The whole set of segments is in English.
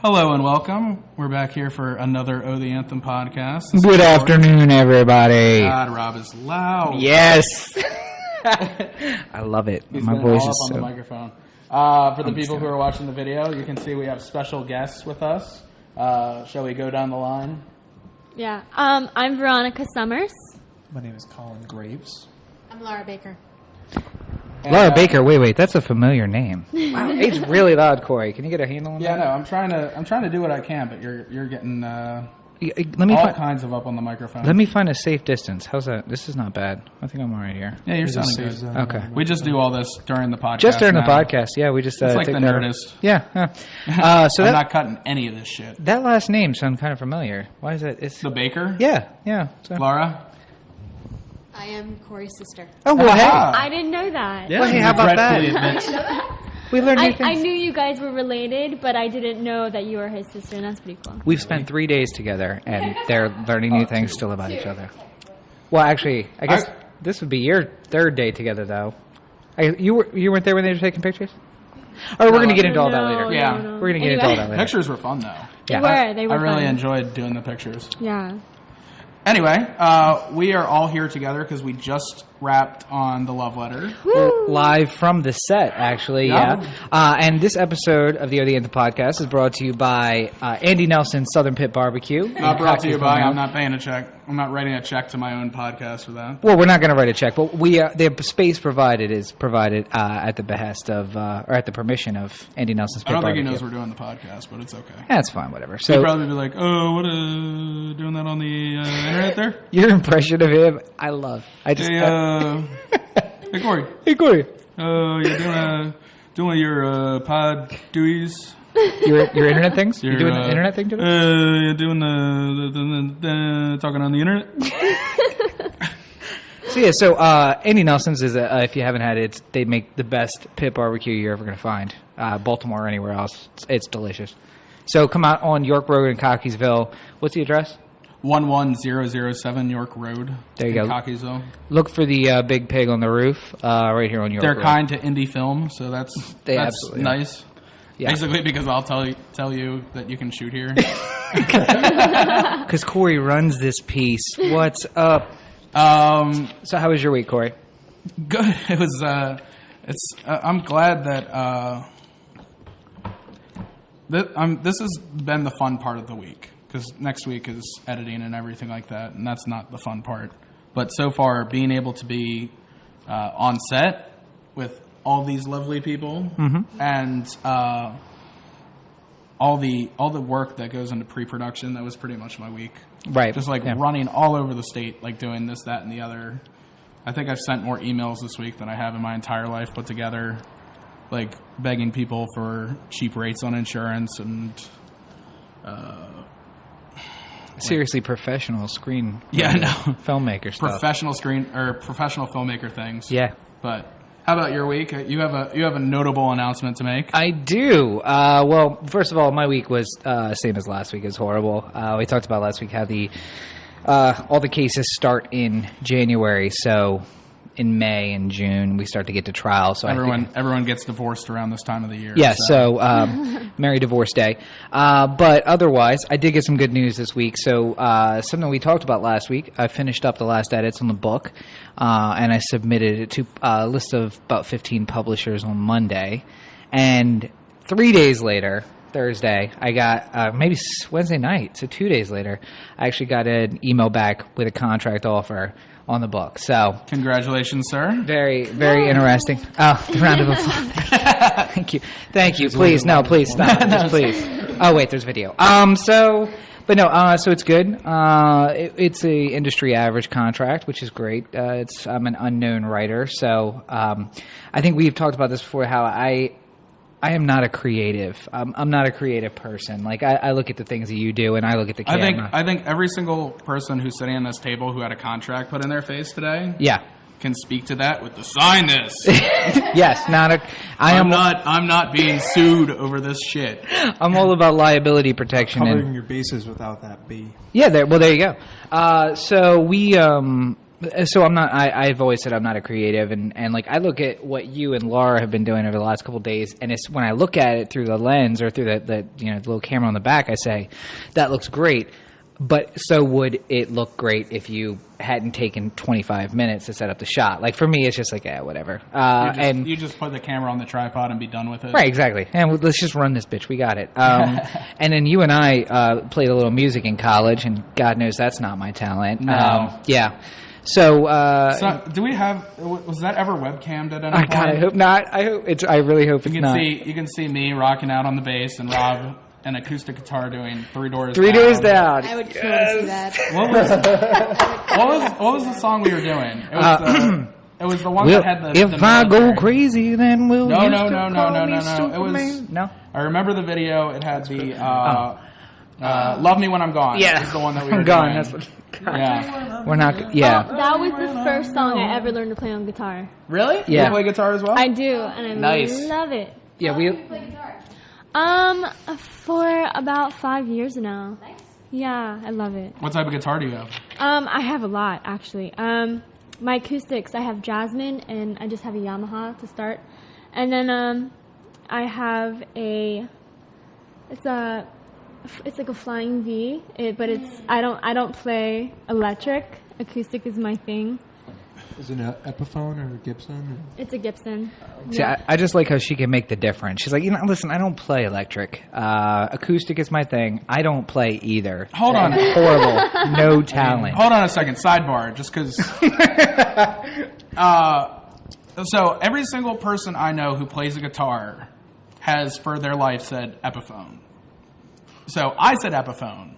Hello and welcome. We're back here for another Oh the Anthem podcast. Good afternoon, everybody. God, Rob is loud. Yes. I love it. He's My been voice all is up so... on the microphone. For the people who are watching the video, you can see we have special guests with us. Shall we go down the line? Yeah. I'm Veronica Summers. My name is Colin Graves. I'm Laura Baker. Laura Baker. Wait. That's a familiar name. Wow, it's really loud, Corey. Can you get a handle on Yeah, that? no, I'm trying to do what I can, but you're getting Let me all kinds of up on the microphone. Let me find a safe distance. How's that? This is not bad. I think I'm all right here. Yeah, you're sounding good. Okay. We just do all this during the podcast. Just during the now. podcast, yeah. We just It's like take the that- Nerdist. Yeah. So I'm not cutting any of this shit. that last name sounds kind of familiar. Why is that? It's The Baker? yeah. So. Laura? I am Corey's sister. Oh well, hey. I didn't know that. Well, hey, how about that? We learned new I things. knew you guys were related, but I didn't know that you were his sister, and that's pretty cool. We've spent 3 days together, and they're learning new things still about each other. Well, actually, I guess this would be your third day together, though. You weren't there when they were taking pictures? Or we're going to get into all that later. Yeah. No. We're going to get into all that later. Pictures were fun, though. Yeah. They were I really fun. enjoyed doing the pictures. Yeah. Anyway, we are all here together because we just wrapped on the love letter. Live from the set, actually, yeah. And this episode of the Oh the Anthem podcast is brought to you by Andy Nelson's Southern Pit Barbecue. Not brought to you by. Cocktails I'm not paying a check. I'm not writing a check to my own podcast for that. Well, we're not going to write a check, but the space provided is provided at the behest of, or at the permission of Andy Nelson's Pit I don't think Barbecue. he knows we're doing the podcast, but it's okay. That's fine, whatever. He'd So probably be like, "Oh, what doing that on the internet there?" your impression of him, I love. I just Hey, hey Corey. hey Corey, You're doing your pod doies. your internet things. Your, You doing the internet thing today? You're doing the talking on the internet. So Andy Nelson's is if you haven't had it, they make the best pit barbecue you're ever going to find. Baltimore or anywhere else, it's delicious. So come out on York Road in Cockeysville. What's the address? 11007 York Road. There you in go. Cockeysville. Look for the big pig on the roof, right here on York They're Road. kind to indie film, so that's absolutely are. nice. Yeah. Basically, because I'll tell you that you can shoot here. Because Corey runs this piece. What's up? So how was your week, Corey? Good. It was. I'm glad that this has been the fun part of the week, because next week is editing and everything like that, and that's not the fun part. But so far, being able to be on set with all these lovely people and all the work that goes into pre-production, that was pretty much my week. Right. Just like running all over the state, like doing this, that, and the other. I think I've sent more emails this week than I have in my entire life put together, like begging people for cheap rates on insurance and Seriously, professional screen. Filmmaker stuff. professional filmmaker things. Yeah. But how about your week? You have a notable announcement to make. I do. Well, first of all, my week was same as last week. It was horrible. We talked about last week how all the cases start in January, so in May and June we start to get to trial. So everyone gets divorced around this time of the year. Yeah, so Merry Divorce Day. But otherwise, I did get some good news this week. So something we talked about last week, I finished up the last edits on the book, and I submitted it to a list of about 15 publishers on Monday. And 3 days later, Thursday, I got, maybe Wednesday night, so 2 days later, I actually got an email back with a contract offer on the book. So congratulations, sir. very, very interesting. Oh, the round of applause. Thank you. Please, no, please stop. Just please. Oh wait, there's video. So it's good. It's a industry average contract, which is great. I'm an unknown writer, so I think we've talked about this before. How I am not a creative. I'm not a creative person. Like I look at the things that you do, and I look at the camera. I think every single person who's sitting on this table who had a contract put in their face today, can speak to that with the sign this. Yes, I'm not being sued over this shit. I'm all about liability protection Covering your bases without that B. Yeah, there you go. So we So I'm not. I've always said I'm not a creative, and like I look at what you and Laura have been doing over the last couple of days, and it's when I look at it through the lens or through the the little camera on the back, I say that looks great. But so would it look great if you hadn't taken 25 minutes to set up the shot? Like for me, it's just like whatever. You just put the camera on the tripod and be done with it. Right, exactly. And let's just run this bitch. We got it. And then you and I played a little music in college, and God knows that's not my talent. No. Yeah. So, do we have? Was that ever webcammed at any point? God, I hope not. I hope it's. I really hope it's not. You can see me rocking out on the bass and Rob an acoustic guitar doing Three Doors Down. I would kill to see that. What was the song we were doing? It was the one that had the. If the I go military. crazy, then will No. you It Superman? was no. I remember the video. It had the "Love Me When I'm Gone." Yeah, is the one that we were I'm gone. doing. That's what. Yeah. We're not. Yeah. Oh, that was the first song I ever learned to play on guitar. Really? Yeah. You play guitar as well? I do, and I Nice. love it. Yeah. We. For about 5 years now. Nice. Yeah, I love it. What type of guitar do you have? I have a lot actually. My acoustics, I have Jasmine, and I just have a Yamaha to start, and then I have it's like a Flying V, but I don't play electric. Acoustic is my thing. Is it an Epiphone or a Gibson? It's a Gibson. See, I just like how she can make the difference. She's like, listen, I don't play electric. Acoustic is my thing. I don't play either. Hold on. Horrible. No talent. Hold on a second. Sidebar, just because. So every single person I know who plays a guitar has, for their life, said Epiphone. So I said Epiphone.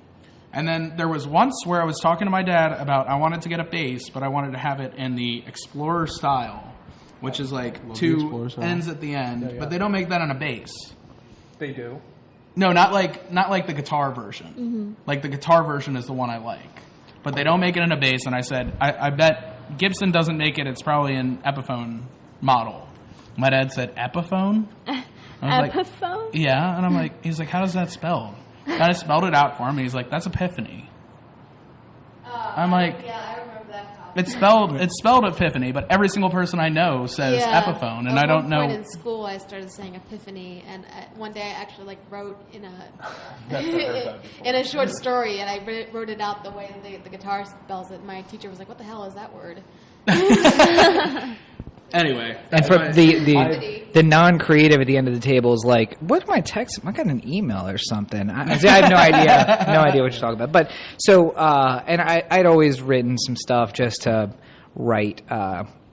And then there was once where I was talking to my dad about I wanted to get a bass, but I wanted to have it in the Explorer style, which is like two ends at the end. Yeah. But they don't make that on a bass. They do. No, not like the guitar version. Mm-hmm. Like the guitar version is the one I like, but they don't make it in a bass. And I said, I bet Gibson doesn't make it. It's probably an Epiphone model. My dad said Epiphone. Epiphone? Like, yeah, and I'm like, he's like, how does that spell? And I spelled it out for him. He's like, "That's Epiphany." I'm like, yeah, I remember that. It's spelled Epiphany, but every single person I know says Epiphone, and I don't know. At one point in school, I started saying Epiphany, and one day I actually wrote in a short story, and I wrote it out the way the guitar spells it. My teacher was like, "What the hell is that word?" Anyway, and for the non-creative at the end of the table is like, what am I texting? I got an email or something. I have no idea what you're talking about. But so, and I'd always written some stuff just to write,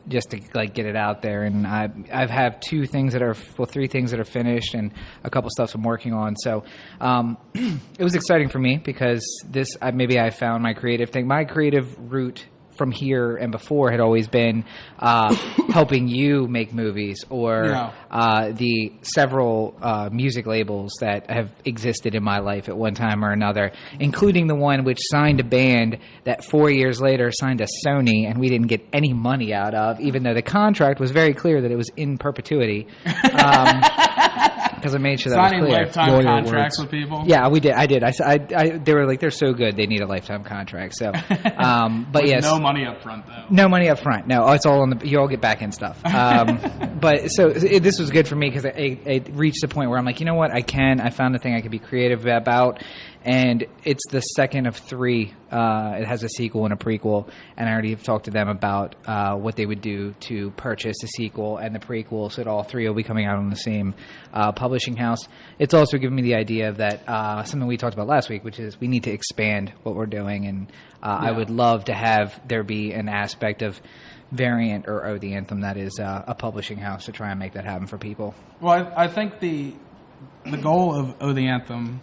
just to like get it out there. And I've have three things that are finished, and a couple stuff I'm working on. So it was exciting for me because maybe I found my creative thing. My creative route from here and before had always been helping you make movies or the several music labels that have existed in my life at one time or another, including the one which signed a band that 4 years later signed a Sony and we didn't get any money out of, even though the contract was very clear that it was in perpetuity. Because I made sure that signing was clear. lifetime contracts with people. Yeah, we did. I did. They were like, they're so good, they need a lifetime contract. So, but yes, no money up front though. No money up front. No, it's all on you all get back end stuff. But so this was good for me because it reached a point where I'm like, you know what, I found a thing I could be creative about. And it's the second of three. It has a sequel and a prequel, and I already have talked to them about what they would do to purchase the sequel and the prequel, so that all three will be coming out on the same publishing house. It's also given me the idea of that something we talked about last week, which is we need to expand what we're doing, and I would love to have there be an aspect of Variant or the Anthem that is a publishing house to try and make that happen for people. Well, I think the goal of the Anthem.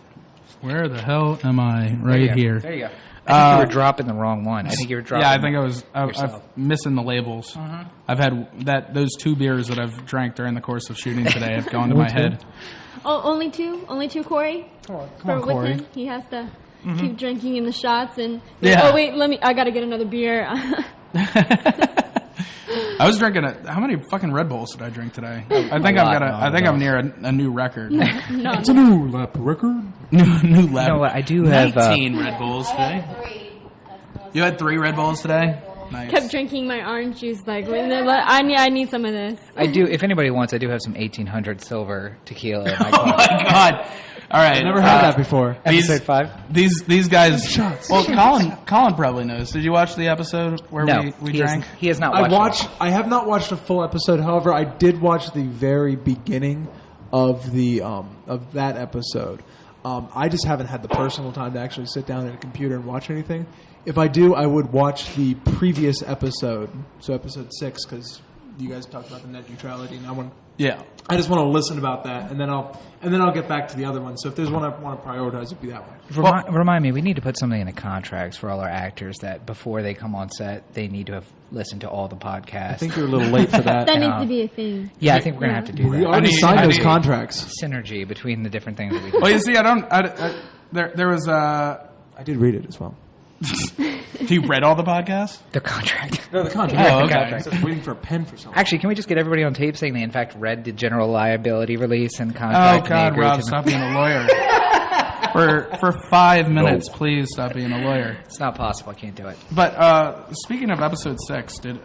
Where the hell am I? Right here. There you go. I think you were dropping the wrong one. I think you were dropping. Yeah, I think I'm missing the labels. Uh-huh. I've had those 2 beers that I've drank during the course of shooting today have gone to my head. Oh, only two, Corey. Come on, Corey. With him, he has to keep drinking in the shots and. Yeah. Oh wait, I gotta get another beer. I was drinking how many fucking Red Bulls did I drink today? I think I'm near a new record. No. It's a new lap record. new lap. You know what? I do have 19 Red Bulls today. Three. You had 3 Red Bulls today? Nice. Kept drinking my orange juice. Like, I need some of this. I do. If anybody wants, I do have some 1800 silver tequila. In my Oh my god! All right, I've never had that before. Episode 5. These guys. Well, Colin probably knows. Did you watch the episode where No, we he drank? he has not watched. I have not watched a full episode. However, I did watch the very beginning of the of that episode. I just haven't had the personal time to actually sit down at a computer and watch anything. If I do, I would watch the previous episode, so episode 6, because you guys talked about the net neutrality, and I just want to listen about that, and then I'll get back to the other one. So if there's one I want to prioritize, it'd be that one. Remind me, we need to put something in the contracts for all our actors that before they come on set, they need to have listened to all the podcasts. I think you're a little late for that. That needs to be a thing. Yeah, I think we're gonna have to do We that. already signed those contracts. Synergy between the different things that we do. Well, you see, there was I did read it as well. you read all the podcasts? The contract. No, the contract. Oh, okay. I was just waiting for a pen for something. Actually, can we just get everybody on tape saying they in fact read the general liability release and Oh contract? and they God, agreed Rob, to- stop being a lawyer. For 5 minutes, please stop being a lawyer. It's not possible. I can't do it. But speaking of episode 6, did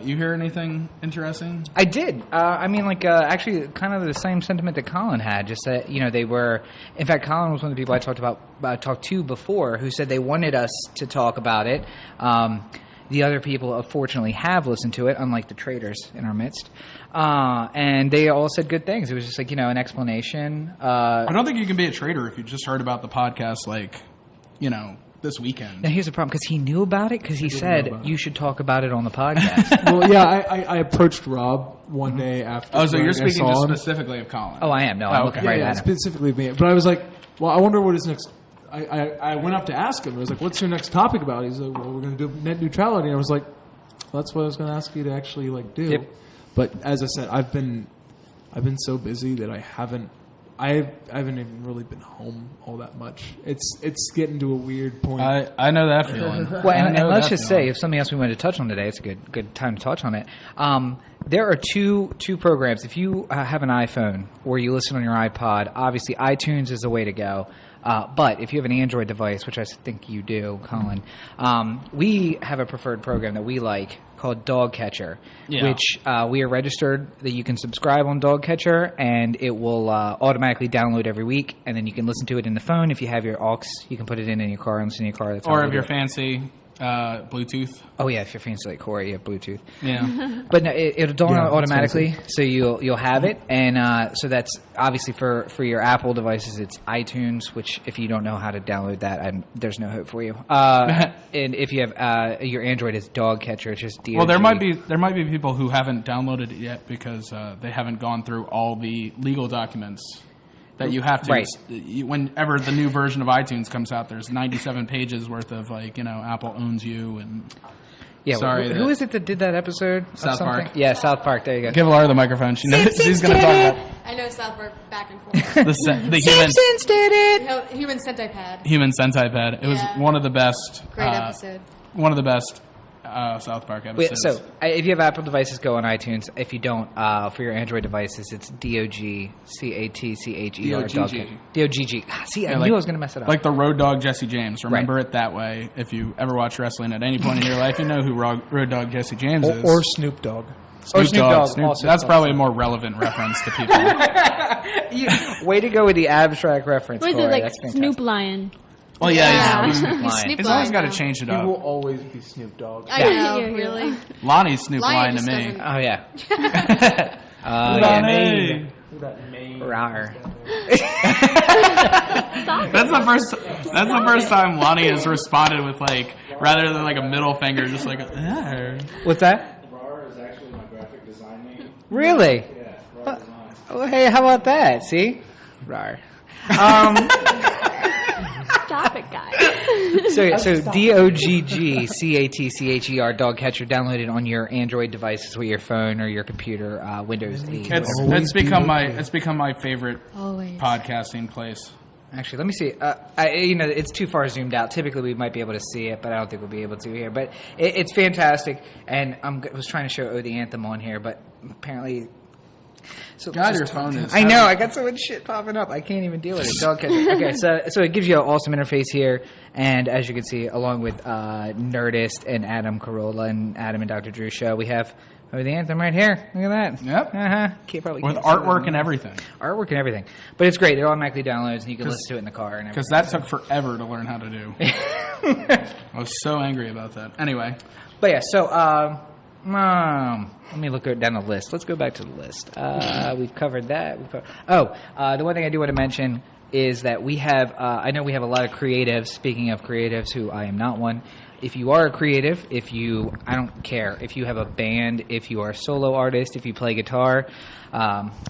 you hear anything interesting? I did. Actually, kind of the same sentiment that Colin had. Just that they were. In fact, Colin was one of the people I talked to before, who said they wanted us to talk about it. The other people, fortunately, have listened to it, unlike the traitors in our midst. And they all said good things. It was just like, an explanation. I don't think you can be a traitor if you just heard about the podcast, this weekend. Now, here's the problem, because he knew about it, because he said you should talk about it on the podcast. Well, yeah, I approached Rob one day after. Oh, so you're I speaking saw just him. specifically of Colin. Oh, I am. No, I'm looking okay. right Yeah, at him. specifically me. But I was like, well, I wonder what his next. I went up to ask him. I was like, what's your next topic about? He's like, well, we're going to do net neutrality. And I was like, well, that's what I was going to ask you to actually do. Yep. But as I said, I've been so busy that I haven't even really been home all that much. It's getting to a weird point. I know that feeling. Well, I and know let's that just feeling. say, if something else we wanted to touch on today, it's a good time to touch on it. There are two programs. If you have an iPhone or you listen on your iPod, obviously iTunes is the way to go. But if you have an Android device, which I think you do, Colin, we have a preferred program that we like called Dog Catcher, which we are registered that you can subscribe on Dog Catcher, and it will automatically download every week, and then you can listen to it in the phone. If you have your aux, you can put it in your car and listen in your car. That's how Or we if do you're it. fancy, Bluetooth. Oh yeah, if you're fancy like Corey, you have Bluetooth. Yeah. But no, it'll download Yeah, that's automatically, so you'll have it, and so that's obviously for your Apple devices. It's iTunes, which if you don't know how to download that, there's no hope for you. And if you have your Android, it's Dog Catcher. It's just DOG. Well, there might be people who haven't downloaded it yet because they haven't gone through all the legal documents that you have to. Right. Whenever the new version of iTunes comes out, there's 97 pages worth of Apple owns you and. Yeah, Sorry, who is it that did that episode? of South something? Park. Yeah, South Park. There you go. Give Laura the microphone. She knows she's going to talk about I know South Park back and forth. the human Simpsons did it. Human centipede. human centipede. It was Yeah. one of the best. Great episode. One of the best South Park episodes. So, if you have Apple devices, go on iTunes. If you don't, for your Android devices, it's DOGCATCHER. DOGG. DOGG. See, I Yeah, knew I was going to mess it up. Like the Road Dogg Jesse James. Remember it that way. If you ever watch wrestling at any point in your life, you know who Road Dogg Jesse James is. or Snoop Dogg. Or Snoop Dogg also. That's probably a more relevant reference to people. Way to go with the abstract reference. What is it, Corey. like That's fantastic. Snoop Lion? Well, Yeah. he's Snoop Lion. Snoop He's always Lion got to now. change it He will up. always be Snoop Dogg. I Yeah. know, Yeah. really. Lonnie's Snoop Lion Lion to just me. doesn't- Oh, yeah. Lonnie. Rawr. That's the first time Lonnie has responded with rather than a middle finger, just What's that? RAR is actually my graphic design name. Really? Yeah, RAR Design. Oh, hey, how about that? See? Rawr. Stop it, guys. So DOGGCATCHER Dog Catcher downloaded on your Android devices with your phone or your computer, Windows 8. It's become my favorite Always. podcasting place. Actually, let me see. It's too far zoomed out. Typically, we might be able to see it, but I don't think we'll be able to here. But it's fantastic, and I was trying to show the Anthem on here, but apparently So God, your phone is. I know. I got so much shit popping up. I can't even deal with it. So, okay, so it gives you an awesome interface here, and as you can see, along with Nerdist and Adam Carolla and Adam and Dr. Drew's show, we have the Anthem right here. Look at that. Yep. With With artwork and everything. Artwork and everything. But it's great. It automatically downloads, and you can listen to it in the car and everything. Because that took forever to learn how to do. I was so angry about that. Anyway. But yeah, so let me look down the list. Let's go back to the list. We've covered that. The one thing I do want to mention is that we have, I know we have a lot of creatives, speaking of creatives, who I am not one. If you are a creative, I don't care, if you have a band, if you are a solo artist, if you play guitar,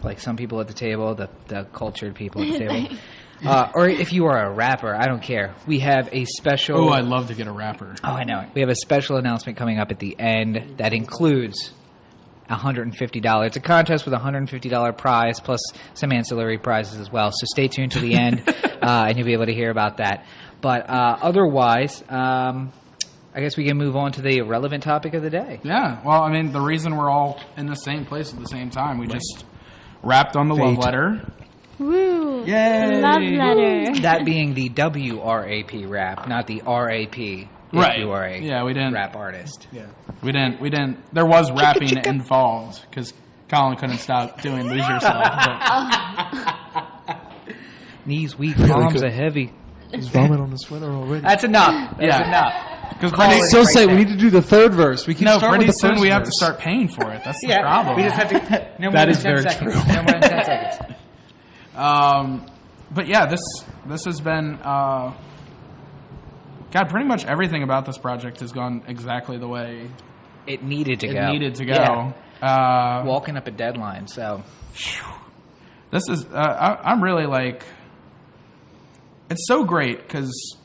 like some people at the table, the cultured people at the table, or if you are a rapper, I don't care. We have a special... Oh, I'd love to get a rapper. Oh, I know. We have a special announcement coming up at the end that includes $150. It's a contest with a $150 prize plus some ancillary prizes as well. So stay tuned to the end, and you'll be able to hear about that. But otherwise, I guess we can move on to the relevant topic of the day. Yeah. Well, I mean, the reason we're all in the same place at the same time, we just rapped on the love letter. Woo! Yay! Love letter. That being the WRAP rap, not the RAP. Right. You are a Yeah, we didn't rap artist. Yeah. We didn't. There was rapping involved because Colin couldn't stop doing "Lose Yourself." But Knees weak, arms are heavy. There's vomit on the sweater already. That's enough. That's enough. because Still say we need to do the third verse. We can start pretty with the soon first we have to verse. start paying for it. That's the problem. We just have to. No more That than is 10 very seconds. true. No more than 10 seconds. But yeah, this has been. God, pretty much everything about this project has gone exactly the way It needed to it go. needed to go. Yeah. Walking up a deadline, so. This is. I'm really like. It's so great because,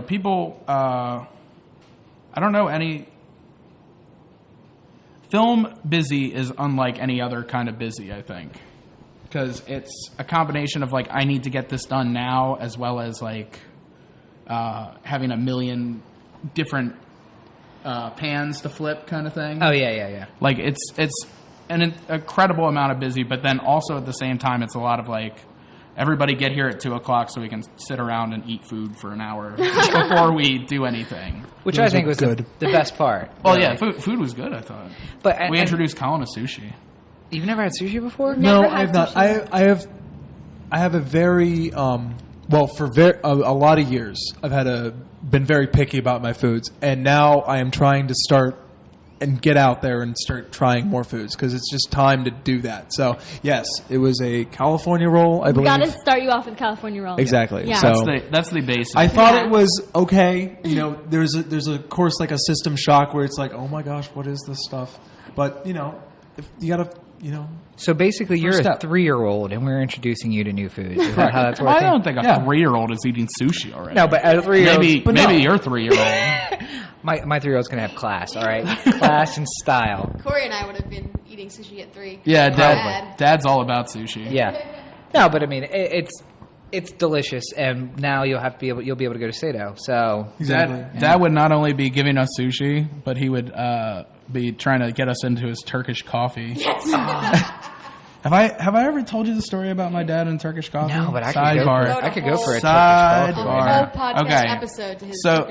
people. I don't know any. Film busy is unlike any other kind of busy, I think, because it's a combination of like I need to get this done now, as well as like having a million different pans to flip, kind of thing. Oh yeah. Like it's an incredible amount of busy, but then also at the same time, it's a lot of like, everybody get here at 2:00 so we can sit around and eat food for an hour before we do anything. Which I think was the good. best part. Well, really. yeah, food was good, I thought. But We introduced Colin to sushi. You've never had sushi before? No, Never I have had not. sushi. I have a very for a lot of years I've been very picky about my foods, and now I am trying to start and get out there and start trying more foods because it's just time to do that. So yes, it was a California roll, I believe. Got to start you off with California rolls. Exactly. Yeah. So That's the basic. I thought Yeah. it was okay. There's a course like a system shock where it's like, oh my gosh, what is this stuff? But if you gotta So basically, you're First a step. 3-year-old, and we're introducing you to new foods. Is that how that's working? I don't think a Yeah. 3-year-old is eating sushi already. No, but as a 3-year-old, maybe your 3-year-old. my 3-year-old's gonna have class. All right, class and style. Corey and I would have been eating sushi at 3. Yeah, Dad. Dad's all about sushi. Yeah. No, but I mean, it's delicious, and now you'll be able to go to Sato. So Dad would not only be giving us sushi, but he would be trying to get us into his Turkish coffee. Yes. Have I ever told you the story about my dad and Turkish coffee? no, but I Sidebar. could go for a Turkish Sidebar. coffee. A whole podcast Okay. episode to his So,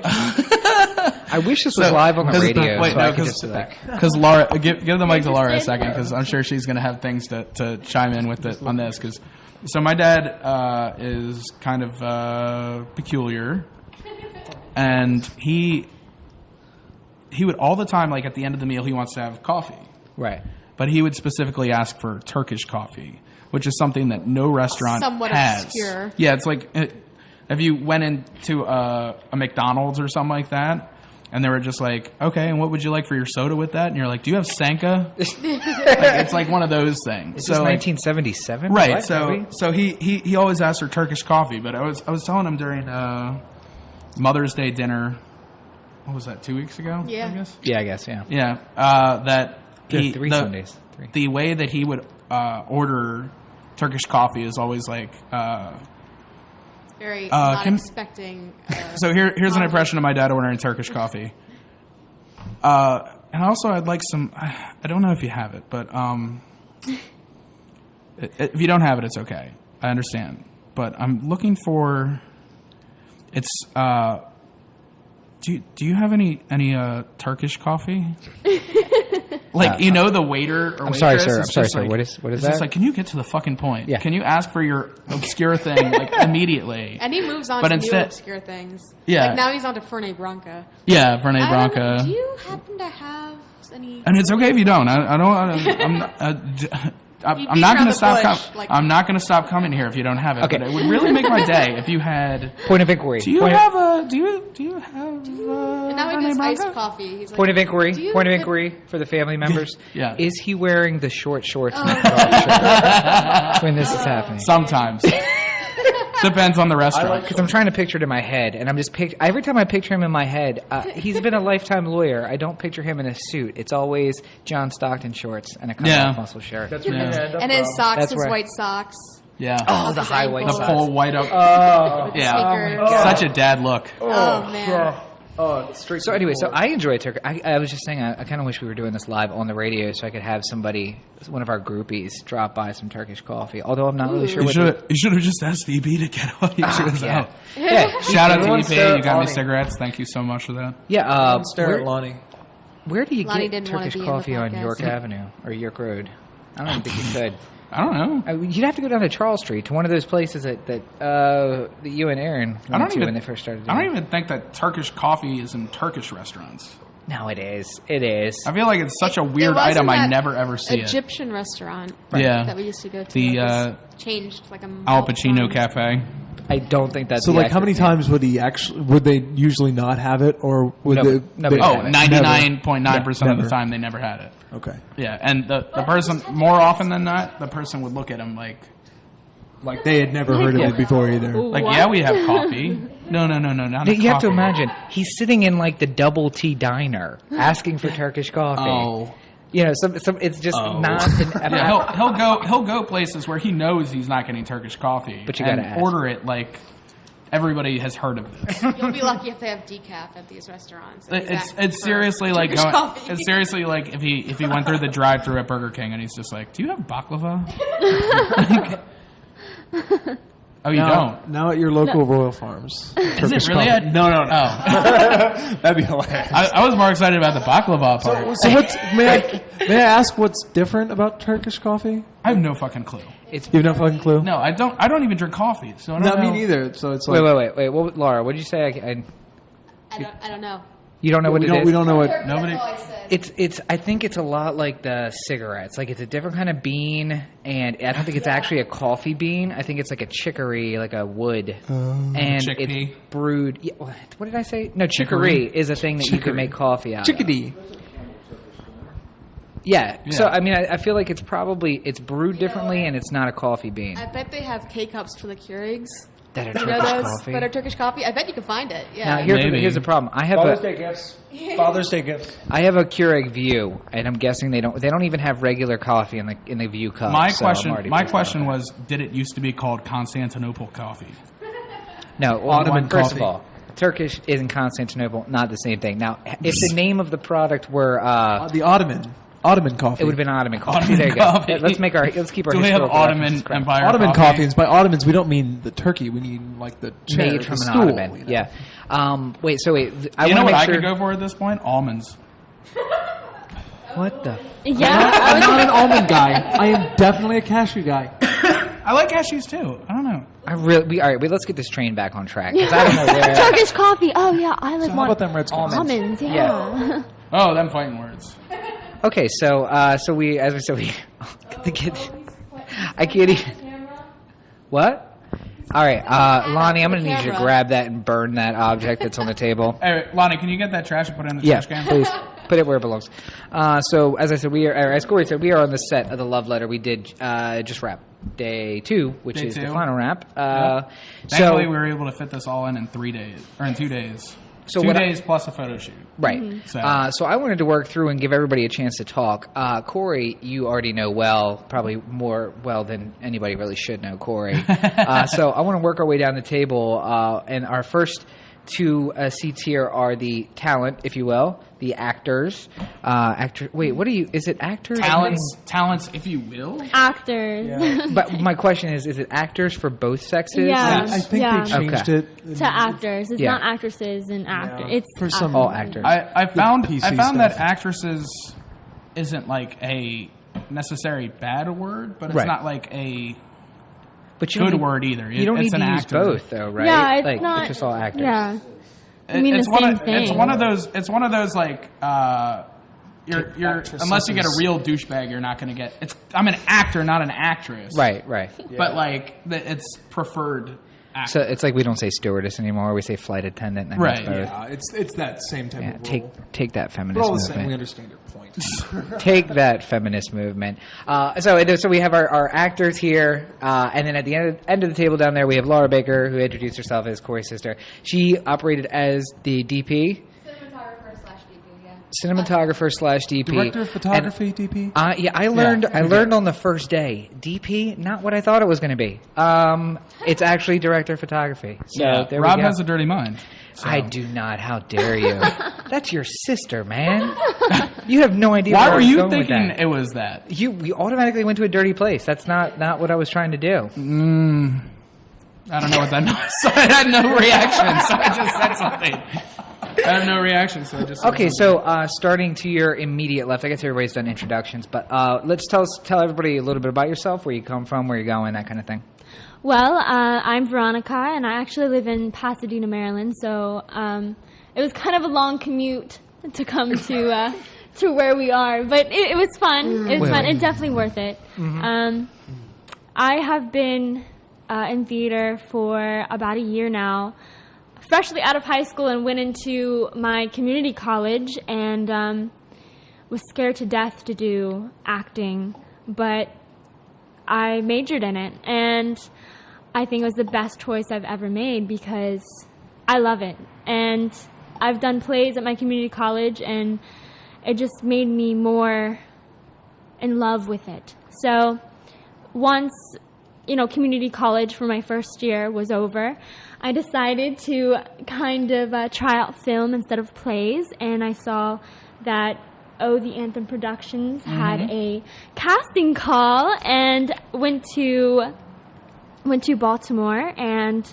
I wish this was live on the radio. Wait, so I no, could just like, because Laura, give the mic to Laura a second, because I'm sure she's going to have things to chime in with it on this. So my dad is kind of peculiar, and he would all the time, like at the end of the meal, he wants to have coffee. right. But he would specifically ask for Turkish coffee, which is something that no restaurant Somewhat has. obscure. Yeah, it's like if you went into a McDonald's or something like that, and they were just like, okay, and what would you like for your soda with that? And you're like, do you have Sanka? It's like one of those things. This is 1977, right. What? So he always asked for Turkish coffee, but I was telling him during Mother's Day dinner. What was that? 2 weeks ago? Yeah. I guess. Yeah, I guess. Yeah. Yeah. That. Three Sundays. Three. The way that he would order Turkish coffee is always like. Very not Kim- expecting. So here's an impression of my dad ordering Turkish coffee. And also, I'd like some. I don't know if you have it, but If you don't have it, it's okay. I understand. But I'm looking for. It's. Do you have any Turkish coffee? Like the waiter or I'm sorry, waitress sir. I'm is sorry, just sir. like- What is It's that? just like, can you get to the fucking point? Yeah. Can you ask for your obscure thing like immediately? And he moves on But to instead- new obscure things. Yeah. Like now he's on to Fernet Branca. Yeah, Vernet Branca. Do you happen to have any? And it's okay if you don't. I'm beat not around going to the stop. bush, like- I'm not going to stop coming here if you don't have it. Okay. But it would really make my day if you had. Point of inquiry. Do you Point have a? Do you have? And now he Vernet does iced Branca? coffee. He's like, Point of inquiry. "Do you Point of fit- inquiry for the family members. Yeah. Is he wearing the short shorts and the Oh. crop shirt when this is happening? Sometimes. Depends on the restaurant. Because I'm trying to picture it in my head, and I'm just every time I picture him in my head, he's been a lifetime lawyer. I don't picture him in a suit. It's always John Stockton shorts and a cut-off muscle shirt. That's Yeah. where you end up, And his Rob. socks, That's his where- white socks. Yeah. Oh, the his high ankles. white The socks. full white up. Oh, Yeah. Sneakers. Such a dad look. Oh man. oh, straight. So anyway, I enjoy Turkey. I was just saying, I kind of wish we were doing this live on the radio so I could have one of our groupies, drop by some Turkish coffee. Although I'm not really sure You what. should have just asked EB to get auditions Yeah. out. Yeah, Shout out to Everyone EP. stare You at got me Lonnie. cigarettes. Thank you so much for that. yeah. Don't stare at Where, Lonnie. where do you Lonnie get didn't wanna Turkish be in the coffee on podcast. York Avenue or York Road? I don't even think you could. I don't know. You'd have to go down to Charles Street to one of those places that you and Aaron went to when they first started. I don't doing it. even think that Turkish coffee is in Turkish restaurants. No, it is. It is. I feel like it's such a weird It was item. in I that never ever see Egyptian restaurant Yeah. that we used to go to. The, It was changed like a Al Pacino Cafe. I don't think that's So, the like, how many accurate name. times would they usually not have it, or would Nobody- they? nobody they- had Oh, it. 99.9% of the Never. time they never had it. Okay. Yeah, and the person, more often than not, the person would look at him like, Like they had never heard of it before either. like, What? yeah, we have coffee. No, not You have to coffee. imagine he's sitting in like the Double T diner asking for Turkish coffee. Oh. You know, some it's just Oh. not. Yeah, he'll go places where he knows he's not getting Turkish coffee, But you and gotta ask. order it like everybody has heard of this. You'll be lucky if they have decaf at these restaurants. It's seriously like Turkish going, coffee. it's seriously like if he went through the drive-through at Burger King and he's just like, "Do you have baklava?" Oh, you don't. Now at your local Royal Farms. Is it really? No. Oh, That'd be hilarious. I was more excited about the baklava part. So what's may I ask what's different about Turkish coffee? I have no fucking clue. You have no fucking clue. No, I don't. I don't even drink coffee, so I don't Not know. me neither. So it's like Wait. What, Laura? What did you say? I don't know. You don't know what we it is. don't know what. Nobody- That's all I said. It's. I think it's a lot like the cigarettes. Like it's a different kind of bean, and I don't think it's actually a coffee bean. I think it's like a chicory, like a wood, and Chickpea? it's brewed. Yeah, what did I say? No, Chicory? chicory is a thing that you can make coffee out. of. Chickadee. Yeah. So Yeah. I mean, I feel like it's brewed differently, and it's not a coffee bean. I bet they have K-cups for the Keurigs. That are You know Turkish those coffee. that are Turkish coffee? I bet you can find it. Yeah. Now Maybe. here's the problem. I have gifts. Father's Day gifts. I have a Keurig View, and I'm guessing they don't even have regular coffee in the View cup. My so I'm question. already My pissed question off. was: did it used to be called Constantinople coffee? No, well, Ottoman first coffee. of all, Turkish is in Constantinople, not the same thing. Now, if the name of the product were, The Ottoman coffee. it would have been Ottoman coffee. Ottoman There you coffee. go. Let's keep our Do we have historical Ottoman references correct. Empire Ottoman coffee. And by Ottomans, we don't mean the turkey. We mean like the chair, Made from the an stool, Ottoman. you know? Yeah. Wait. I You want know to what make I sure. could go for at this point? Almonds. What the? Yeah, I'm not an almond guy. I am definitely a cashew guy. I like cashews too. I don't know. All right. Wait. Let's get this train back on track. 'Cause I don't know where. Turkish coffee. Oh yeah, I like So how about them Red Scots? almonds. Yeah. Oh, them fighting words. Okay. So we, as we said, the kids. I can't even. What? All right, Lonnie, I'm going to need you to Camera. grab that and burn that object that's on the table. Hey, Lonnie, can you get that trash and put it in the Yeah, trash can? please. Put it where it belongs. So, as I said, as Corey said, we are on the set of the Love Letter. We did just wrap day 2, which Day is the 2. final wrap. Thankfully, we were able to fit this all in 3 days, or in 2 days. So 2 what I- days plus a photo shoot. Right. So- So I wanted to work through and give everybody a chance to talk. Corey, you already know well, probably more well than anybody really should know Corey. So I want to work our way down the table. And our first two seats here are the talent, if you will, the actors. Wait, what are you? Is it actors? Talents, if you will. Actors. Yeah. But my question is it actors for both sexes? Yeah. I think Yeah. they changed Okay. it To actors. It's Yeah. not actresses and actors. Yeah. It's For some- All actors. I found PC that stuff. actresses isn't like a necessary bad word, but it's Right. not like a But you good don't need- word either. You don't It's need an to use actor. both, though, right? Yeah, it's like, not. It's just all actors. Yeah. I mean it's the one same of, thing. It's one of those. It's one of those like. You're Actresses. unless you get a real douchebag, you're not going to get. I'm an actor, not an actress. Right. But like, it's preferred. Actor. So it's like we don't say stewardess anymore. We say flight attendant. That Right. means both. Yeah, it's that same type Yeah, of rule. take that But feminist all the same, we movement. understand your point. Take that feminist movement. So we have our actors here, and then at the end of the table down there, we have Laura Baker, who introduced herself as Corey's sister. She operated as the DP, cinematographer/DP. Director of photography, DP? Yeah, I learned on the first day. DP, not what I thought it was going to be. It's actually director of photography. So there Rob we go. has a dirty mind. So. I do not. How dare you? That's your sister, man. You have no idea. Why where I were was you going with thinking that. it was that? We automatically went to a dirty place. That's not what I was trying to do. I don't know what that noise. So I had no reaction, so I just said something. I have no reaction, so I just said Okay, something. so starting to your immediate left, I guess everybody's done introductions, but let's tell everybody a little bit about yourself, where you come from, where you're going, that kind of thing. Well, I'm Veronica, and I actually live in Pasadena, Maryland. So it was kind of a long commute to come to where we are, but it was fun. It was fun. It's definitely worth it. I have been in theater for about a year now. Freshly out of high school and went into my community college and was scared to death to do acting, but I majored in it, and I think it was the best choice I've ever made because I love it. And I've done plays at my community college, and it just made me more in love with it. So once, community college for my first year was over, I decided to kind of try out film instead of plays, and I saw that the Anthem Productions had a casting call, and went to Baltimore and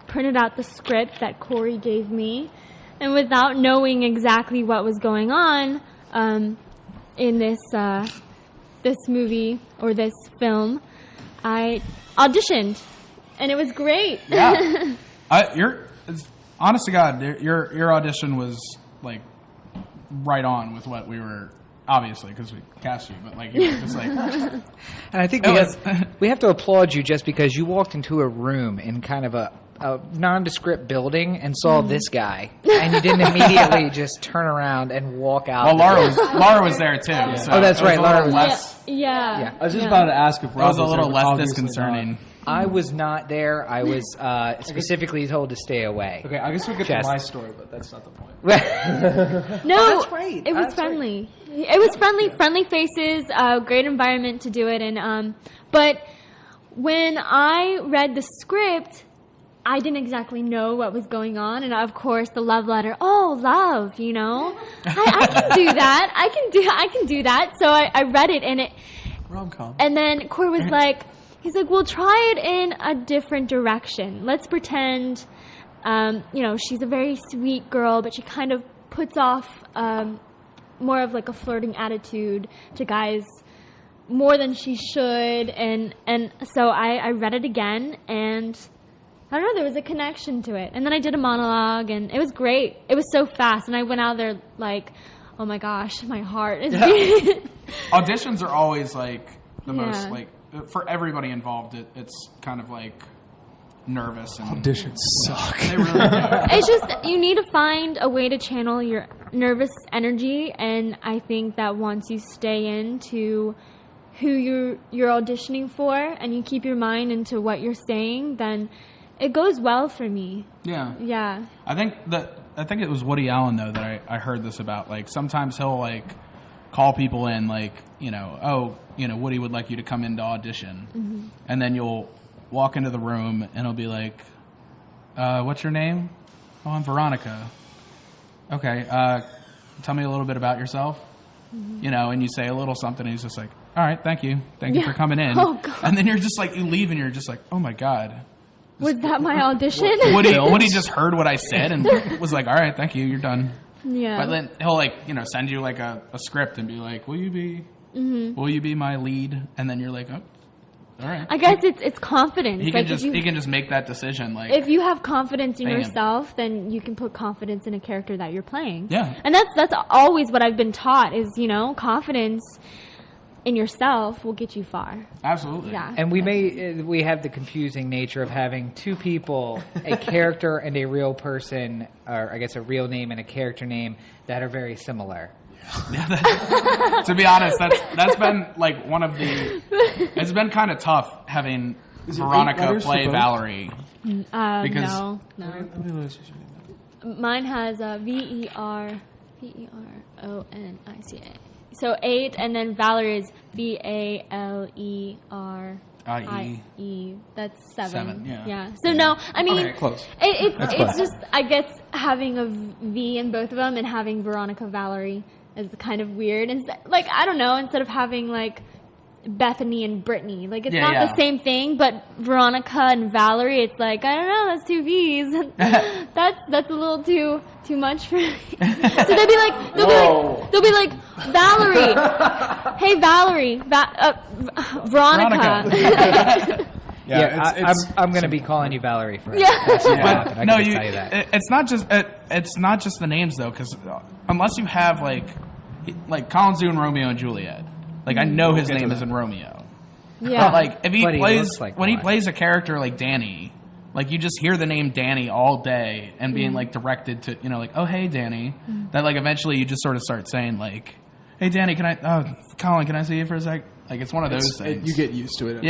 printed out the script that Corey gave me, and without knowing exactly what was going on in this movie or this film, I auditioned, and it was great. Yeah. Honest to God, your audition was like right on with what we were, obviously because we cast you, but like you were just like. And I think It we have to applaud you just because you walked into a room in kind of a nondescript building and saw this guy, and you didn't immediately just turn around and walk out. Well, Laura was there too. So Oh, that's it was right, a Laura little was- less. Yeah. I was just about to ask if It Rob was a little there, less but obviously disconcerting. not. I was not there. I was specifically told to stay away. Okay, I guess we'll get Just- to my story, but that's not the point. No, that's right. it was That's friendly. It was friendly faces, great environment to do it, and but when I read the script, I didn't exactly know what was going on, and of course the love letter. Oh, love, I can do that. I can do that. So I read it, and Rom-com. and then Corey was like, he's like, we'll try it in a different direction. Let's pretend, she's a very sweet girl, but she kind of puts off more of like a flirting attitude to guys more than she should. And so I read it again, and I don't know, there was a connection to it. And then I did a monologue, and it was great. It was so fast, and I went out there like, oh my gosh, my heart is beating. Auditions are always like the most Yeah. like for everybody involved. It's kind of like nervous and Auditions suck. they really do. It's just, you need to find a way to channel your nervous energy, and I think that once you stay into who you're auditioning for and you keep your mind into what you're saying, then it goes well for me. Yeah. Yeah. I think it was Woody Allen though that I heard this about. Like sometimes he'll like call people in like, Woody would like you to come in to audition. And then you'll walk into the room and he'll be like, what's your name? Oh, I'm Veronica. Okay, tell me a little bit about yourself. You know, and you say a little something, and he's just like, all right, thank you for coming in. Oh, God. And then you're just like, you leave, and you're just like, oh my God. Was that my audition? Would he just heard what I said and was like, all right, thank you, you're done. Yeah. But then he'll like, you know, send you like a script and be like, will you be my lead? And then you're like, oh, all right. I guess it's confidence. He can like he can just make that decision. Like, if you have confidence in Bam. yourself, then you can put confidence in a character that you're playing. Yeah. And that's always what I've been taught is, you know, confidence in yourself will get you far. Absolutely. Yeah. And we have the confusing nature of having two people, a character and a real person, or I guess a real name and a character name that are very similar. To be honest, that's been like one of the. It's been kind of tough having Veronica play Valerie. Because no. Mine has Veronica. So 8, and then Valerie is Valerie. That's 7. 7, yeah. So no, I mean, Okay, close. It's just I guess having a V in both of them and having Veronica Valerie is kind of weird. And like I don't know, instead of having like Bethany and Brittany, like it's not the same thing. But Veronica and Valerie, it's like I don't know, that's 2 V's. that's a little too much for me. So they'll be like Valerie, hey Valerie, Veronica. I'm going to be calling you Valerie for Yeah. That's what happened. I no, can just tell you that. it's not just the names though, because unless you have like Colin's doing Romeo and Juliet, like I know his name isn't Romeo. Yeah. But like if he But he plays looks like when he one. plays a character like Danny, like you just hear the name Danny all day and being like directed to, you know, like, oh hey Danny, that like eventually you just sort of start saying like, hey Danny, Colin, can I see you for a sec? Like it's one of those things. You get used to it.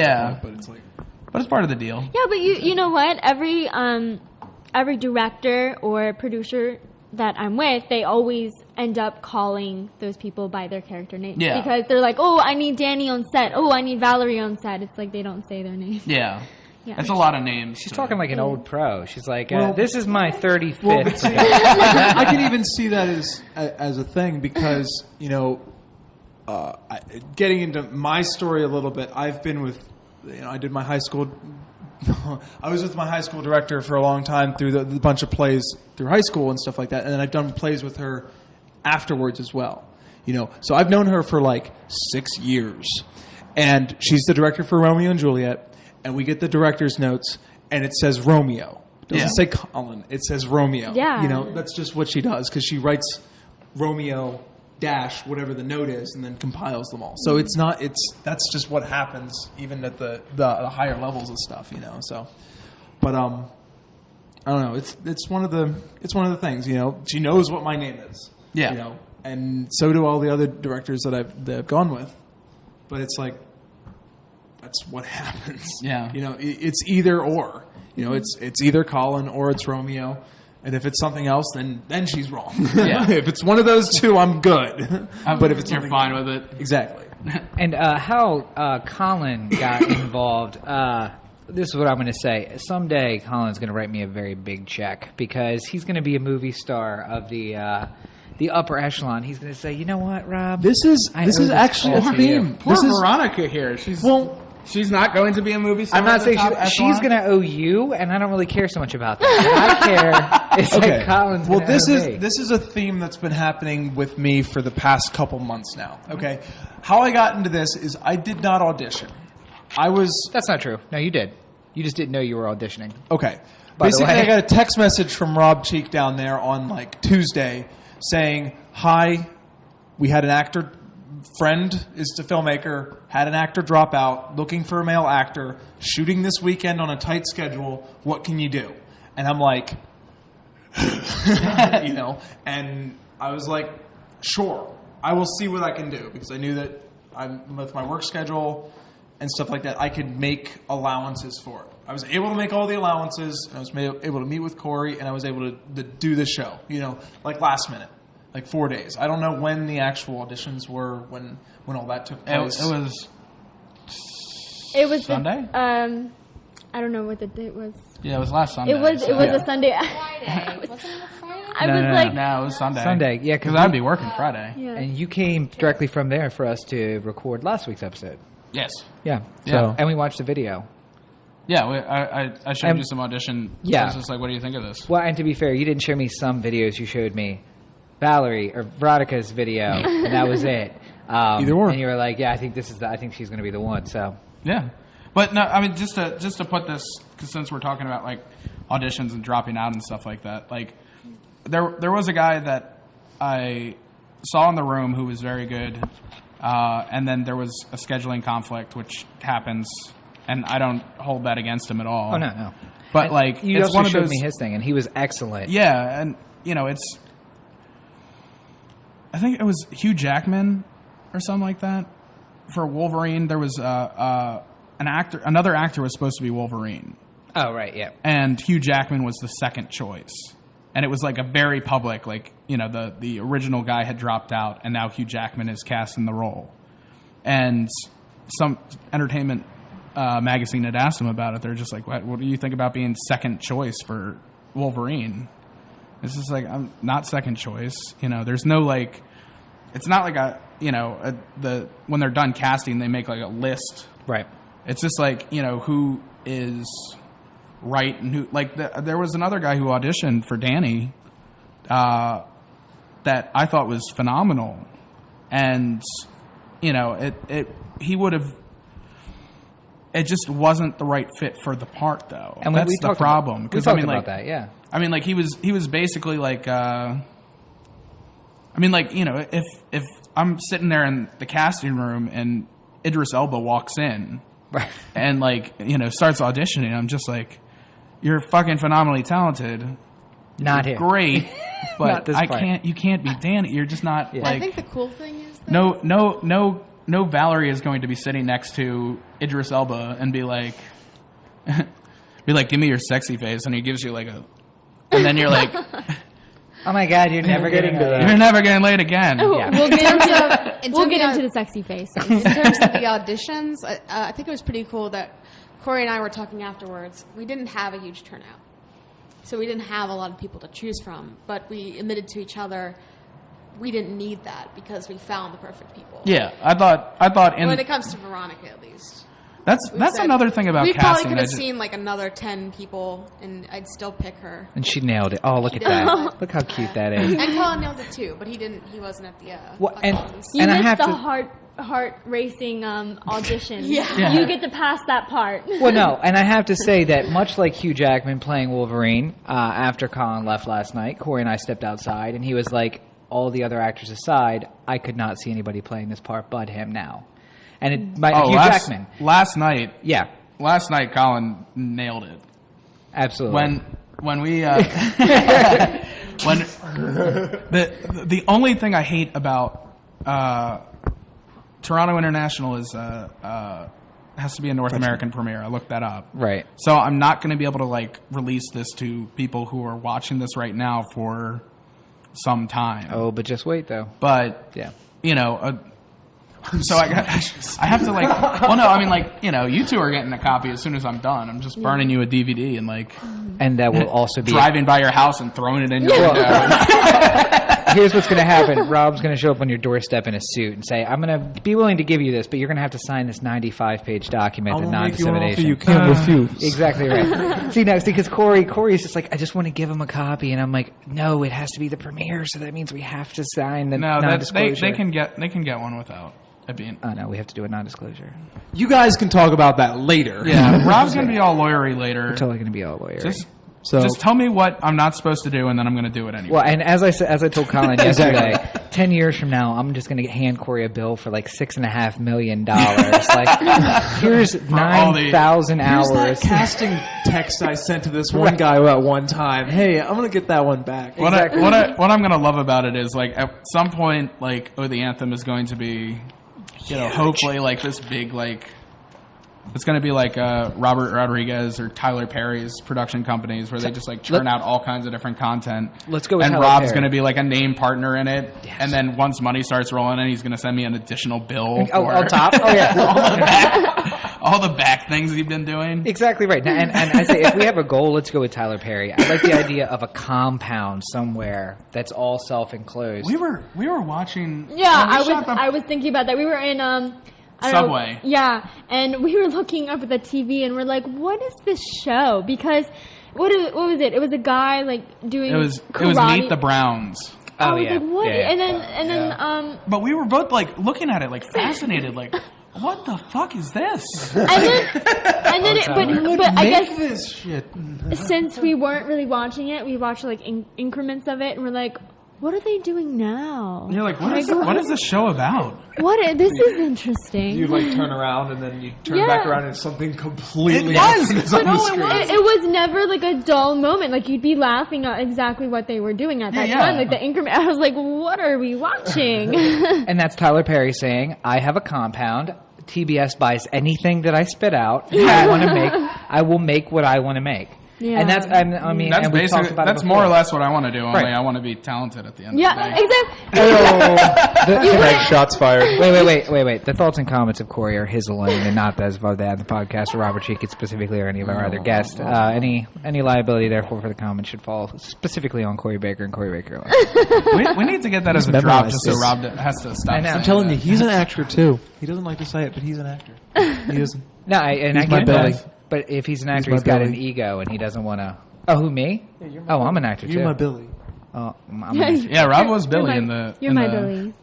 But it's like. But it's part of the deal. Yeah, but you know what? Every director or producer that I'm with, they always end up calling those people by their character names. Yeah. Because they're like, oh, I need Danny on set. Oh, I need Valerie on set. It's like they don't say their name. Yeah. Yeah. That's a lot of names. She's talking like an old pro. She's like, Well- this is my 35th. Well, but see, I can even see that as a thing because, you know, getting into my story a little bit, I've been with, you know, I did my high school. I was with my high school director for a long time through the bunch of plays through high school and stuff like that, and then I've done plays with her afterwards as well. You know, so I've known her for like 6 years, and she's the director for Romeo and Juliet, and we get the director's notes, and it says Romeo. It doesn't say Colin. It says Romeo. Yeah. You know, that's just what she does because she writes Romeo dash whatever the note is and then compiles them all. So that's just what happens even at the higher levels of stuff, you know. So, but I don't know. It's one of the things, you know. She knows what my name is. Yeah. You know, and so do all the other directors that I've gone with. But it's like that's what happens. Yeah. You know, it's either or. You know, it's either Colin or it's Romeo. And if it's something else, then she's wrong. Yeah. If it's one of those two, I'm good. But if it's you're something fine else- with it. exactly. And how Colin got involved, this is what I'm going to say. Someday Colin's going to write me a very big check because he's going to be a movie star of the upper echelon. He's going to say, you know what, Rob? This is I owe this actually all a to you." theme. Poor This is Veronica here. She's not going to be a movie star. I'm not at the saying top echelon. she's going to owe you, and I don't really care so much about that. What I care is that Colin's Well, going to this owe is me. this is a theme that's been happening with me for the past couple months now. Okay, how I got into this is I did not audition. I was That's not true. No, you did. You just didn't know you were auditioning. okay. By the Basically, way. I got a text message from Rob Cheek down there on like Tuesday saying, "Hi, we had an actor friend is the filmmaker, had an actor drop out, looking for a male actor, shooting this weekend on a tight schedule. What can you do?" And I'm like, you know, and I was like, sure, I will see what I can do because I knew that I'm with my work schedule and stuff like that, I could make allowances for it. I was able to make all the allowances. I was able to meet with Corey, and I was able to do the show, you know, like last minute. Like 4 days. I don't know when the actual auditions were, when all that took place. It was It was Sunday? I don't know what the date was. Yeah, it was last Sunday. It was a Sunday. Friday. Wasn't it a Friday? I was like, No, it was Sunday. Sunday, yeah, Because I'd be working Friday. yeah. And you came directly from there for us to record last week's episode. Yes. Yeah. Yeah. And we watched the video. Yeah, I showed And- you some audition. Yeah. I was just like, what do you think of this? Well, and to be fair, you didn't show me some videos. You showed me Valerie or Veronica's video, and that was it. Either or. And you were like, "Yeah, I think I think she's going to be the one." So Yeah. But no, I mean, just to put this, because since we're talking about like auditions and dropping out and stuff like that, like there was a guy that I saw in the room who was very good, and then there was a scheduling conflict, which happens, and I don't hold that against him at all. oh no. But And like, you it's also one of showed those. me his thing, and he was excellent. Yeah, and it's. I think it was Hugh Jackman or something like that. For Wolverine, there was another actor was supposed to be Wolverine, Oh right, yeah. and Hugh Jackman was the second choice. And it was like a very public, like, the original guy had dropped out, and now Hugh Jackman is cast in the role. And some entertainment magazine had asked him about it. They're just like, what do you think about being second choice for Wolverine? It's just like, I'm not second choice. There's no like, it's not like when they're done casting, they make like a list. Right. It's just like, who is right and who, like, there was another guy who auditioned for Danny that I thought was phenomenal. And, he would have, it just wasn't the right fit for the part, though. And that's we the talked problem. We Because talked about that, yeah. I mean, like, he was basically like, if I'm sitting there in the casting room and Idris Elba walks in Right. and like, starts auditioning, I'm just like, you're fucking phenomenally talented. Not You're him. great, Not but this part. you can't be Danny. You're just not Yeah. like, I think the cool thing is that no Valerie is going to be sitting next to Idris Elba and be like, give me your sexy face. And he gives you like and then you're like, Oh my God, you're never getting into that. you're never getting laid again. Yeah. We'll get in into the sexy face. in terms of the auditions, I think it was pretty cool that Corey and I were talking afterwards. We didn't have a huge turnout. So we didn't have a lot of people to choose from, but we admitted to each other we didn't need that because we found the perfect people. Yeah, I thought When it comes to Veronica, at least. that's said- another thing about we probably casting. could I have ju- seen like another 10 people, and I'd still pick her. And she nailed it. Oh, look at did. that. Look how cute that is. And Colin nailed it too, but he didn't. He wasn't at the. Well, and- auditions. You And I missed have the to- heart racing audition. Yeah. You get to pass that part. Well, no, and I have to say that much like Hugh Jackman playing Wolverine, after Colin left last night, Corey and I stepped outside, and he was like, all the other actors aside, I could not see anybody playing this part but him now. And Hugh Jackman. Last night, Yeah, Colin nailed it. absolutely. When we when the only thing I hate about Toronto International is has to be a North American premiere. I looked that up. Right. So I'm not going to be able to like release this to people who are watching this right now for some time. Oh, but just wait, though. But Yeah. so I have to like. Well, no, I mean like you two are getting a copy as soon as I'm done. I'm just burning you a DVD and like And that will also be... driving by your house and throwing it in your window. Here's what's going to happen. Rob's going to show up on your doorstep in a suit and say, I'm going to be willing to give you this, but you're going to have to sign this 95-page document I'm of gonna make you an offer non-dissemination. you can't refuse. Exactly right. See, now, because Corey's just like, I just want to give him a copy. And I'm like, no, it has to be the premiere, so that means we have to sign the No, non-disclosure. they can get one without it being. Oh, no, we have to do a non-disclosure. You guys can talk about that later. Yeah, Rob's gonna be all lawyery later. We're totally going to be all lawyers. Just tell me what I'm not supposed to do, and then I'm gonna do it anyway. Well, and as I told Colin yesterday, 10 years from now, I'm just going to hand Corey a bill for like $6.5 million. Like, here's all the- 9,000 Here's that hours. casting text I sent to this one guy at one time. Hey, I'm gonna get that one back. What I'm gonna love about it is like at some point, like the Anthem is going to be, hopefully like this big like It's going to be like Robert Rodriguez or Tyler Perry's production companies where they just like churn out all kinds of different content. Let's go with And Tyler Rob's Perry. going to be like a name partner in it. Yes. And then once money starts rolling in, he's going to send me an additional bill Oh, for on top? Oh, yeah. all the back things he's been doing. Exactly right. Now, and I say, if we have a goal, let's go with Tyler Perry. I like the idea of a compound somewhere that's all self-enclosed. We were watching. Yeah, when we shot the- I was thinking about that. We were in I don't Subway. know, yeah, and we were looking up at the TV and we're like, what is this show? Because what was it? It was a guy like doing It was karate. Meet the Browns. I Oh, was yeah. like, what? Yeah, yeah. And then But we were both like looking at it like fascinated, like what the fuck is this? and then but I guess this shit. since we weren't really watching it, we watched like increments of it, and we're like, what are they doing now? And you're like, what is this show about? This is interesting. You like turn around and then you turn Yeah. back around and it's something completely It was. different is But on the no, it screen. was. It was never like a dull moment. Like you'd be laughing at exactly what they were doing at that Yeah, time. yeah. Like the increment. I was like, what are we watching? And that's Tyler Perry saying, I have a compound. TBS buys anything that I spit out. I will make what I want to make. Yeah. And that's, That's and we talked basically about it that's before. more or less what I want to do. Only Right. I want to be talented at the end. Yeah, of the day. exactly. Next shots fired. Wait. The thoughts and comments of Corey are his alone and not those of the podcast or Robert Cheekett specifically or any of our other guests. Any liability, therefore, for the comments should fall specifically on Corey Baker and Corey Baker alone. we need to get that as a drop, memorized just so this. Rob has to stop. I know. saying I'm telling that. you, he's an actor too. He doesn't like to say it, but he's an actor. He isn't. No, I He's get my that. belly. But if he's an actor, my he's got belly. an ego and he doesn't want to. Oh, who, me? Oh, I'm an actor too. You're my Billy. Oh, I'm an actor. Yeah, Rob was Billy You're in my- the. You're in my the, Billy.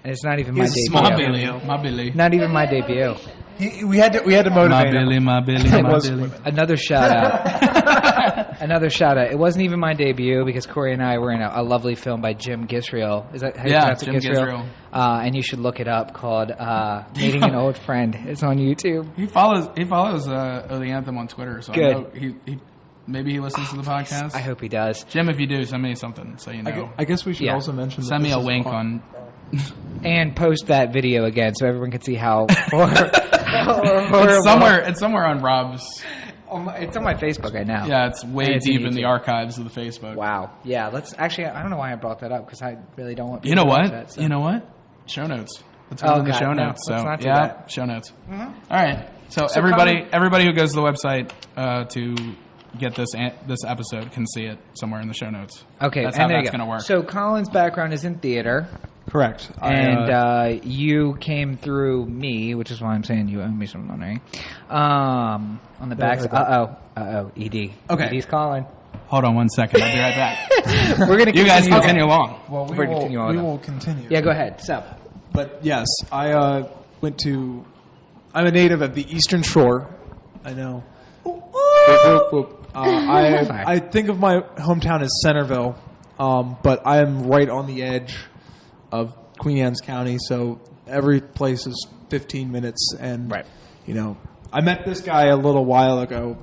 And it's not even my He's a debut. small My Billy, my Billy, Not even my debut. We had to motivate my him. Billy, my Billy, It my was Billy. women. Another shout out. Another shout out. It wasn't even my debut because Corey and I were in a lovely film by Jim Gisrael. Is that how you Yeah, pronounce it? Jim Gisrael. And you should look it up called Meeting an Old Friend. It's on YouTube. He follows the Anthem on Twitter, so Good. I know he maybe he listens to the podcast. I hope he does. Jim, if you do, send me something so you know. I guess we should Yeah. also mention. that Send me this a is wink on. And post that video again so everyone can see how horrible. It's somewhere on Rob's. It's on my Facebook right now. Yeah, it's way And it's deep on in the YouTube. archives of the Facebook. Wow. Yeah, let's actually, I don't know why I brought that up because I really don't want You people know to watch what? that, so. You know what? Show notes. Let's go Oh, to the God, show no, notes. let's So not do yeah, that. Mm-hmm. show notes. All right. So everybody who goes to the website to get this episode can see it somewhere in the show notes. Okay, that's and how there that's you go. going to work. So Colin's background is in theater. Correct. And you came through me, which is why I'm saying you owe me some money. On the back. ED. Okay. ED's calling. Hold on one second. I'll be right back. We're gonna You guys continue. continue along. well, We're continuing on. we will continue. Yeah, go ahead. So, But yes, I went to. I'm a native of the Eastern Shore. I know. Whoop, whoop, whoop. Sorry. I think of my hometown as Centerville, but I am right on the edge of Queen Anne's County, so every place is 15 minutes. And Right. you know, I met this guy a little while ago,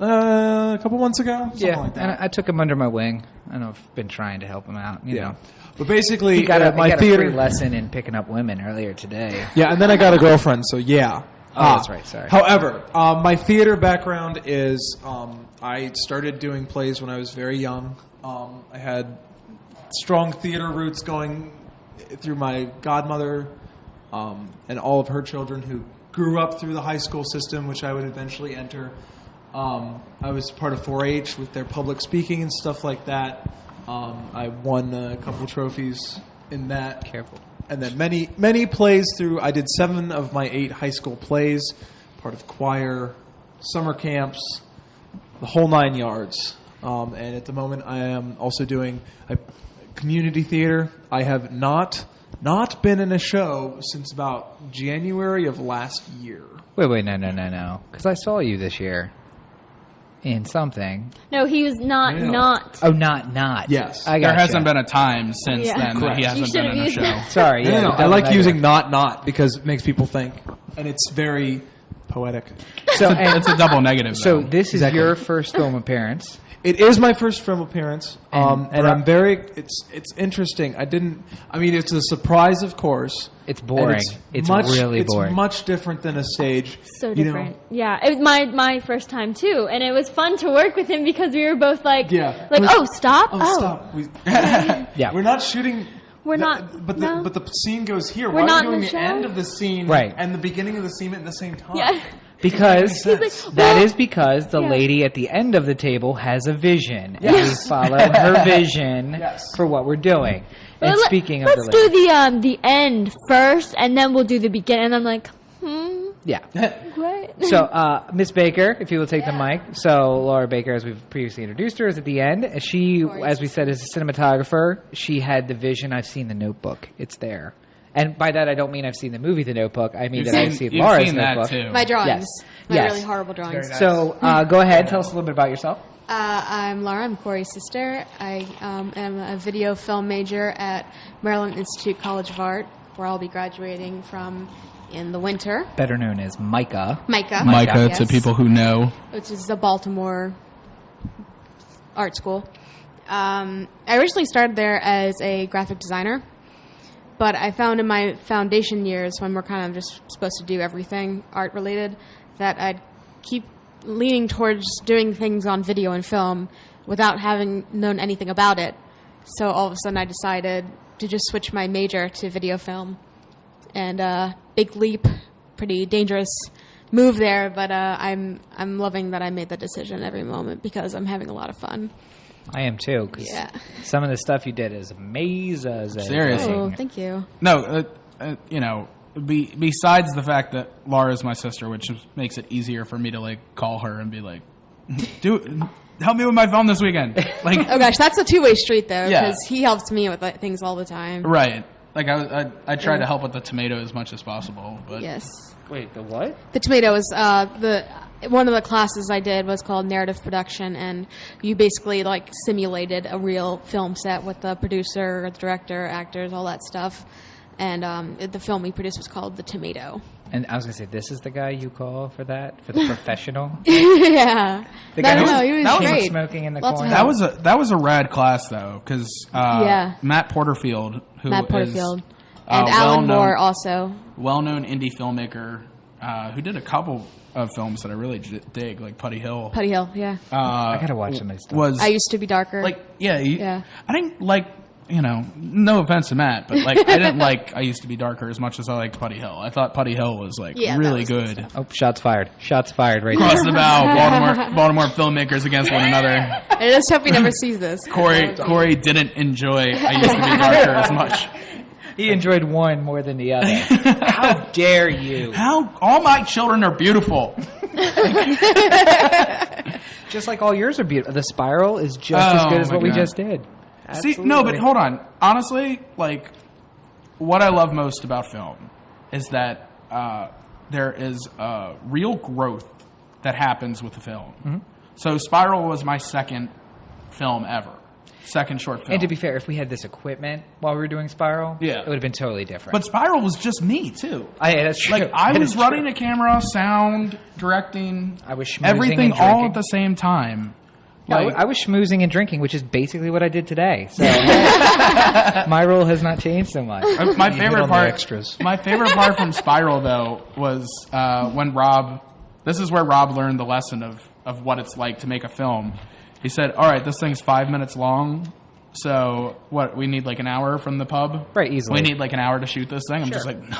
a couple months ago, something yeah, like and that. I took him under my wing. And I've been trying to help him out. You know, But basically, he got a my free theater lesson in picking up women earlier today. Yeah, and then I got a girlfriend, so yeah. Oh, that's right, sorry. However, my theater background is I started doing plays when I was very young. I had strong theater roots going through my godmother and all of her children who grew up through the high school system, which I would eventually enter. I was part of 4-H with their public speaking and stuff like that. I won a couple trophies in that. Careful. And then many plays through. I did 7 of my 8 high school plays, part of choir, summer camps, the whole 9 yards. And at the moment, I am also doing a community theater. I have not been in a show since about January of last year. Wait, no. Because I saw you this year in something. No, he was not. No. Not. Oh, not. Yes. I There gotcha. hasn't been a time since Yeah. then that Correct. he You hasn't should been have in a used show. that. Sorry. No, Yeah, no, you I like double using negative. not because it makes people think, and it's very Poetic. So It's a double negative. So though. this is your first film appearance. It is my first film appearance, and And- I'm very. It's interesting. It's a surprise, of course. It's and boring. It's really boring. It's much different than a stage. So you know. different. Yeah, it was my first time too, and it was fun to work with him because we were both like, Yeah. oh, stop, Stop. Yeah. We're not shooting. We're not. But no. the scene goes here. We're Why not are we in doing the the show? end of the scene Right. and the beginning of the scene at the same time? Yeah. Because like, that well, is because the yeah. lady at the end of the table has a vision, and Yes. we followed her vision Yes. for what we're doing. And Well, speaking of let's the do lady, the end first, and then we'll do the beginning. And I'm like, yeah. what? So, Miss Baker, if you will take the mic. So, Laura Baker, as we've previously introduced her, is at the end. She, as we said, is a cinematographer. She had the vision. I've seen The Notebook. It's there. And by that, I don't mean I've seen the movie The Notebook. I mean You've I've seen you've Laura's seen Notebook. that too. My drawings. My Yes. really horrible drawings. So, go ahead. Tell us a little bit about yourself. I'm Laura. I'm Corey's sister. I am a video film major at Maryland Institute College of Art, where I'll be graduating from in the winter. Better known as Micah. Micah. Micah, yes, to people who know. which is a Baltimore art school. I originally started there as a graphic designer, but I found in my foundation years, when we're kind of just supposed to do everything art related, that I'd keep leaning towards doing things on video and film without having known anything about it. So all of a sudden I decided to just switch my major to video film. And big leap, pretty dangerous move there, but I'm loving that I made that decision every moment because I'm having a lot of fun. I am too. 'Cause Yeah. some of the stuff you did is amazing. Seriously. Oh, thank you. No, besides the fact that Laura is my sister, which makes it easier for me to like call her and be like, help me with my film this weekend. Like, Oh gosh, that's a two-way street though, Yeah. because he helps me with things all the time. right. Like I try to help with the tomato as much as possible, but Yes. Wait, the what? The tomato was one of the classes I did was called narrative production, and you basically like simulated a real film set with the producer, the director, actors, all that stuff. And the film we produced was called The Tomato. And I was gonna say, this is the guy you call for that, for the professional. Yeah. The guy No, who's- he was that was great. smoking in the Lots of corner. help. that was a rad class though, because Yeah. Matt Porterfield, who Matt is Porterfield. And Alan Moore also. well-known indie filmmaker, who did a couple of films that I really dig, like Putty Hill. Putty Hill, yeah. I gotta watch some of his stuff. Was I Used to Be Darker. like Yeah. I didn't like, no offense to Matt, but like I didn't like I Used to Be Darker as much as I liked Putty Hill. I thought Putty Hill was like Yeah, that really was good. Oh, shots fired! Shots fired! Right Across there. the bow, Baltimore filmmakers against one another. I just hope he never sees this. Corey didn't enjoy I Used to Be Darker as much. He enjoyed one more than the other. How dare you? How all my children are beautiful. Just like all yours are beautiful. The Spiral is just as Oh, good as my what we God. just did. See, no, but hold on. Honestly, like, what I love most about film is that there is real growth that happens with the film. Mm-hmm. So Spiral was my second film ever. Second short film. And to be fair, if we had this equipment while we were doing Spiral, Yeah. it would have been totally different. But Spiral was just me, too. That's true. Like, I That was is running true. a camera, sound, directing, I was schmoozing everything and all drinking. at the same time. Yeah, Like, I was schmoozing and drinking, which is basically what I did today. So my role has not changed so much. my You hit favorite on the part. extras. My favorite part from Spiral though was when Rob. This is where Rob learned the lesson of what it's like to make a film. He said, "All right, this thing's 5 minutes long. So what? We need like an hour from the pub. Right, easily. We need like an hour to shoot this thing. I'm just like, no,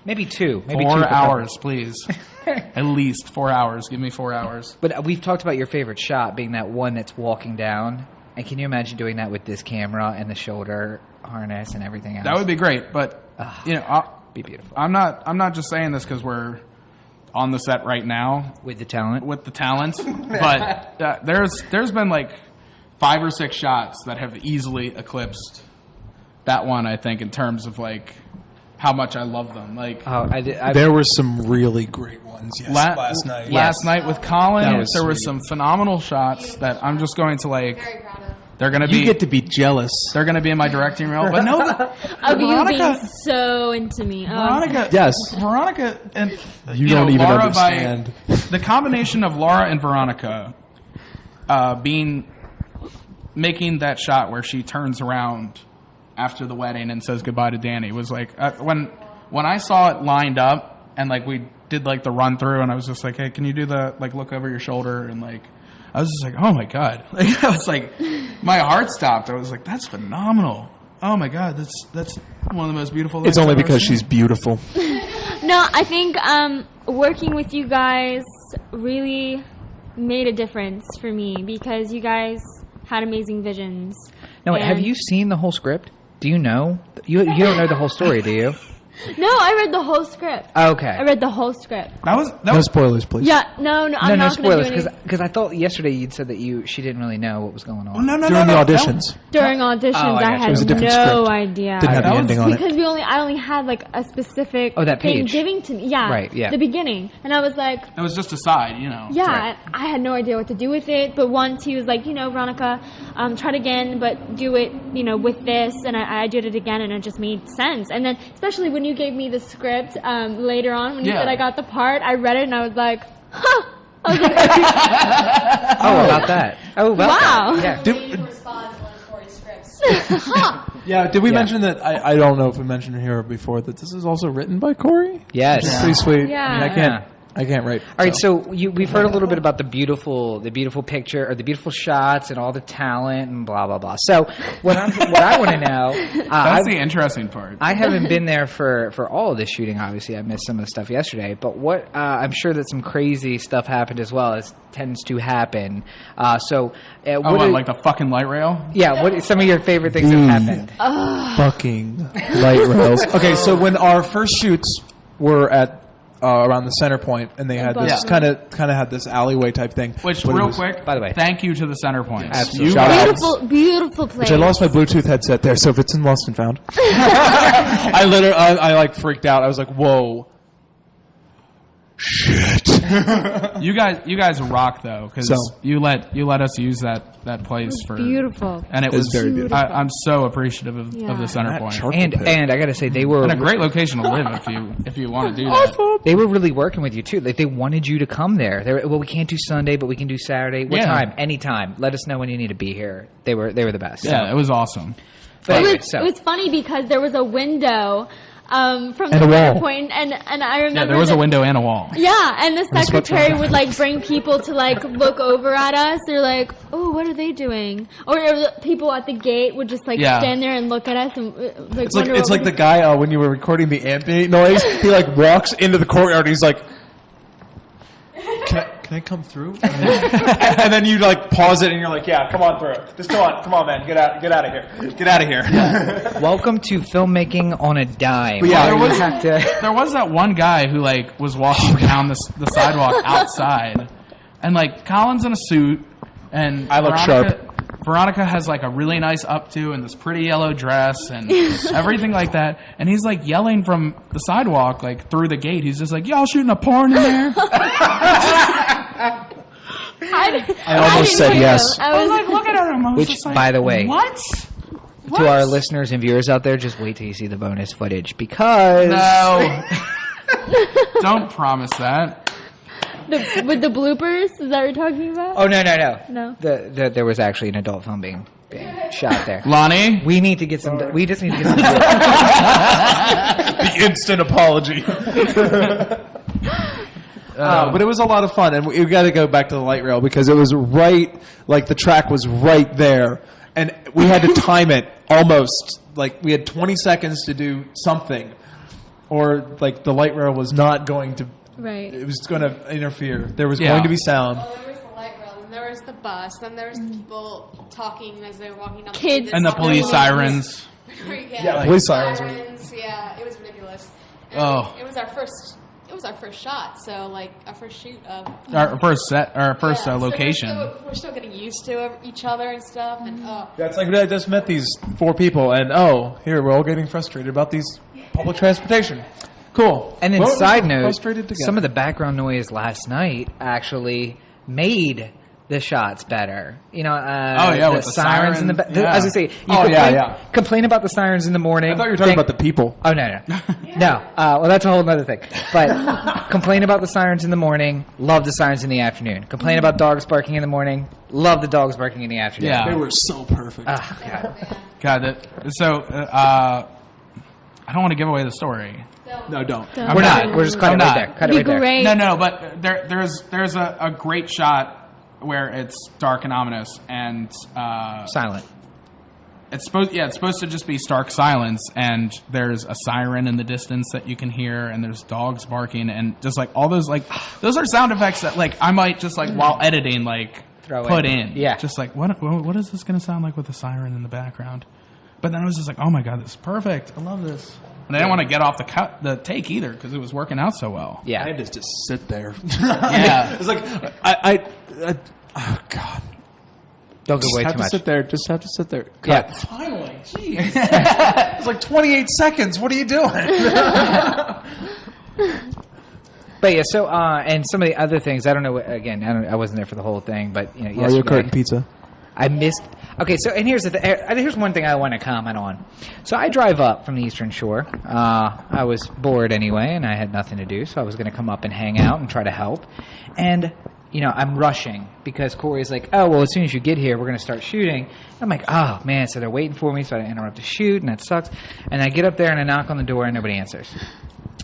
Maybe two. Maybe 4 two per hours, couple. please. At least 4 hours. Give me 4 hours. But we've talked about your favorite shot being that one that's walking down. And can you imagine doing that with this camera and the shoulder harness and everything else? That would be great. But be beautiful. I'm not just saying this because we're on the set right now With the talent. with the talent, but there's been like 5 or 6 shots that have easily eclipsed that one. I think in terms of like how much I love them. Like Oh, There were some really great ones. Yes, last night. last night with Colin, That was there were sweet. some phenomenal shots that I'm just going to like. Very proud of. They're going to You be get to be jealous. they're going to be in my directing role. But no, Of you being Veronica, so into me. Veronica, Yes. Veronica, and You don't even Laura understand. The combination of Laura and Veronica, making that shot where she turns around after the wedding and says goodbye to Danny was like when I saw it lined up and like we did like the run through and I was just like, hey, can you do the like look over your shoulder and like. I was just like, oh my God. Like, I was like, my heart stopped. I was like, that's phenomenal. Oh my God, that's one of the most beautiful things It's only I've ever because seen. she's beautiful. No, I think working with you guys really made a difference for me because you guys had amazing visions. No, wait, have And- you seen the whole script? Do you know? You don't know the whole story, do you? No, I read the whole script. Okay. I read the whole script. That was No spoilers, please. Yeah, no, I'm no not going to spoilers, do any because I thought yesterday you'd said that she didn't really know what was going on. no. During the auditions. during auditions. Oh, I I gotcha. had It was a different no script. idea. Didn't have the That was ending on it. Because I only had like a specific that thing page. giving to me. Yeah, Right, yeah. the beginning, and I was like, It was just a side, you know. yeah, Right. I had no idea what to do with it. But once he was like, Veronica, try it again, but do it, with this, and I did it again, and it just made sense. And then, especially when you gave me the script later on, when you Yeah. said I got the part, I read it and I was like, huh. I was like, Oh, about that. Oh, about Wow. that. Yeah. He responds to one of Corey's scripts. Yeah, did we Yeah. mention that? I don't know if we mentioned it here before that this is also written by Corey. Yes. It's pretty sweet. Yeah. I mean, I can't write. All right, so we've heard a little bit about the beautiful picture or the beautiful shots and all the talent and blah blah blah. So what I want to know, That's the interesting part. I haven't been there for all of the shooting. Obviously, I missed some of the stuff yesterday. But what I'm sure that some crazy stuff happened as well, as tends to happen. What, like the fucking light rail? yeah, what some of your favorite things have happened? Fucking light rails. Okay, so when our first shoots were at around the center point, and they had this Yeah. kind of had this alleyway type thing. Which, but it real was- quick, By the way. thank you to the Center Point. Absolutely. You Shout guys, out. beautiful, beautiful place. Which I lost my Bluetooth headset there, so if it's in lost and found, I literally I like freaked out. I was like, "Whoa, shit!" you guys rock though, because So- you let us use that place for beautiful. and it It was was very beautiful. I'm so appreciative of Yeah. the Center That Point. charcoal And pit. I got to say they were And a great location to live if you want to do that. They were really working with you too. Like they wanted you to come there. They were, well, we can't do Sunday, but we can do Saturday. What Yeah. time? Anytime. Let us know when you need to be here. They were the best. Yeah, it was awesome. But It anyway, was, so it was funny because there was a window from And the a center wall. point, and I remember Yeah, there was a that- window and a wall. Yeah, and the a sweat secretary shop. would like bring people to like look over at us. They're like, "Oh, what are they doing?" Or the people at the gate would just like Yeah. stand there and look at us and like It's like wonder what the guy when you were recording the ambient noise. He like walks into the courtyard. And he's like, "Can I come through?" And then you like pause it, and you're like, "Yeah, come on through. Just come on, man. Get out of here. Get out of here." welcome to filmmaking on a dime. But yeah, Where there you was- have to. There was that one guy who like was walking down the sidewalk outside, and like Colin's in a suit, and I look Veronica has like a really nice updo and this pretty yellow dress and everything like that, and he's like yelling from the sidewalk like through the gate. He's just like, "Y'all shooting a porn in there?" I almost didn't said hear yes. him. I was like, "Look at her!" I was Which, just like, by the way, what? To our listeners and viewers out there, just wait till you see the bonus footage because No, don't promise that. with the bloopers, is that what you're talking about? Oh no. No. There was actually an adult film being shot there. Lonnie, We need to get some. We just need to get some. The instant apology. But it was a lot of fun, and we got to go back to the light rail because it was right, like the track was right there, and we had to time it almost. Like we had 20 seconds to do something, or like the light rail was not going to. Right. It was going to interfere. There was Yeah. going to be sound. Oh, there was the light rail, and there was the bus, then there was the people talking as they were walking down the Kids. street. and the police sirens. Yeah, police sirens were- Yeah, it was ridiculous. And Oh. it was our first. It was our first shot, so like our first shoot of Our first so location. We're still getting used to each other and stuff, and That's like I just met these 4 people, and here we're all getting frustrated about these public transportation. Cool. And then, Well, side we're note, frustrated together. some of the background noise last night actually made the shots better. You know, with the sirens in the siren, back. I was gonna say, complain about the sirens in the morning. I thought you were talking about the people. Oh, no. No. Well, that's a whole other thing. But complain about the sirens in the morning, love the sirens in the afternoon. Complain about dogs barking in the morning, love the dogs barking in the afternoon. Yeah. They were so perfect. God, I don't want to give away the story. No, don't. We're not. We're just cutting it right there. Cut it Be right there. great. No, but there's a great shot where it's dark and ominous and Silent. it's supposed to just be stark silence, and there's a siren in the distance that you can hear, and there's dogs barking, and just like all those those are sound effects that like I might just like while editing put in. Yeah. Just like what is this going to sound like with a siren in the background? But then I was just like, oh my god, this is perfect. I love this. And I didn't want to get off the take either because it was working out so well. Yeah. I had to just sit there. Yeah. It's like oh god. Don't give away Have too to much. sit there. Just have to sit there. Yeah. Cut. Finally, jeez. It's like 28 seconds. What are you doing? But yeah, so and some of the other things, I don't know. Again, I wasn't there for the whole thing, but you know, Mario yesterday Kart and pizza. I missed. Okay, so and here's here's one thing I want to comment on. So I drive up from the Eastern Shore. I was bored anyway, and I had nothing to do, so I was going to come up and hang out and try to help. And you know, I'm rushing because Corey's like, "Oh, well, as soon as you get here, we're going to start shooting." And I'm like, "Oh man!" So they're waiting for me, so I interrupt the shoot, and that sucks. And I get up there and I knock on the door, and nobody answers.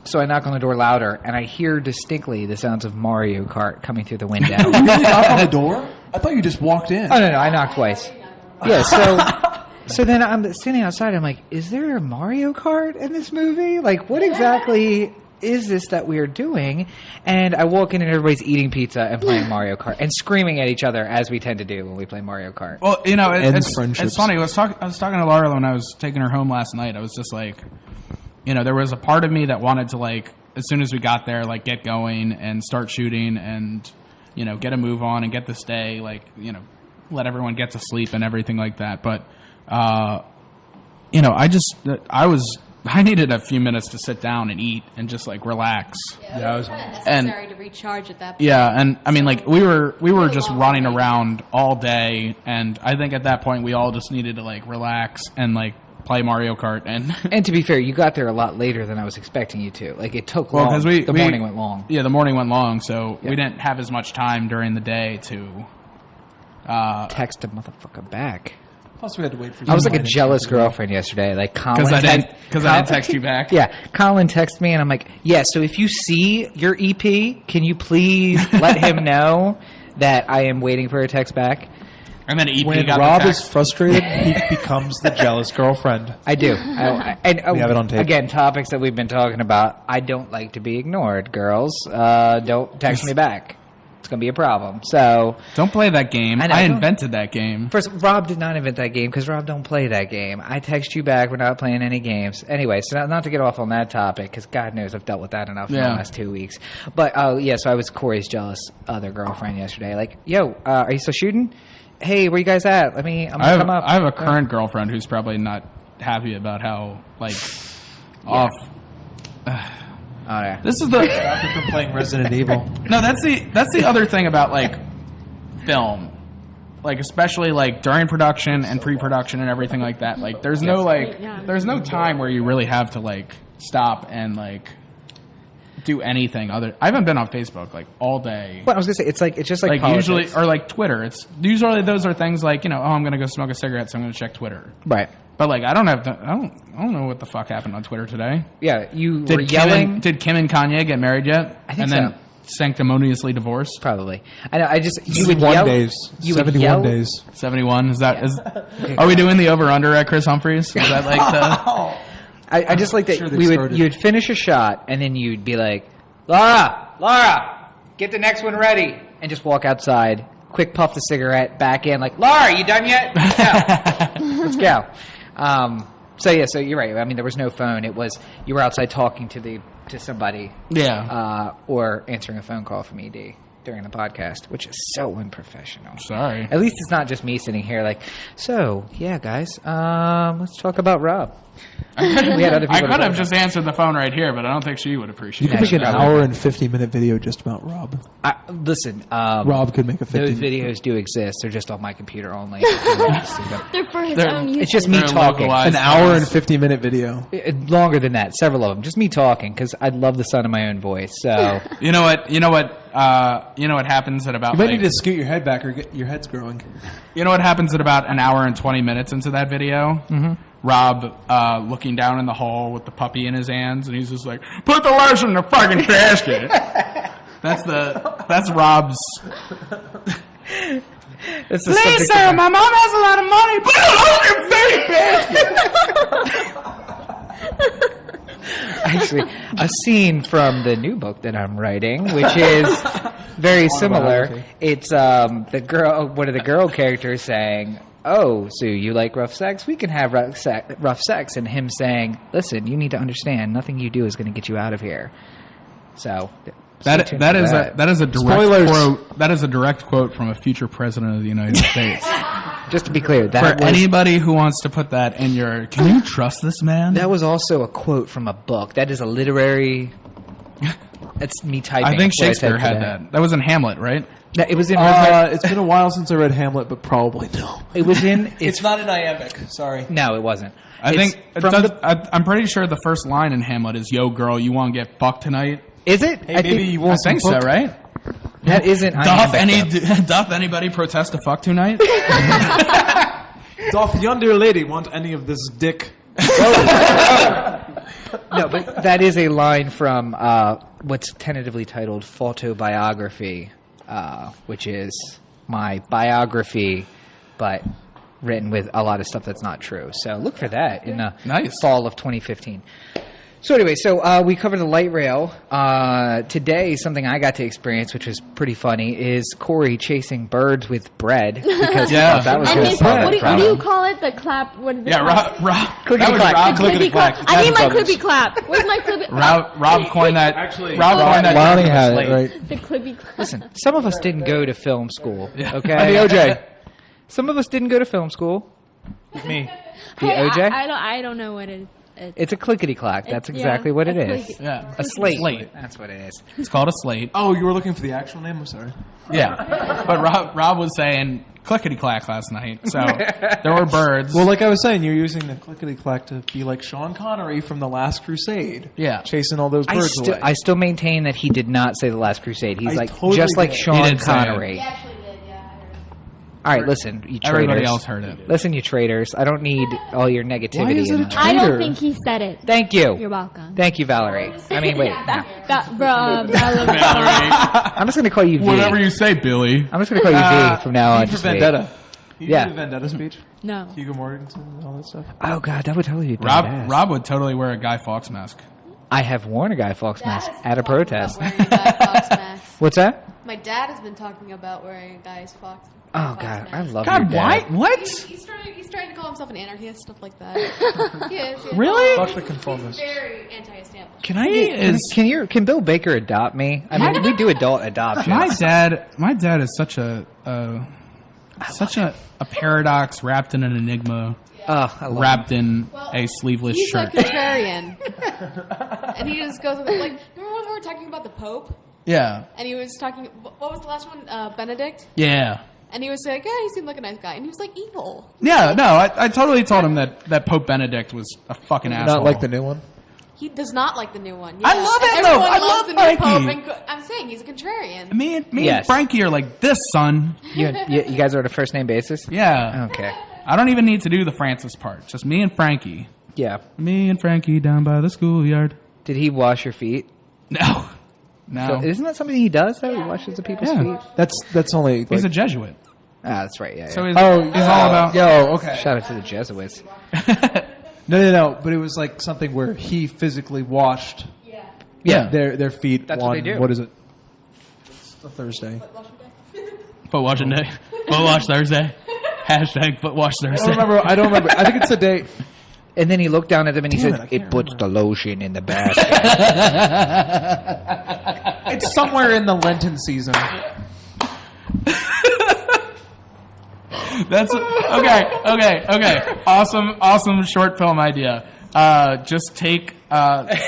So I knock on the door louder, and I hear distinctly the sounds of Mario Kart coming through the window. You really knocked on the door? I thought you just walked in. Oh, no, I knocked twice. Yeah, so then I'm standing outside. I'm like, is there a Mario Kart in this movie? Like, what exactly is this that we're doing? And I walk in, and everybody's eating pizza and playing Mario Kart and screaming at each other, as we tend to do when we play Mario Kart. Well, you know, it's friendships. funny. I was talking to Laura when I was taking her home last night. I was just like, you know, there was a part of me that wanted to, like, as soon as we got there, like, get going and start shooting and, you know, get a move on and get this day, like, you know, let everyone get to sleep and everything like that. But, you know, I needed a few minutes to sit down and eat and just, like, relax. Yeah, it was kind of necessary to recharge at that point. Yeah, and I mean, like, we were just running around all day, and I think at that point we all just needed to, like, relax and, like, play Mario Kart. And to be fair, you got there a lot later than I was expecting you to. Like, it took long. Because the morning went long. Yeah, the morning went long, so we didn't have as much time during the day to text a motherfucker back. Plus, we had to wait for. I was like a jealous girlfriend yesterday. Like Colin, because I didn't text you back. Yeah, Colin texted me, and I'm like, yeah. So if you see your EP, can you please let him know that I am waiting for a text back? And then EP when got Rob the is text. frustrated, he becomes the jealous girlfriend. I do. And We have it on tape. Again, topics that we've been talking about. I don't like to be ignored, girls. Don't text me back. It's going to be a problem. So Don't play that game. I know, I don't- invented that game. First, Rob did not invent that game because Rob don't play that game. I text you back. We're not playing any games. Anyway, so not to get off on that topic because God knows I've dealt with that enough in the Yeah. last 2 weeks. But, yeah, so I was Corey's jealous other girlfriend yesterday. Like, yo, are you still shooting? Hey, where you guys at? I'm going to come up. I have a current girlfriend who's probably not happy about how, like, off. Oh, yeah. This is the... After from playing Resident Evil. No, that's the other thing about, like, film. Like, especially, like, during production and pre-production and everything like that. Like, there's no, like, there's no time where you really have to, like, stop and, like, do anything other. I haven't been on Facebook, like, all day. Well, I was going to say, it's just like politics. Usually, or, like, Twitter. It's usually those are things like, you know, oh, I'm going to go smoke a cigarette, so I'm going to check Twitter. Right. But, like, I don't know what the fuck happened on Twitter today. Yeah, you were yelling. Did Kim and Kanye get married yet? I think and then so. sanctimoniously divorced? Probably. I know. You would 1 yell. days. You would 71 yell. days. 71. Is are we doing the over-under at Chris Humphries? Is that like the... I just like that Sure they started. you'd finish a shot and then you'd be like, Laura, get the next one ready, and just walk outside, quick puff the cigarette, back in, like, Laura, you done yet? Let's go. So you're right. I mean, there was no phone. It was you were outside talking to somebody, Yeah. or answering a phone call from ED. during the podcast, which is so unprofessional. Sorry. At least it's not just me sitting here like, so, yeah, guys, let's talk about Rob. We had other people I to could talk have just answered the phone right here, but I don't think she would You appreciate could it. make an Yeah. hour and 50-minute video just about Rob. Listen, Rob could make a 50. those videos do exist. They're just on my computer only. They're for his own use. It's just me They're talking. localized. An hour and 50-minute video. Longer than that, several of them. Just me talking because I love the sound of my own voice. So You know what happens at about You might like, need to scoot your head back or get your head's growing. you know what happens at about an hour and 20 minutes into that video? Mm-hmm. Rob looking down in the hole with the puppy in his hands, and he's just like, "Put the legs in the fucking basket." That's Rob's. it's the Please, subject sir, of my mom has a lot of money. Put it on your fucking basket. actually a scene from the new book that I'm writing, which is very similar. Autobiography. It's one of the girl characters saying, "Oh, so you like rough sex? We can have rough sex," and him saying, "Listen, you need to understand, nothing you do is going to get you out of here." So stay tuned That for is a direct Spoilers. quote. That is a direct quote from a future president of the United States. just to be clear, For that was, anybody who wants to put that in your, can you trust this man? that was also a quote from a book. That is a literary. It's me typing. I think what said Shakespeare had today. that. That was in Hamlet, right? No, it was in. It's been a while since I read Hamlet, but probably no. it was in. It's not an iambic. Sorry. No, it wasn't. I It's think from I'm pretty sure the first line in Hamlet is "Yo, girl, you want to get fucked tonight?" Is it? Hey, maybe you I want think some so, book? right? That isn't. Doth anybody protest to fuck tonight? Doth yonder lady want any of this dick? No, but that is a line from what's tentatively titled Photobiography, which is my biography, but written with a lot of stuff that's not true. So look for that in the Nice. fall of 2015. So anyway, we covered the light rail. Today, something I got to experience, which was pretty funny, is Corey chasing birds with bread because he Yeah. thought that was And going to his, solve what that do you problem. call it? The clap? What is it Yeah, called? Rob. Clickety That was clack. Rob. Clippy clap. I need my Brothers. clippy clap. Where's my clippy? Rob coined that. Actually, Rob coined that. Lonnie had slate. it, right? The clippy clap. Listen, some of us didn't go to film school. Yeah. Okay, And the OJ. Some of us didn't go to film school. Me. The Hey, OJ? I don't know what it is. It's a clickety clack. That's It's- exactly yeah, what it a is. clickety- Yeah, A slate. Slate. That's what it is. It's called a slate. Oh, you were looking for the actual name? I'm sorry. Yeah, but Rob was saying clickety clack last night. So there were birds. Well, like I was saying, you're using the clickety-clack to be like Sean Connery from The Last Crusade. Yeah. Chasing all those birds away. I still maintain that he did not say The Last Crusade. He's I like totally just like did. He Sean did say it. Connery. He actually did, yeah. I heard. All right, listen, you traitors. Everybody else heard it. Listen, you traitors. I don't need all your negativity. Why is it in a that. I Traitor. don't think he said it. Thank you. You're welcome. Thank you, Valerie. I mean, wait. no. Valerie, I'm just going to call you V. whatever you say, Billy. I'm just going to call you V from now on. for just V. Vendetta. You Yeah. do the Vendetta speech? No. Hugo Mortensen and all that stuff? Oh, God, that would totally be badass. Rob would totally wear a Guy Fawkes mask. I have worn a Guy Fawkes mask Dad has at a been talking protest. about wearing a Guy Fawkes mask. What's that? My dad has been talking about wearing a Guy Fawkes. Oh, Fawkes God, I mask. love your dad. What? He's trying to call himself an anarchist, stuff like that. He is. Yeah. Really? Fuck the conformist. Very anti-establishment. Can I? He is- Can Bill Baker adopt me? I mean, we do adult adoptions. My dad is such a paradox wrapped in an enigma, Oh, I love wrapped in a sleeveless He's shirt. a contrarian. And he just goes, like, remember when we were talking about the Pope? Yeah, And he was talking, what was the last one? Benedict? yeah, And he was like, yeah, he seemed like a nice guy. And he was like evil. yeah. No, I totally told him that Pope Benedict was a fucking asshole. Not like the new one? He does not like the new one. I Yeah. love And it, though. everyone I loves love the Frankie. new Pope. And I'm saying he's a contrarian. Me and Yes. Frankie are like this, son. You guys are on a first name basis? Yeah. Okay. I don't even need to do the Francis part. Just me and Frankie. Yeah. Me and Frankie down by the schoolyard. Did he wash your feet? No. No. So, isn't that something he does, though? He washes the people's Yeah. feet? That's only... Like, He's a Jesuit. Ah, that's right, yeah. So yeah. he's, oh, he's all about... Yo, okay. Shout out to the Jesuits. No. But it was like something where he physically washed Yeah. their feet. That's what on, they do. What is it? It's a Thursday. Foot washing day. Foot wash Thursday. Hashtag foot wash Thursday. I don't remember. I think it's the day. And then he looked down at them and he Damn said, it, I can't it puts the lotion in the basket. It's somewhere in the Lenten season. That's okay. Awesome short film idea. Just take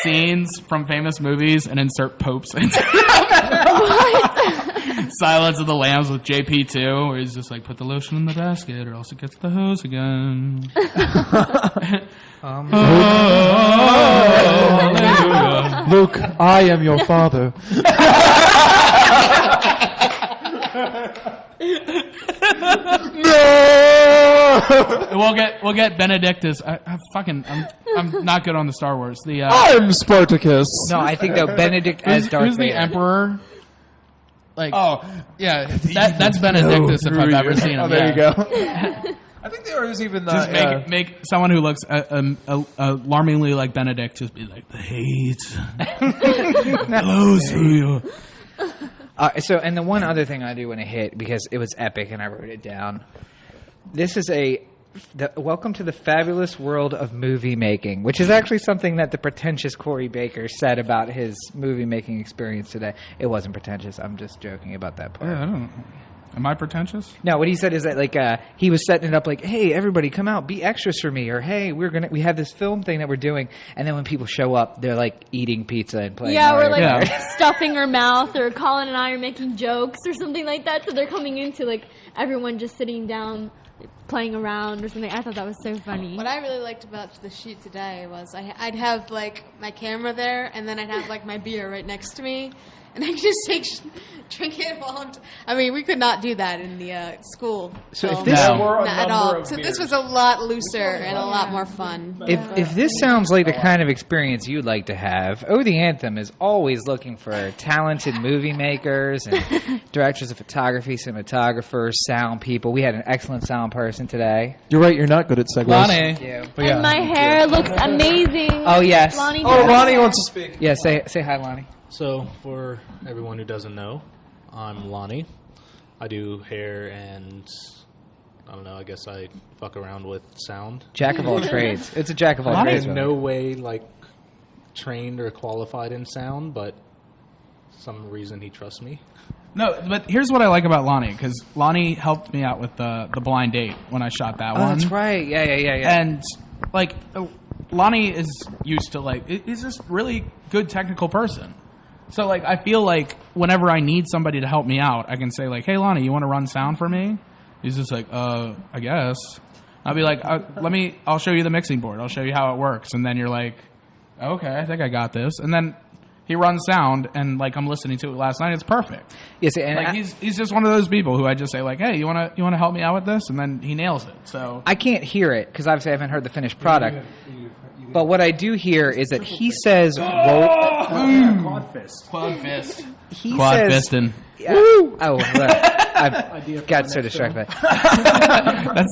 scenes from famous movies and insert popes into Silence of the Lambs with JP2, where he's just like, put the lotion in the basket or else it gets the hose again. Luke, I am your father. We'll get Benedictus. I'm not good on the Star Wars. I'm Spartacus. No, I think though Benedict as Darth who's the Vader. Emperor? Like, yeah, that's Benedictus if I've ever seen him. Oh, there yeah. you go. I think there was even the Just make someone who looks alarmingly like Benedict just be like, the hate flows through you. So, and the one other thing I do want to hit, because it was epic and I wrote it down. This is welcome to the fabulous world of movie making, which is actually something that the pretentious Corey Baker said about his movie making experience today. It wasn't pretentious. I'm just joking about that part. Yeah, I don't. Am I pretentious? No, what he said is that like he was setting it up like, hey, everybody come out, be extras for me, or hey, we have this film thing that we're doing, and then when people show up, they're like eating pizza and playing. Yeah, we're Mario like Kart. stuffing our mouth, or Colin and I are making jokes or something like that. So they're coming into like everyone just sitting down, playing around or something. I thought that was so funny. What I really liked about the shoot today was I'd have like my camera there, and then I'd have like my beer right next to me, and I could just drink it while we could not do that in the school. So film. if this- No. Not at all. So this was a lot looser and a lot more fun. If this sounds like the kind of experience you'd like to have, the Anthem is always looking for talented movie makers and directors of photography, cinematographers, sound people. We had an excellent sound person today. You're right, you're not good at segues. Lonnie. And my hair looks amazing. Oh, yes. Lonnie Oh, does. Lonnie wants to speak. Yeah, say hi, Lonnie. So, for everyone who doesn't know, I'm Lonnie. I do hair and, I don't know, I guess I fuck around with sound. Jack of all trades. It's a jack of all I'm trades. in really. no way, trained or qualified in sound, but some reason he trusts me. No, but here's what I like about Lonnie, because Lonnie helped me out with the blind date when I shot that Oh, one. that's right. Yeah. And Lonnie is used to he's just really good technical person. So I feel like whenever I need somebody to help me out, I can say hey Lonnie, you want to run sound for me? He's just like, I guess. I'll be like, I'll show you the mixing board. I'll show you how it works. And then you're like, okay, I think I got this. And then he runs sound, and I'm listening to it last night. It's perfect. Yes, and He's just one of those people who I just say hey, you want to help me out with this? And then he nails it. So I can't hear it because obviously I haven't heard the finished product. But what I do hear is that he says roll. Quad fist. Quad fist. He Quad says, fisting. Yeah. Oh, look, I've got so distracted. That's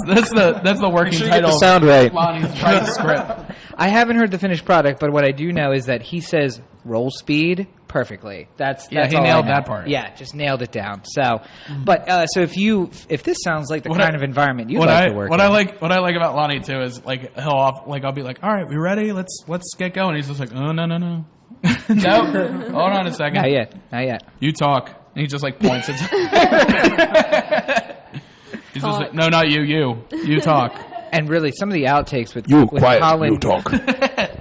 the working sure you get title. the sound right. Lonnie's right script. I haven't heard the finished product, but what I do know is that he says roll speed perfectly. That's he all I nailed know. that part. Yeah, just nailed it down. So, but so if this sounds like the What kind I- of environment you'd What like I to work what in. I like about Lonnie too is I'll be like, all right, we ready? Let's get going. He's just like, oh no. No, hold on a second. Not yet. You talk. And he just points. He's just like, no, not you. You talk. And really, some of the outtakes with quiet, Colin, you talk.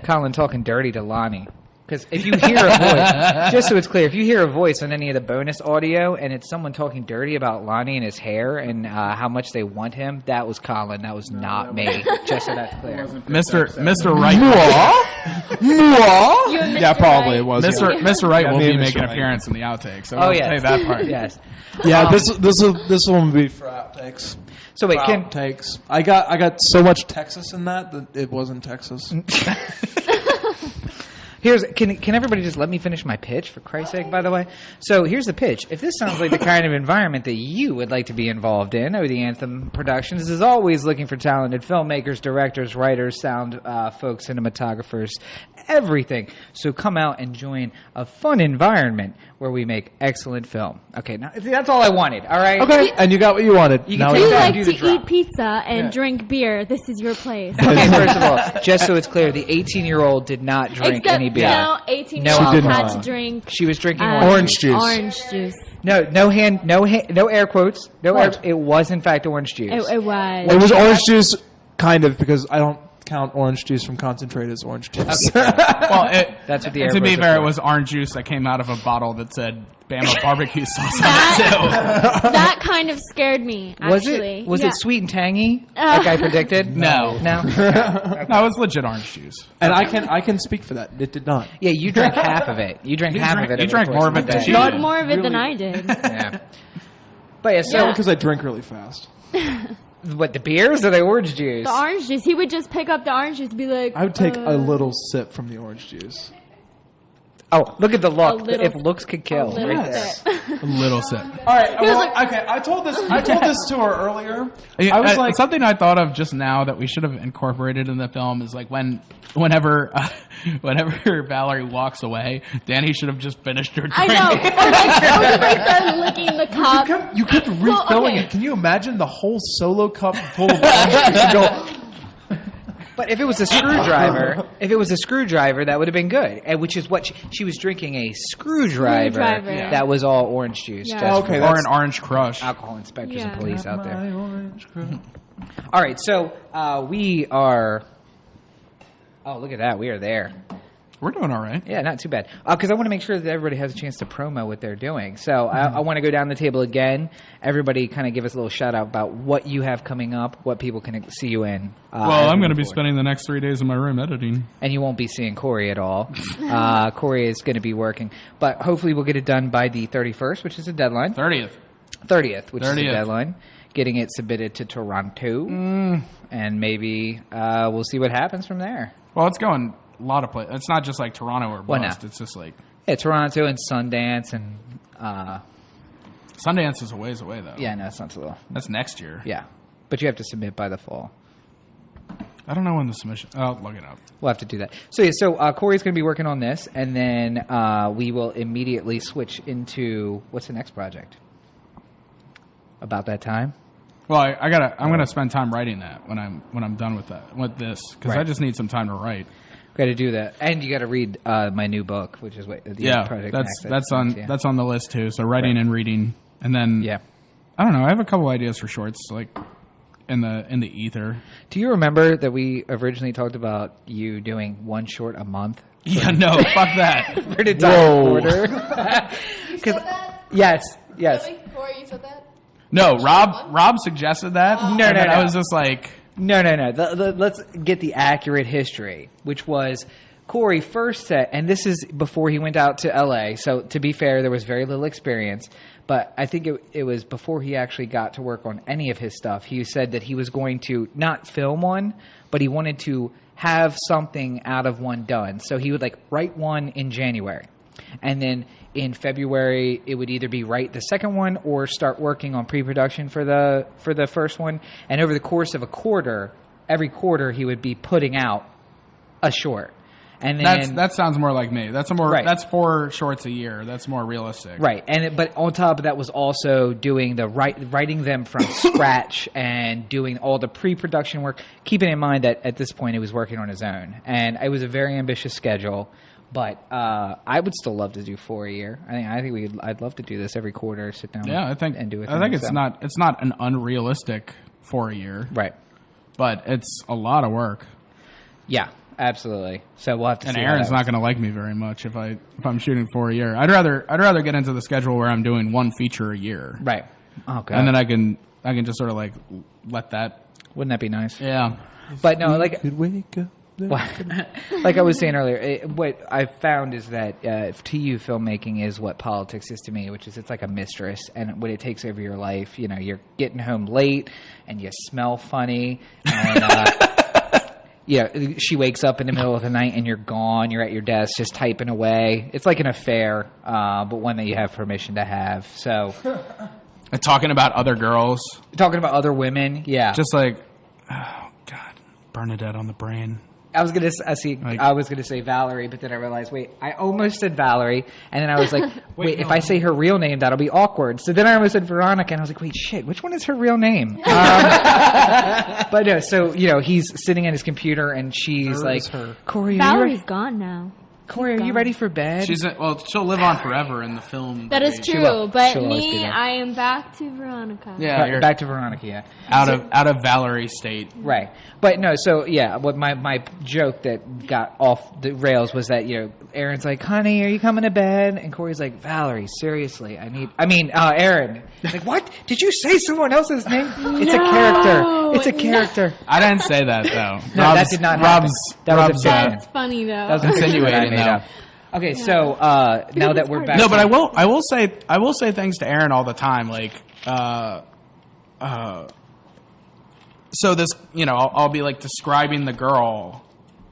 Colin talking dirty to Lonnie. Because if you hear a voice, just so it's clear, if you hear a voice on any of the bonus audio and it's someone talking dirty about Lonnie and his hair and how much they want him, that was Colin. That was not me. Just so that's clear. Mr. Wright. You and Mr. Yeah, probably Wright. it was. Mr. Wright will me be and Mr. making an Wright. appearance in the outtakes. So Oh, we'll yes. play that part. Yes. Yeah, this one will be for outtakes. So wait, For outtakes. I got so much Texas in that it wasn't Texas. Can everybody just let me finish my pitch, for Christ's sake, by the way? So here's the pitch. If this sounds like the kind of environment that you would like to be involved in, the Anthem Productions is always looking for talented filmmakers, directors, writers, sound folks, cinematographers, everything. So come out and join a fun environment where we make excellent film. Okay, now that's all I wanted, all right? Okay, and you got what you wanted. You Now can If you take like do to the drop. eat pizza and drink beer, this is your place. Okay, first of all, just so it's clear, the 18-year-old did not drink Except any beer. No, 18 No year olds She did had not. to drink She was drinking Orange juice. Orange juice. No air quotes. What? It was in fact orange juice. It was. It was orange juice, kind of, because I don't count orange juice from concentrate as orange juice. Well, That's what the to be air fair, quotes it was orange juice that came out of a bottle that said Bama barbecue sauce on it too. That kind of scared me, Was actually. it? Was Yeah. it sweet and tangy, like I predicted? No. No. No, it was legit orange juice. And I can speak for that. It did not. Yeah, you drank half of it. You drank half of it. You over drank the more course of it the than day. she Not did. more of it than Really? I did. Yeah. But yeah, so Because I drink really fast. what, the beers or the orange juice? The orange juice. He would just pick up the orange juice and be like, I would take a little sip from the orange juice. Oh, look at the look. A little- If looks could kill. a little Right there. sip. A little sip. All right. Okay. I told this to her earlier. I was like, something I thought of just now that we should have incorporated in the film is like whenever Valerie walks away, Danny should have just finished her drink. I know. Or like started licking the cup. you kept refilling Well, okay. it. Can you imagine the whole solo cup full of orange juice? And go, But if it was a screwdriver, that would have been good. And which is what she was drinking, a screwdriver Screwdriver. Yeah. that was all orange juice. Yeah. Just Okay, for Or an orange crush. alcohol inspectors Yeah. and police out there. My orange crush. All right, so we are. Oh, look at that! We are there. We're doing all right. Yeah, not too bad. Because I want to make sure that everybody has a chance to promo what they're doing. So I want to go down the table again. Everybody kind of give us a little shout out about what you have coming up, what people can see you in. Well, I'm going to be forward. spending the next 3 days in my room editing. And you won't be seeing Corey at all. Corey is going to be working. But hopefully we'll get it done by the 31st, which is the deadline. 30th. 30th, which is the 30th. deadline. Getting it submitted to Toronto. And maybe we'll see what happens from there. Well, it's going a lot of places. It's not just like Toronto or Well, no. bust. It's just like Yeah, Toronto and Sundance and Sundance is a ways away though. yeah, no, it's not so low. That's next year. Yeah, but you have to submit by the fall. I don't know when the submission. Oh, look it up. We'll have to do that. So Corey's going to be working on this, and then we will immediately switch into what's the next project. About that time. Well, I'm gonna spend time writing that when I'm done with this because I Right. just need some time to write. Got to do that, and you got to read my new book, which is what the Yeah, project. that's on the list too. So writing and reading, and then Yeah. I don't know. I have a couple ideas for shorts like in the ether. Do you remember that we originally talked about you doing one short a month? Yeah, no, fuck that. For the entire quarter. You said that? Yes. Really? Corey, you said that? No, Rob suggested that. No, and no, then no. I was just like, No. Let's get the accurate history, which was Corey first said, and this is before he went out to LA. So to be fair, there was very little experience, but I think it was before he actually got to work on any of his stuff. He said that he was going to not film one, but he wanted to have something out of one done. So he would like write one in January, and then in February it would either be write the second one or start working on pre-production for the first one. And over the course of a quarter, every quarter he would be putting out a short. And then that sounds more like me. That's Right. That's 4 shorts a year. That's more realistic. right, but on top of that was also doing the writing them from scratch and doing all the pre-production work. Keeping in mind that at this point he was working on his own, and it was a very ambitious schedule. But I would still love to do 4 a year. I'd love to do this every quarter. Sit down. Yeah, I think and do it. it's not an unrealistic 4 a year, right. but it's a lot of work. Yeah, absolutely. So we'll have to. And see how Aaron's that not going to like me very much if I'm shooting 4 a year. I'd rather get into the schedule where I'm doing 1 feature a year, right. Oh god. and then I can just sort of like let that. Wouldn't that be nice? Yeah. But no, like Could wake up. like I was saying earlier, what I've found is that to you, filmmaking is what politics is to me, which is it's like a mistress, and when it takes over your life, you're getting home late and you smell funny, and she wakes up in the middle of the night and you're gone. You're at your desk just typing away. It's like an affair, but one that you have permission to have. So, And talking about other girls, talking about other women, yeah. just like, oh god, Bernadette on the brain. I was gonna say Valerie, but then I realized, wait, I almost said Valerie, and then I was like, wait, if I say her real name, that'll be awkward. So then I almost said Veronica, and I was like, wait, shit, which one is her real name? But no, so he's sitting at his computer, and she's like, Corey, Valerie's gone now. Corey, are you ready for bed? She'll live on forever in the film. That is She true, will. but She'll always be me, there. I am back to Veronica. Yeah, you're Back to Veronica, yeah. out of Valerie state. Right. But no, so yeah, what my joke that got off the rails was that, Aaron's like, honey, are you coming to bed? And Corey's like, Valerie, seriously, Aaron. He's like, what? Did you say someone else's name? It's a character. It's a character. I didn't say that though. No, that did not happen. That was Rob's opinion. That's funny, though. That was insinuating, though. though. Okay, so now that we're back. No, but I will say things to Aaron all the time. Like, so this, I'll be like describing the girl,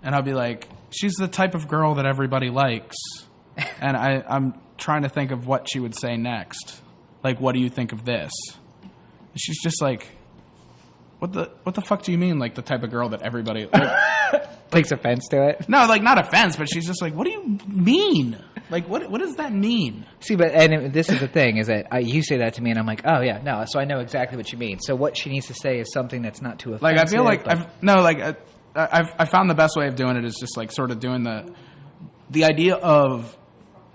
and I'll be like, she's the type of girl that everybody likes, and I'm trying to think of what she would say next. Like, what do you think of this? And she's just like, what the fuck do you mean? Like the type of girl that everybody takes offense to it. No, like not offense, but she's just like, what do you mean? Like, what does that mean? See, this is the thing, is that you say that to me, and I'm like, oh yeah, no, so I know exactly what you mean. So what she needs to say is something that's not too offensive. Like, I feel like I found the best way of doing it is just like sort of doing the idea of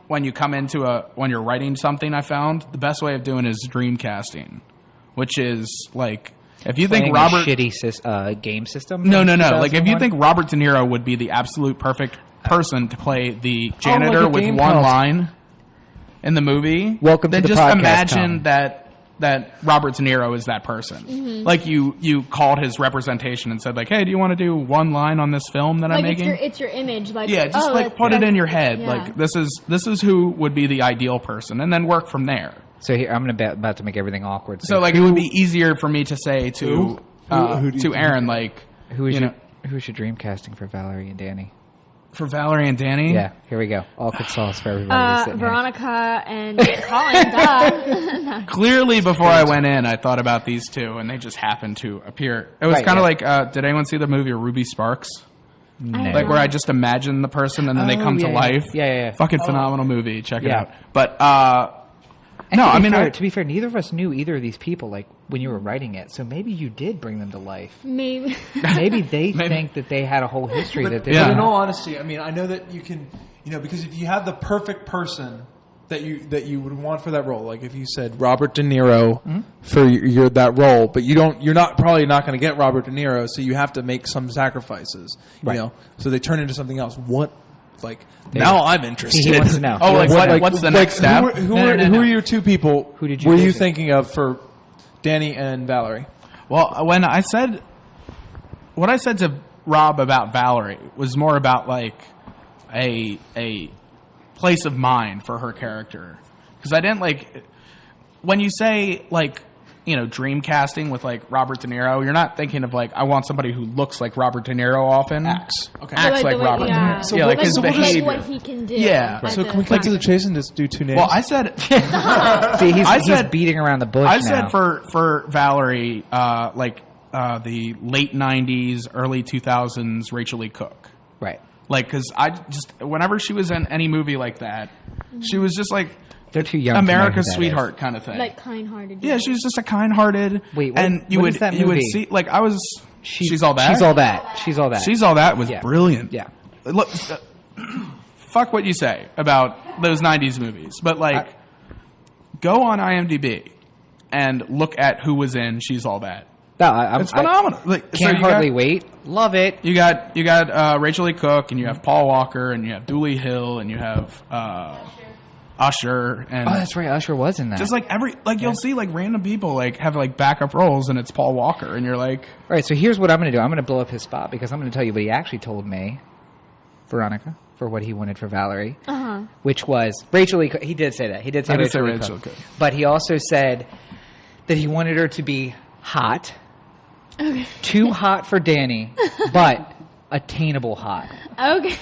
when you come when you're writing something. I found the best way of doing it is dream casting, which is like, if you think Robert a shitty game system. No. Like, if you think Robert De Niro would be the absolute perfect person to play the janitor like a with game one called. line in the movie, Welcome then to the just podcast, imagine Tom. that Robert De Niro is that person. Like you called his representation and said like, hey, do you want to do one line on this film that I'm Like, making? it's your image. Like, Yeah, just put it in your head. yeah. Like, this is who would be the ideal person, and then work from there. So here, I'm about to make everything awkward. So like, it would be easier for me to say to Who do you to think? Aaron, like, who's your dream casting for Valerie and Danny? for Valerie and Danny. Yeah, here we go. Awkward sauce for everybody. who's sitting here. Veronica and Colin, duh. Clearly, before I went in, I thought about these two, and they just happened to appear. It was Right, kind of yeah. like, did anyone see the movie Ruby Sparks? No. Like, where I just imagine the person and then they come to life. Yeah. Fucking phenomenal movie. Check it Yeah. out. But, And no, to I be mean, fair, to be fair, neither of us knew either of these people, like, when you were writing it. So maybe you did bring them to life. Maybe. Maybe they think that they had a whole history that they Yeah. But in didn't. all honesty, I mean, I know that you can, because if you have the perfect person that you would want for that role, like if you said Robert De Niro for that role, but you're probably not going to get Robert De Niro, so you have to make some sacrifices, Right. So they turn into something else. What, like There now you go. I'm interested. He wants to know. Oh, like, what's the next step? Who are your two people? Who did you were you visit? thinking of for Danny and Valerie? Well, what I said to Rob about Valerie was more about like a place of mind for her character, because I didn't like when you say like dream casting with like Robert De Niro, you're not thinking of like I want somebody who looks like Robert De Niro often. Acts. Okay. Acts like Robert De Niro. So Yeah, what- like his so what- behavior. Like what he can do. Yeah. as So a- can we cut to the chase and just do two names? Well, I said See, he's beating around the bush I now. said for Valerie, the late '90s, early 2000s Rachel Lee Cook. Right. Like, because I just whenever she was in any movie like that, she was just like They're too young to know who America's that sweetheart kind of thing. Like kind-hearted. Yeah, she was just a kind-hearted. Wait, what- and you what would is that you would movie? see like I was. She's all that. She's all that. She's all that. She's all that was Yeah. brilliant. Yeah. Look, fuck what you say about those '90s movies, but like, go on IMDb and look at who was in She's All That. No, It's phenomenal. Like, Can't hardly wait. Love it. You got Rachel Lee Cook, and you have Paul Walker, and you have Dooley Hill, and you have Usher, and Oh, that's right. Usher was in that. just like you'll see like random people like have like backup roles, and it's Paul Walker, and you're like, All right, so here's what I'm going to do. I'm going to blow up his spot because I'm going to tell you what he actually told me, Veronica, for what he wanted for Valerie, which was Rachel Lee Cook. He did say that. He did say I did say Rachel Lee Rachel Cook. Cook. But he also said that he wanted her to be hot, too hot for Danny, but attainable hot. Okay.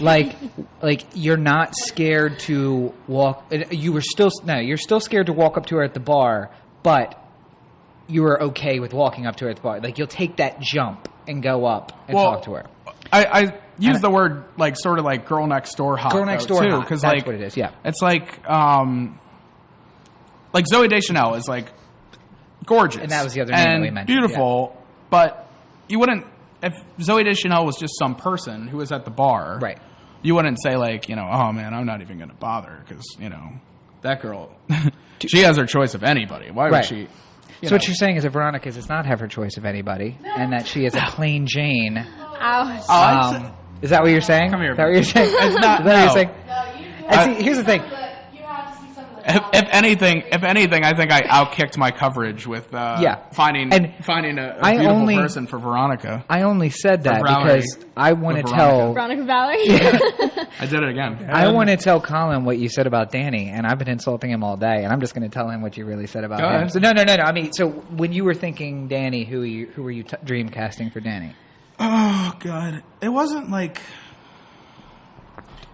Like you're not scared to walk. You're still scared to walk up to her at the bar, but you are okay with walking up to her at the bar. Like you'll take that jump and go up and talk to her. I use the word like sort of like girl next door hot. Girl next though, door too, hot. because That's like what it is. Yeah. it's like Zooey Deschanel is like gorgeous, And that was the other name that we and mentioned, beautiful, but you wouldn't if Zooey Deschanel was just some person who was at the bar, Right. you wouldn't say like, oh man, I'm not even going to bother because that girl, she has her choice of anybody. Why would Right. she? So what you're saying is that Veronica does not have her choice of anybody, and that she is a plain Jane. Ouch. Is that what you're saying? Come here. Is that what you're saying? It's not- Is that what no. you're saying? And see, here's the thing. If anything, I think I outkicked my coverage with finding And a I beautiful only- person for Veronica. I only said that Valerie. because I want to For tell. Veronica Valerie. I did it again. I want to tell Colin what you said about Danny, and I've been insulting him all day, and I'm just going to tell him what you really said about Go him. ahead. So no. I mean, so when you were thinking Danny, who were you dream casting for Danny? Oh God, it wasn't like.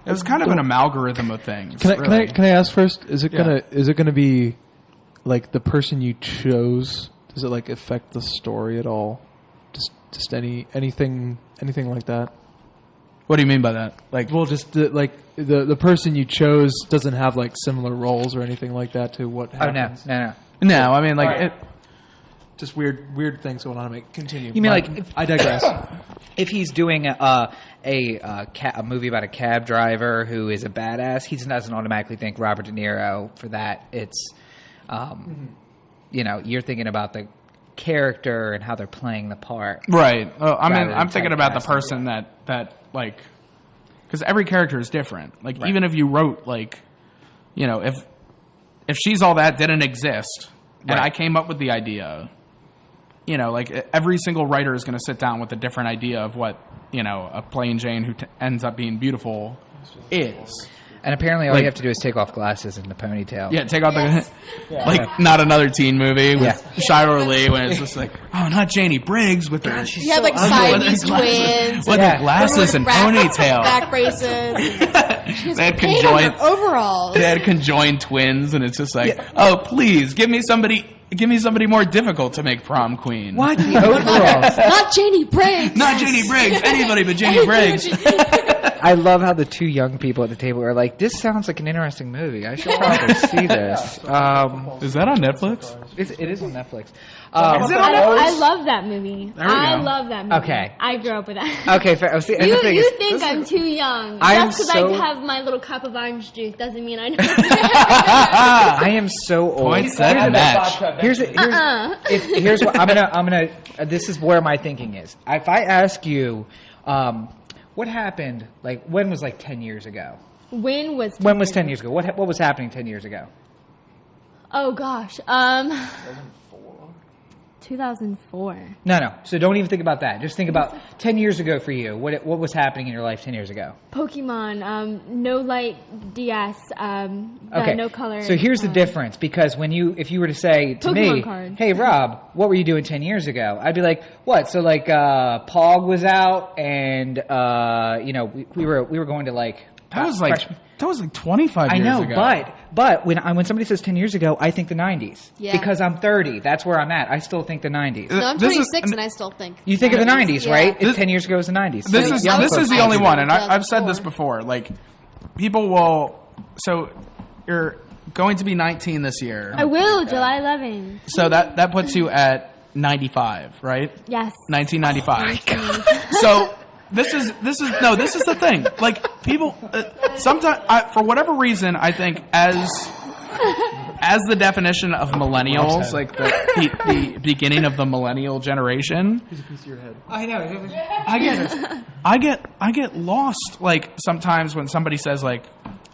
It was kind of an amalgam of things. Can I ask first? Is it gonna be like the person you chose? Does it like affect the story at all? Just anything like that? What do you mean by that? Like, Well, just the person you chose doesn't have like similar roles or anything like that to what Oh happens. no. no, I mean like Alright. it. Just weird things going on. Continue. You mean like I digress. if he's doing a movie about a cab driver who is a badass, he doesn't automatically think Robert De Niro for that. It's, you're thinking about the character and how they're playing the part. Right. I mean, Rather than I'm thinking about the typecasting. person that like, because every character is different. Like, Right. even if you wrote like, if She's All That didn't exist, and Right. I came up with the idea, like every single writer is going to sit down with a different idea of what a plain Jane who ends up being beautiful is. And apparently all Like- you have to do is take off glasses and the ponytail. Yeah, take out the not another teen movie with Shira Lee when it's just like, oh, not Janie Briggs with her. You had like Siamese twins. With Yeah. the glasses and ponytail. Back braces. They had Paint on conjoined. her overalls. They had conjoined twins, and it's just like, oh, please give me somebody more difficult to make prom queen. What? The overalls. Not Janie Briggs. Not Janie Briggs. Anybody but Janie Briggs. I love how the two young people at the table are like, this sounds like an interesting movie. I should probably see this. Is that on Netflix? It is on Netflix. Is it on Netflix? I love that movie. There we I go. love that movie. Okay. I grew up with that. Okay, fair. See, and the thing You is, think I'm too young. I'm Just because so- I have my little cup of orange juice doesn't mean I know. I am so old. Point set and match. Here's what I'm gonna. This is where my thinking is. If I ask you, what happened? Like when was like 10 years ago? When was 10 years ago? What was happening 10 years ago? Oh gosh. 2004. No. So don't even think about that. Just think about 10 years ago for you. What was happening in your life 10 years ago? Pokemon, no light DS, Okay. no color. So here's the difference, because if you were to say to Pokemon me, cards. "Hey Rob, what were you doing 10 years ago?" I'd be like, "What?" So like Pog was out, and we were going to like That was like freshman- 25 I years know, ago. but when somebody says 10 years ago, I think the 90s. Yeah. Because I'm 30. That's where I'm at. I still think the 90s. No, I'm This is- 26 and I still think. You think of the 90s, Yeah. right? This- 10 years ago was the 90s. This So is young this folks is the might only do one, that. and I've said this 2004. before. Like, people will. So you're going to be 19 this year. I will, July 11. So that puts you at 95, right? Yes. 1995. So this is the thing. Like, people sometimes for whatever reason, I think as the definition of millennials, like the beginning of the millennial generation, I know. I get lost like sometimes when somebody says like,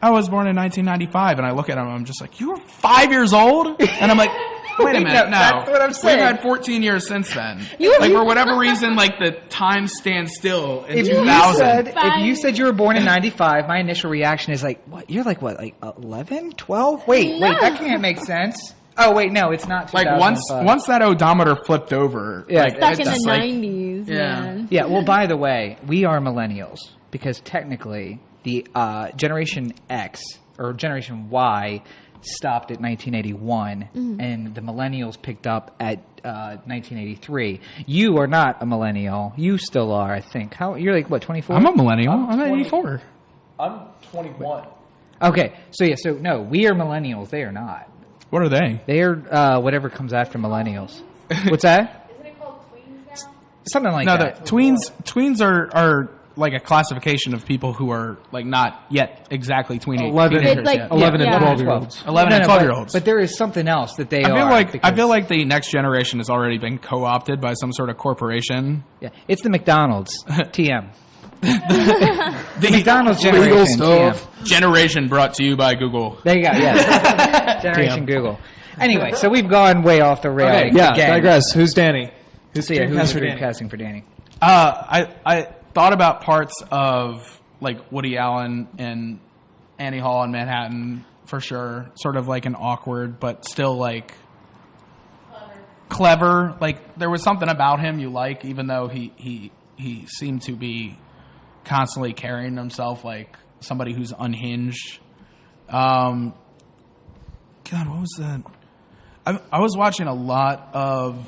I was born in 1995, and I look at them, I'm just like, you were 5 years old, and I'm like, wait a minute, no, that's what I'm saying. We've had 14 years since then. Like, for whatever reason, like the time stands still in If 2000. you said you were born in 95, my initial reaction is like, what? You're like, what, like 11, 12? Wait, that can't make sense. Oh, wait, no, it's not Like 2005. once that odometer flipped over, Yeah, like, Back it's in the just like, 90s, Yeah. man. Yeah, well, by the way, we are millennials because technically the Generation X or Generation Y stopped at 1981 and the millennials picked up at 1983. You are not a millennial. You still are, I think. You're like, what, 24? I'm a millennial. I'm 84. I'm 21. Okay, so no, we are millennials. They are not. What are they? They are whatever comes after millennials. What's that? Isn't it called tweens now? Something like No, that. the tweens are like a classification of people who are like not yet exactly 11, teenagers It's like- yet. 11 Yeah. and 12-year-olds. 11 and No, 12-year-olds. But there is something else that they I feel are. I feel like the next generation has already been co-opted by some sort of corporation. Yeah, it's the McDonald's TM. The McDonald's Legal generation stuff. TM. generation brought to you by Google. There you go. Yes, Generation Google. Anyway, so we've gone way off the rail. Okay, yeah, again. digress. Who's Danny? Who's So yeah, who's cast the for dream Danny? casting for Danny? I thought about parts of like Woody Allen and Annie Hall in Manhattan for sure. Sort of like an awkward, but still like clever. Like there was something about him you like, even though he seemed to be constantly carrying himself like somebody who's unhinged. God, what was that? I was watching a lot of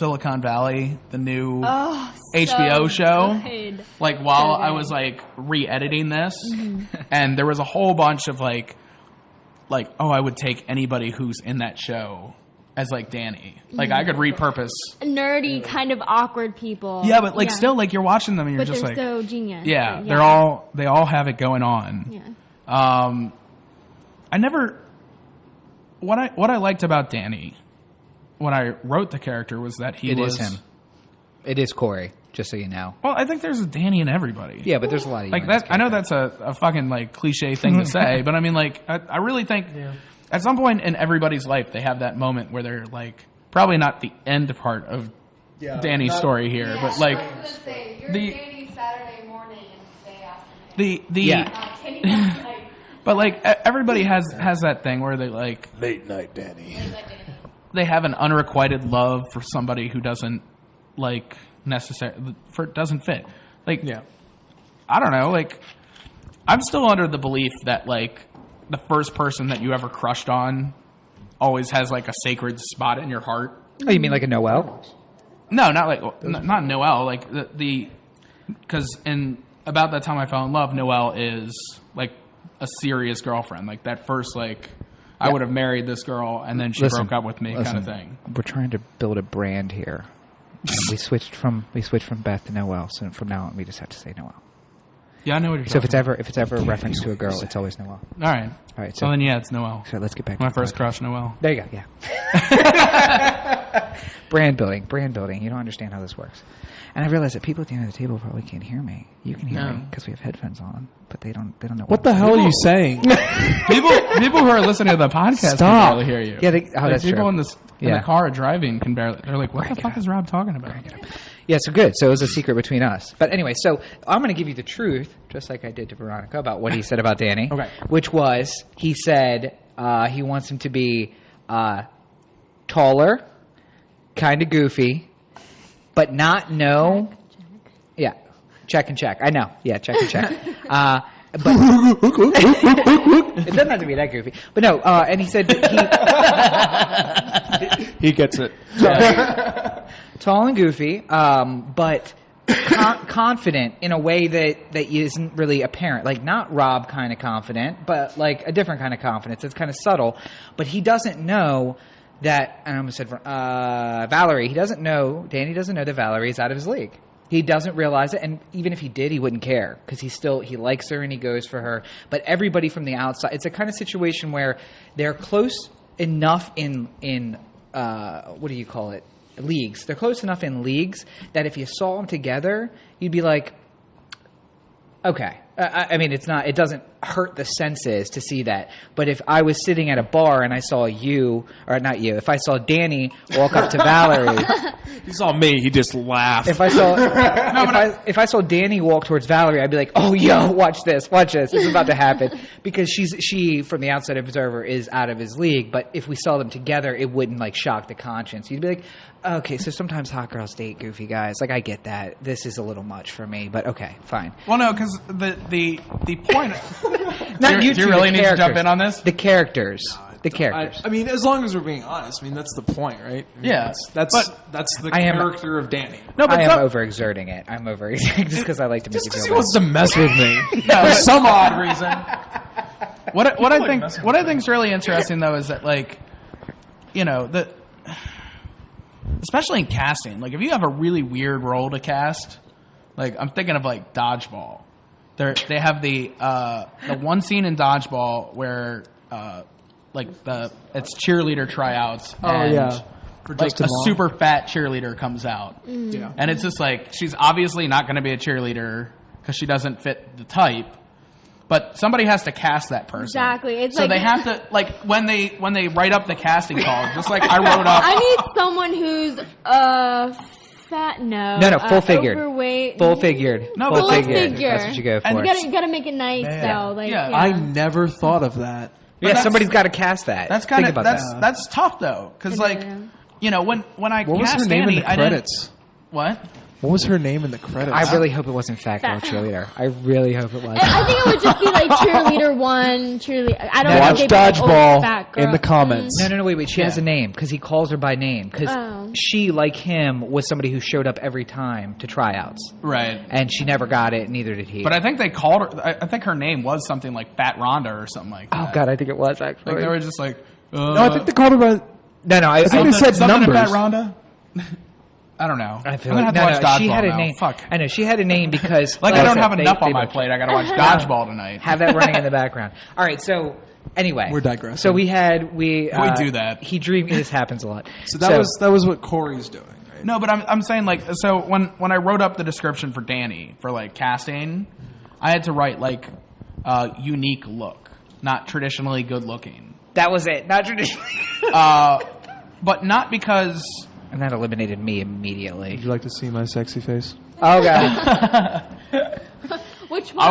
Silicon Valley, the new HBO show. Good. Like while So I good. was like re-editing this, and there was a whole bunch of like oh, I would take anybody who's in that show as like Danny. Like I could repurpose. Nerdy, kind of awkward people. Yeah, but like still like you're watching them and you're But just they're like so genius. yeah, But they all have it going on. Yeah. I never what I liked about Danny when I wrote the character was that It is him. It is Corey, just so you know. Well, I think there's a Danny in everybody. Yeah, but there's a lot of you Like in this that. I know that's a fucking like cliche thing to say, but I mean like I really think at some point in everybody's life they have that moment where they're like probably not the end part of Danny's story here, but like I was gonna say, you're the- dating Saturday morning and day afternoon. the Yeah. Dating at night. but like everybody has that thing where they like Late night Danny. they have an unrequited love for somebody who doesn't like doesn't fit. Like I don't know, like I'm still under the belief that like the first person that you ever crushed on always has like a sacred spot in your heart. Oh, you mean like a Noel? No, not like not Noelle. Like the because in about that time I fell in love, Noelle is like a serious girlfriend. Like that first like I would have married this girl and then she Listen, broke up with me kind of thing. We're trying to build a brand here. And we switched from Beth to Noel, so from now on we just have to say Noel. Yeah, I know what you're So if talking it's ever a reference to a girl, it's always Noel. about. All right. All right, So then yeah, it's Noelle. So let's get back My to the first podcast. crush, Noelle. There you go. Yeah. Brand building. You don't understand how this works. And I realize that people at the end of the table probably can't hear me. You can hear No. me because we have headphones on, but they don't know What the hell are you saying? People who are listening to the podcast Stop. can barely hear you. Yeah, Like, that's people true. in Yeah. the car driving can barely. They're like, "What the it fuck up. is Rob talking about?" Yeah, so good. So it was a secret between us. But anyway, so I'm going to give you the truth, just like I did to Veronica, about what he said about Danny. Okay. Which was, he said he wants him to be taller, kind of goofy, but not know. Yeah, check and check. I know. Yeah, check and check. But it doesn't have to be that goofy. But no, and he said that He gets it. tall and goofy, but confident in a way that isn't really apparent. Like not Rob kind of confident, but like a different kind of confidence. It's kind of subtle. But he doesn't know that, and I almost said Valerie. Danny doesn't know that Valerie is out of his league. He doesn't realize it, and even if he did, he wouldn't care because he likes her and he goes for her. But everybody from the outside, it's a kind of situation where they're close enough in what do you call it? Leagues. They're close enough in leagues that if you saw them together, you'd be like, okay. I mean, it doesn't hurt the senses to see that. But if I was sitting at a bar and I saw if I saw Danny walk up to Valerie, He saw me. He just laughed. if I saw Danny walk towards Valerie, I'd be like, oh, yo, watch this, it's about to happen. Because she from the outside observer is out of his league. But if we saw them together, it wouldn't like shock the conscience. You'd be like, okay, so sometimes hot girls date goofy guys. Like I get that. This is a little much for me, but okay, fine. Well, no, because the point. Not do you you two, really the need to jump characters. in on this? The characters. The characters. I mean, as long as we're being honest, I mean that's the point, right? I mean, Yeah, that's but the I am- character of Danny. No, but I am some, overexerting it. I'm overexerting just because I like to make Just you because feel he wants to mess with me No, for but- some odd reason. what I think's really interesting though is that like, you know, especially in casting, like if you have a really weird role to cast, Like I'm thinking of like Dodgeball. They have the one scene in Dodgeball where it's cheerleader tryouts. And like Justin a Long. super fat cheerleader comes out. Yeah. And it's just like she's obviously not going to be a cheerleader because she doesn't fit the type. But somebody has to cast that person. Exactly. It's so like, they have to when they write up the casting call, just like I wrote up. I need someone who's fat. No, full figured. overweight. Full figured. No, full but like- figure. That's what you go for. And You gotta make it nice though. Like, Yeah. I never thought of that. yeah, that's- somebody's got to cast that. That's kind Think of about that's tough though, because like when I What was cast her name Danny, in the I didn't. credits? What? What was her name in the credits? I really hope it wasn't Fat Girl Fat- Cheerleader. I really hope it was. I think it would just be like cheerleader one, cheerleader. I don't Watch think they'd be like, Dodgeball fat girl. in the comments. No, wait. She has a name because he calls her by name. Because Oh. she, like him, was somebody who showed up every time to tryouts. Right. And she never got it, neither did he. But I think they called her. I think her name was something like Fat Rhonda or something like that. oh, God, I think it was, actually. Like they were just like. No, I think they called her by. No, I think they said something numbers. Fat Rhonda. I don't know. I feel I'm like gonna have to watch she Dodgeball had a now. name. Fuck. I know she had a name because Like I don't have they- enough on they my both- plate. I got to watch Dodgeball tonight. Have that running in the background. All right, so anyway, We're digressing. So we do that. He dreamed. This happens a lot. So that was what Corey's doing. Right? No, but I'm saying like so when I wrote up the description for Danny for like casting, I had to write like unique look, not traditionally good looking. That was it. Not traditionally. But not because. And that eliminated me immediately. Would you like to see my sexy face? Oh God. Which one?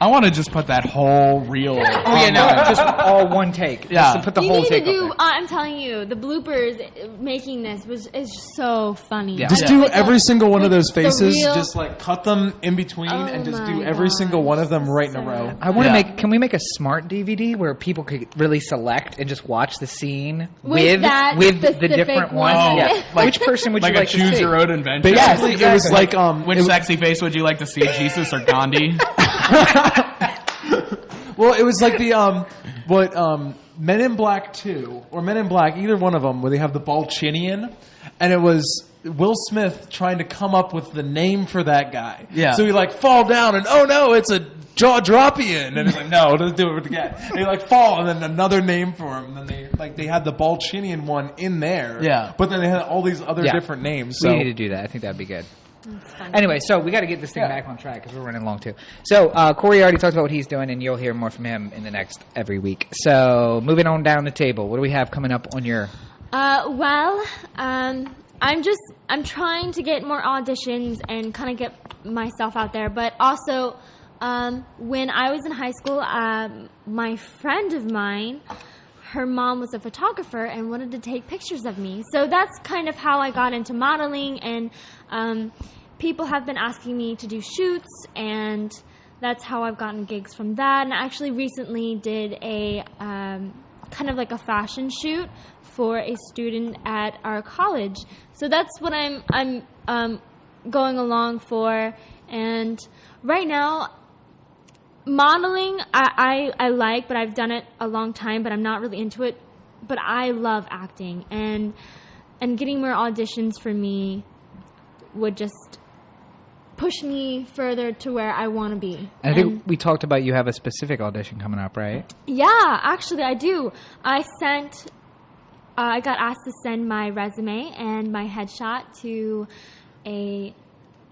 I want to just put that whole reel. Oh yeah, no, just all one take. Yeah. Just to put the You whole need to take do. up there. I'm telling you, the bloopers making this is so funny. Yeah. Just I do put the- every single one of those the faces. real- Just like cut them in between Oh and just do my every single gosh, one of them that's right in a sad. row. I want to Yeah. make. Can we make a smart DVD where people could really select and just watch the scene With that with the specific different one. ones? Oh, Yeah. like- Which person would Like you a like to choose see? your own adventure. Basically, Yes, it was exactly. like Which it was- sexy face would you like to see, Jesus or Gandhi? Well, it was like the Men in Black 2 or Men in Black, either one of them, where they have the Balchinian, and it was Will Smith trying to come up with the name for that guy. Yeah. So he like fall down and oh no, it's a jaw droppian, and he's like no, let's do it with the guy. And he like fall and then another name for him. And then they had the Balchinian one in there. Yeah. But then they had all these other Yeah. different names. We So need to do that. I think that'd be good. It's funny. Anyway, so we got to get this thing back on track because we're running long too. So Corey already talked about what he's doing, and you'll hear more from him in the next every week. So moving on down the table, what do we have coming up on your? I'm trying to get more auditions and kind of get myself out there. But also, when I was in high school, my friend of mine, her mom was a photographer and wanted to take pictures of me. So that's kind of how I got into modeling, and people have been asking me to do shoots, and that's how I've gotten gigs from that. And I actually recently did a kind of like a fashion shoot for a student at our college. So that's what I'm going along for. And right now, modeling I like, but I've done it a long time, but I'm not really into it. But I love acting, and getting more auditions for me would just push me further to where I want to be. I think we talked about you have a specific audition coming up, right? Yeah, actually I do. I got asked to send my resume and my headshot to a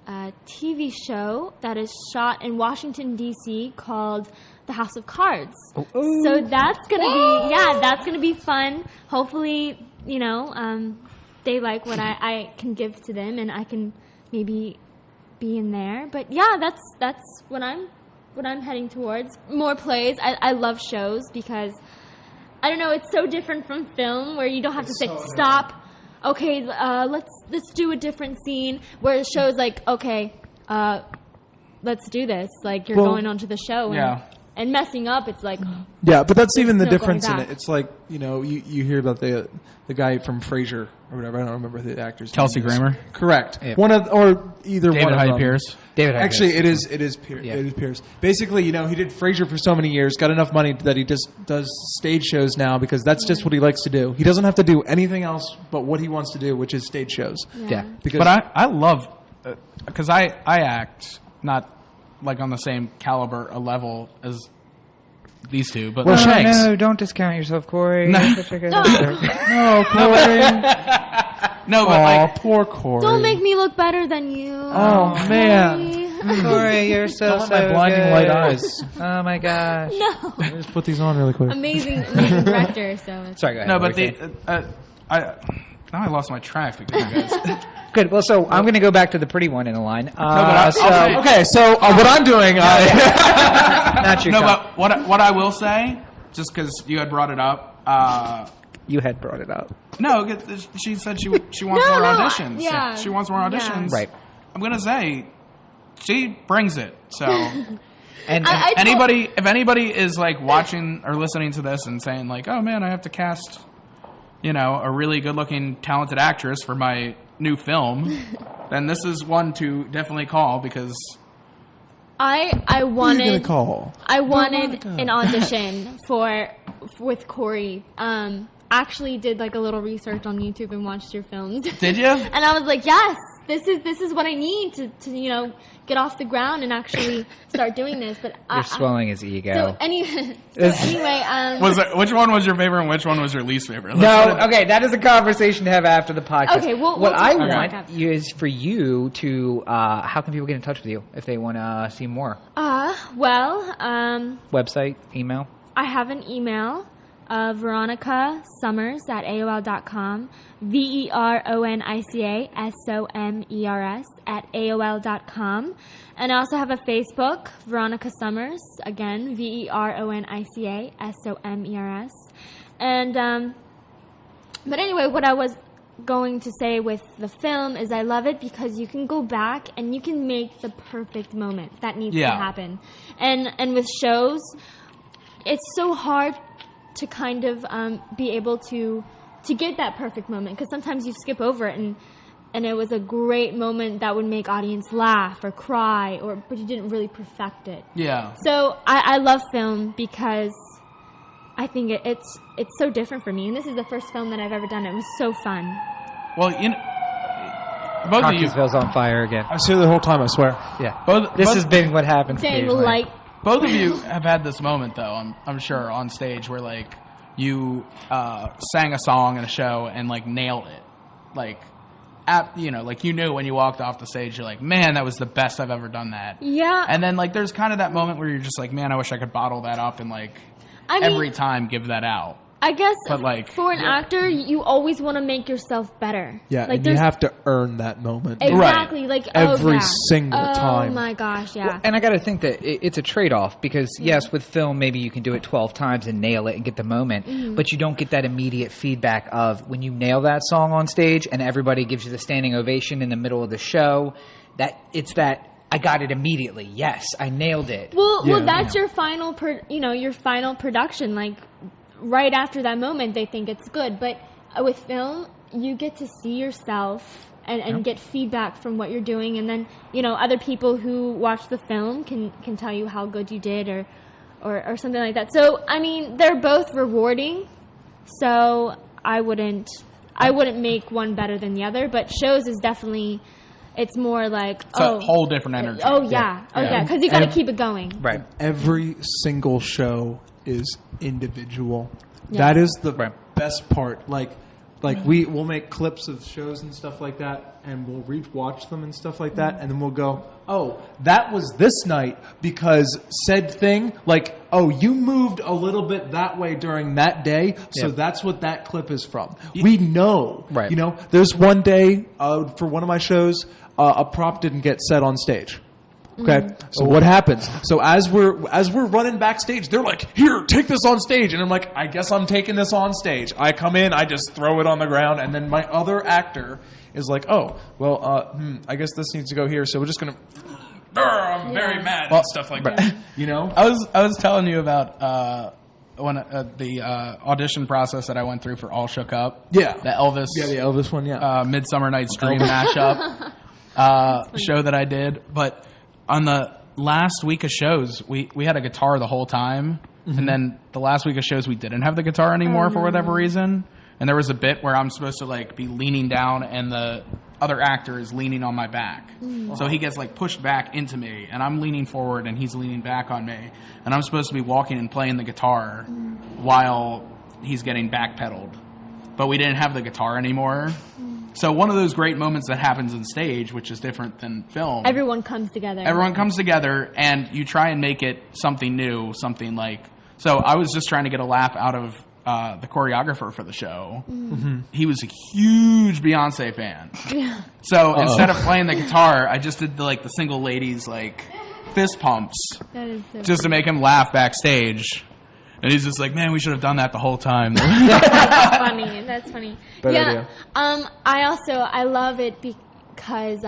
TV show that is shot in Washington, D.C. called The House of Cards. So that's gonna be fun. Hopefully, they like what I can give to them, and I can maybe be in there. But yeah, that's what I'm heading towards. More plays. I love shows because I don't know, it's so different from film where you don't have to say stop. Okay, let's do a different scene. Where the show's like, okay, let's do this. Like you're going on to the show and messing up. It's like yeah, but that's even the no going difference in back. it. It's like you hear about the guy from Frasier or whatever. I don't remember the actor's Kelsey name is. Grammer? Correct. Yeah. One of or either David one of Hyde them. Pierce. David Hyde Actually, Pierce. it is Pierce. Yeah. It is Pierce. Basically, he did Frasier for so many years, got enough money that he just does stage shows now because that's just what he likes to do. He doesn't have to do anything else but what he wants to do, which is stage shows. Yeah. Because But I love because I act not like on the same caliber, a level as these two, but Well, like, Shanks. No, don't discount yourself, Corey. No. You're such a good actor. No, Corey. no, but Aw, like poor Corey. Don't make me look better than you. Oh, man. Corey, you're so, Don't so let my blinding good. light eyes. Oh, my gosh. No. Let me just put these on really quick. Amazing director. So it's Sorry, go ahead. no, What but were you saying? now I lost my track because you guys. Good. Well, so I'm going to go back to the pretty one in the line. I'll say- Okay, so what I'm doing, not your No, cup. but what I will say, just because you had brought it up, You had brought it up. no, she said she wants No, more no, auditions. yeah. She wants more Yeah. auditions. Right. I'm gonna say she brings it. So And I anybody, if anybody is like watching or listening to this and saying like, "Oh man, I have to cast, a really good-looking, talented actress for my new film," then this is one to definitely call because. I Who are you wanted gonna call? I wanted Veronica. an audition with Corey. Actually did like a little research on YouTube and watched your films. Did you? And I was like, yes, this is what I need to get off the ground and actually start doing this. But you're swelling his ego. So anyway, Which one was your favorite and which one was your least favorite? No, okay, that is a conversation to have after the podcast. Okay, we'll what talk I about want that. is for you to, how can people get in touch with you if they want to see more? Website, email? I have an email, Veronica Summers at AOL.com, Veronicasomers at AOL.com. And I also have a Facebook, Veronica Summers, again, Veronicasomers. And, but anyway, what I was going to say with the film is I love it because you can go back and you can make the perfect moment that needs to happen. And with shows, it's so hard to kind of be able to get that perfect moment because sometimes you skip over it and it was a great moment that would make audience laugh or cry but you didn't really perfect it. Yeah. So I love film because I think it's so different for me, and this is the first film that I've ever done. It was so fun. Well, both of you, Cockeysville's on fire again. I was here the whole time, I swear. Yeah. both, This both, has been what happens Saying occasionally. light. both of you have had this moment though. I'm sure on stage where like you sang a song in a show and like nailed it, like. Like you knew when you walked off the stage, you're like, man, that was the best I've ever done that. Yeah. And then like there's kind of that moment where you're just like, man, I wish I could bottle that up and like I mean, every time give that out. I guess But, like, for an actor, you always want to make yourself better. Yeah, like and you there's have to earn that moment. exactly like Every oh, yeah. single time. Oh my gosh, yeah. And I got to think that it's a trade-off because, yes, with film, maybe you can do it 12 times and nail it and get the moment, but you don't get that immediate feedback of when you nail that song on stage and everybody gives you the standing ovation in the middle of the show, that it's that I got it immediately. Yes, I nailed it. Well, Yeah. that's your final, your final production. Like right after that moment, they think it's good. But with film, you get to see yourself and get feedback from what you're doing, and then other people who watch the film can tell you how good you did or something like that. So I mean, they're both rewarding. So I wouldn't make one better than the other. But shows is definitely. It's more like It's a whole different energy. Oh yeah, because you got to keep it going. Right. Every single show is individual. Yeah. That is the Right. best part. Like we'll make clips of shows and stuff like that, and we'll rewatch them and stuff like that, and then we'll go, oh, that was this night because said thing, like, oh, you moved a little bit that way during that day, so Yeah. that's what that clip is from. We know. Right. There's one day for one of my shows, a prop didn't get set on stage. Okay, so what happens? So as we're running backstage, they're like, "Here, take this on stage," and I'm like, "I guess I'm taking this on stage." I come in, I just throw it on the ground, and then my other actor is like, "Oh, well, I guess this needs to go here." So we're just gonna. I'm very mad and stuff like that. I was telling you about when the audition process that I went through for All Shook Up. Yeah. The Elvis. Yeah, the Elvis one. Yeah. Midsummer Night's Dream mashup show that I did. But on the last week of shows, we had a guitar the whole time. And then the last week of shows, we didn't have the guitar anymore for whatever reason. And there was a bit where I'm supposed to like be leaning down and the other actor is leaning on my back. So he gets like pushed back into me, and I'm leaning forward, and he's leaning back on me, and I'm supposed to be walking and playing the guitar while he's getting backpedaled. But we didn't have the guitar anymore. So one of those great moments that happens on stage, which is different than film. Everyone comes together. Everyone comes together, and you try and make it something new, something like... So I was just trying to get a laugh out of the choreographer for the show. He was a huge Beyonce fan. So instead of playing the guitar, I just did the single ladies fist pumps That is so just to make him laugh backstage. And he's just like, man, we should have done that the whole time. That's funny. That's funny. Bad yeah. idea. I love it because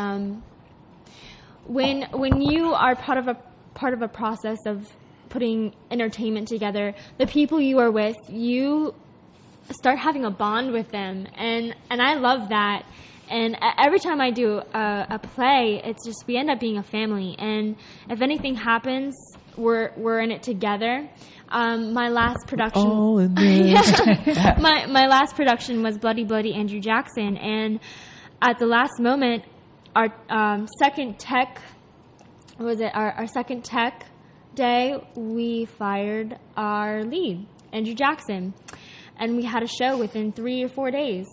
when you are part of a process of putting entertainment together, the people you are with, you start having a bond with them, and I love that. And every time I do a play, it's just we end up being a family. And if anything happens, we're in it together. My last production, All in this. my last production was Bloody Bloody Andrew Jackson, and at the last moment, our second tech day, we fired our lead, Andrew Jackson, and we had a show within 3 or 4 days,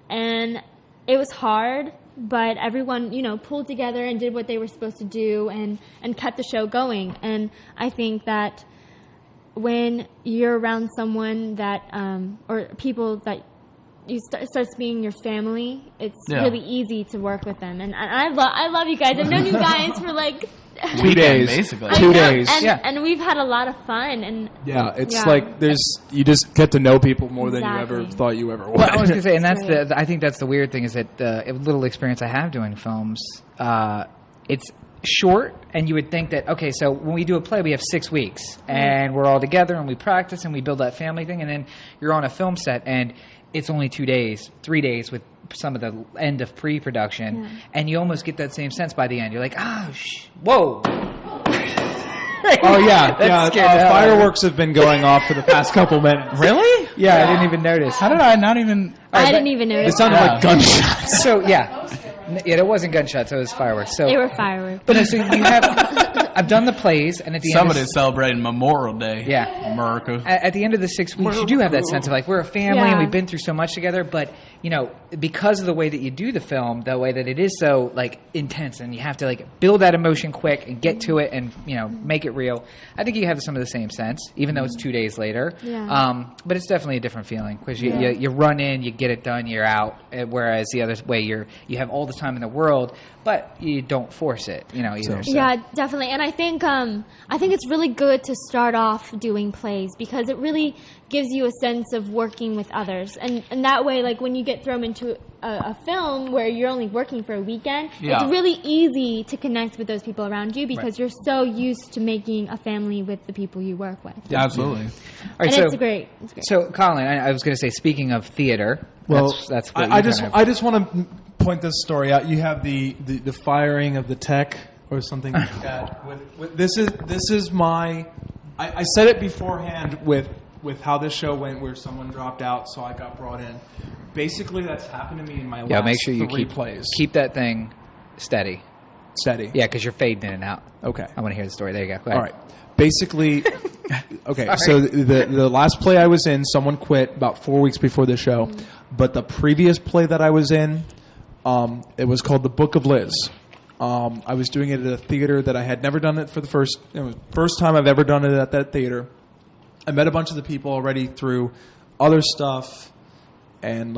and it was hard, but everyone, pulled together and did what they were supposed to do and kept the show going. And I think that when you're around someone that, or people that starts being your family, it's really easy to work with them. And I love you guys. I've known you guys for 2 days. Basically. 2 days. And we've had a lot of fun. And Yeah, it's you just get to know people more than you ever Exactly. thought you ever would. Well, I was going to say, and that's Right. I think that's the weird thing is that the little experience I have doing films, it's short, and you would think that, okay, so when we do a play, we have 6 weeks, and we're all together, and we practice, and we build that family thing, and then you're on a film set, and it's only 2 days, 3 days with some of the end of pre-production, and you almost get that same sense by the end. You're like, whoa. Oh yeah, That scared the hell out of me. fireworks have been going off for the past couple minutes. Really? Yeah, I didn't even notice. How did I not even... I didn't even notice. It sounded like gunshots. So, yeah, there wasn't gunshots, it was fireworks. So, They were fireworks. but no, so you have, I've done the plays, and at the end Somebody's celebrating Memorial Day. Yeah. America. at the end of the 6 weeks, you do have that sense of we're a family and we've been through so much together. But because of the way that you do the film, the way that it is so intense, and you have to build that emotion quick and get to it and make it real. I think you have some of the same sense, even though it's 2 days later. Yeah. But it's definitely a different feeling because you run in, you get it done, you're out. Whereas the other way, you have all the time in the world, but you don't force it. Either. So. Yeah, definitely. And I think it's really good to start off doing plays because it really gives you a sense of working with others. And that way, when you get thrown into a film where you're only working for a weekend, it's really easy to connect with those people around you because you're so used to making a family with the people you work with. Yeah, absolutely. All right, And so, it's great. It's great. So, Colin, I was going to say, speaking of theater, Well, that's what I you just kind of- I just want to point this story out. You have the firing of the tech or something like that. This is my. I said it beforehand with how this show went, where someone dropped out, so I got brought in. Basically, that's happened to me in my last make sure you 3 plays. keep that thing steady. Steady. Yeah, because you're fading in and out. Okay. I want to hear the story. There you go. Go All ahead. right. Basically, okay. So the last play I was in, someone quit about 4 weeks before the show, but the previous play that I was in, it was called The Book of Liz. I was doing it at a theater that I had never done it for it was the first time I've ever done it at that theater. I met a bunch of the people already through other stuff, and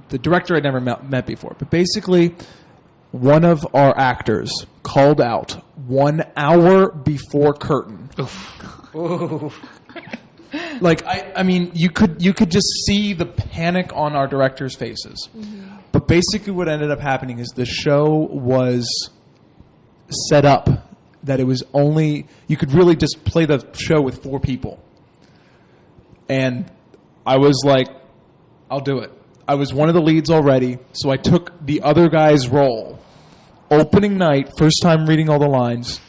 the director I'd never met before. But basically, one of our actors called out 1 hour before curtain. Ooh. I mean, you could just see the panic on our directors' faces. But basically, what ended up happening is the show was set up that it was only you could really just play the show with 4 people, and I was like, I'll do it. I was one of the leads already, so I took the other guy's role. Opening night, first time reading all the lines.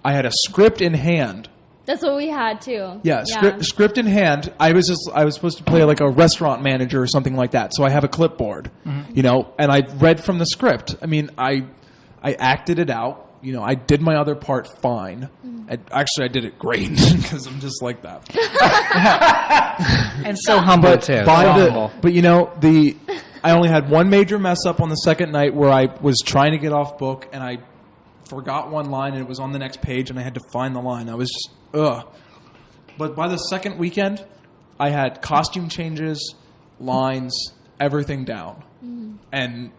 I had a script in hand, That's what we had too. Yeah, script in hand. I was supposed to play like a restaurant manager or something like that. So I have a clipboard, and I read from the script. I mean, I acted it out. I did my other part fine. Actually, I did it great because I'm just like that. And so humble too. I only had one major mess up on the second night where I was trying to get off book and I forgot one line and it was on the next page and I had to find the line. I was just, ugh. But by the second weekend, I had costume changes, lines, everything down. And,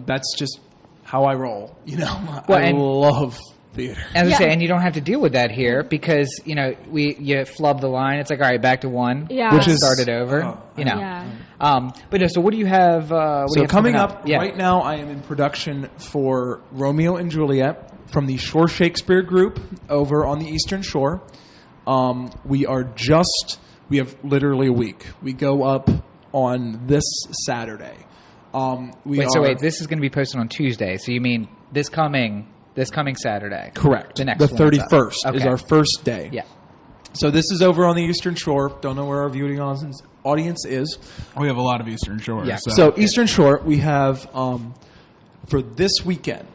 that's just how I roll. I love theater. As I say, and you don't have to deal with that here because, you flub the line. It's like, all right, back to one. Yeah. Which is started over, Yeah. So what do you have? Coming up right now, I am in production for Romeo and Juliet from the Shore Shakespeare group over on the Eastern Shore. We have literally a week. We go up on this Saturday. Wait, this is going to be posted on Tuesday. So you mean this coming Saturday? Correct. The next the 31st is okay. our first day. Yeah. So this is over on the Eastern Shore. Don't know where our viewing audience is. We have a lot of Eastern Shore. Yeah. So Eastern Shore, we have for this weekend,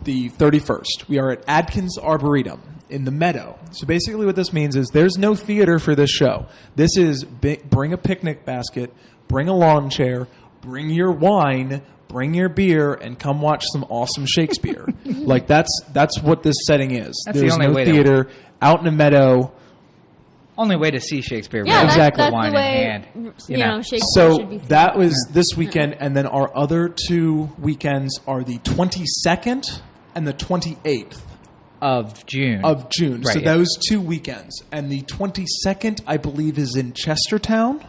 the 31st, we are at Adkins Arboretum in the Meadow. So basically what this means is there's no theater for this show. This is bring a picnic basket, bring a lawn chair, bring your wine, bring your beer, and come watch some awesome Shakespeare. Like that's what this setting is. That's There's the only no way theater out in a meadow. Only way to see Shakespeare. Yeah, really. Exactly. That's Wine the way, in hand. Shakespeare So should be seen. that was this weekend, and then our other two weekends are the 22nd and the 28th Of June. of June. Right, So yeah. those 2 weekends. And the 22nd, I believe, is in Chestertown,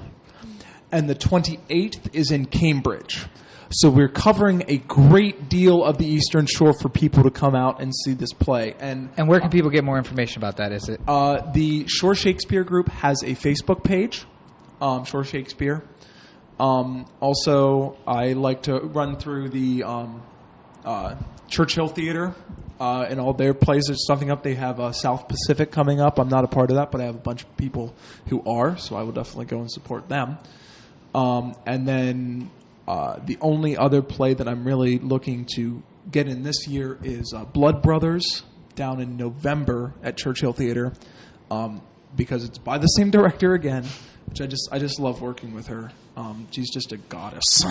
and the 28th is in Cambridge. So we're covering a great deal of the Eastern Shore for people to come out and see this play. And where can people get more information about that? Is it? the Shore Shakespeare group has a Facebook page, Shore Shakespeare. Also, I like to run through the Churchill Theater and all their plays. There's something up. They have South Pacific coming up. I'm not a part of that, but I have a bunch of people who are, so I will definitely go and support them. And then the only other play that I'm really looking to get in this year is Blood Brothers down in November at Churchill Theater, because it's by the same director again, which I just love working with her. She's just a goddess.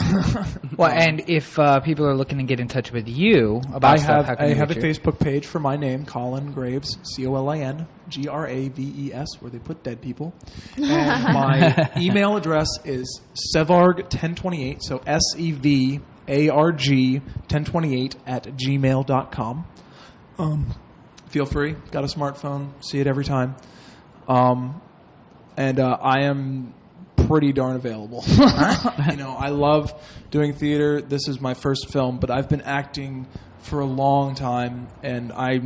Well, and if people are looking to get in touch with you about stuff, how can I they have a reach you? Facebook page for my name, Colin Graves, ColinGraves, where they put dead people. And my email address is sevarg1028, so SEVARG 1028 @gmail.com. Feel free. Got a smartphone. See it every time. And I am pretty darn available. I love doing theater. This is my first film, but I've been acting for a long time, and I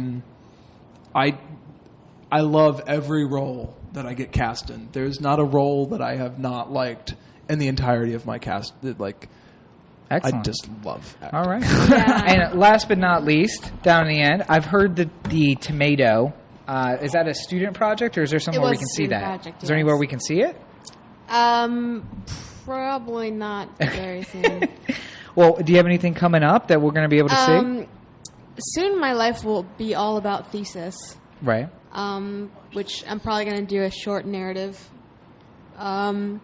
love every role that I get cast in. There's not a role that I have not liked in the entirety of my cast. Excellent. I just love acting. All right. Yeah. And last but not least, down in the end, I've heard that the Tomato, is that a student project, or is there somewhere we was can a see student that? project, Is there anywhere we can see it? Probably not very soon. Well, do you have anything coming up that we're going to be able to see? Soon my life will be all about thesis, Right. which I'm probably going to do a short narrative. I'm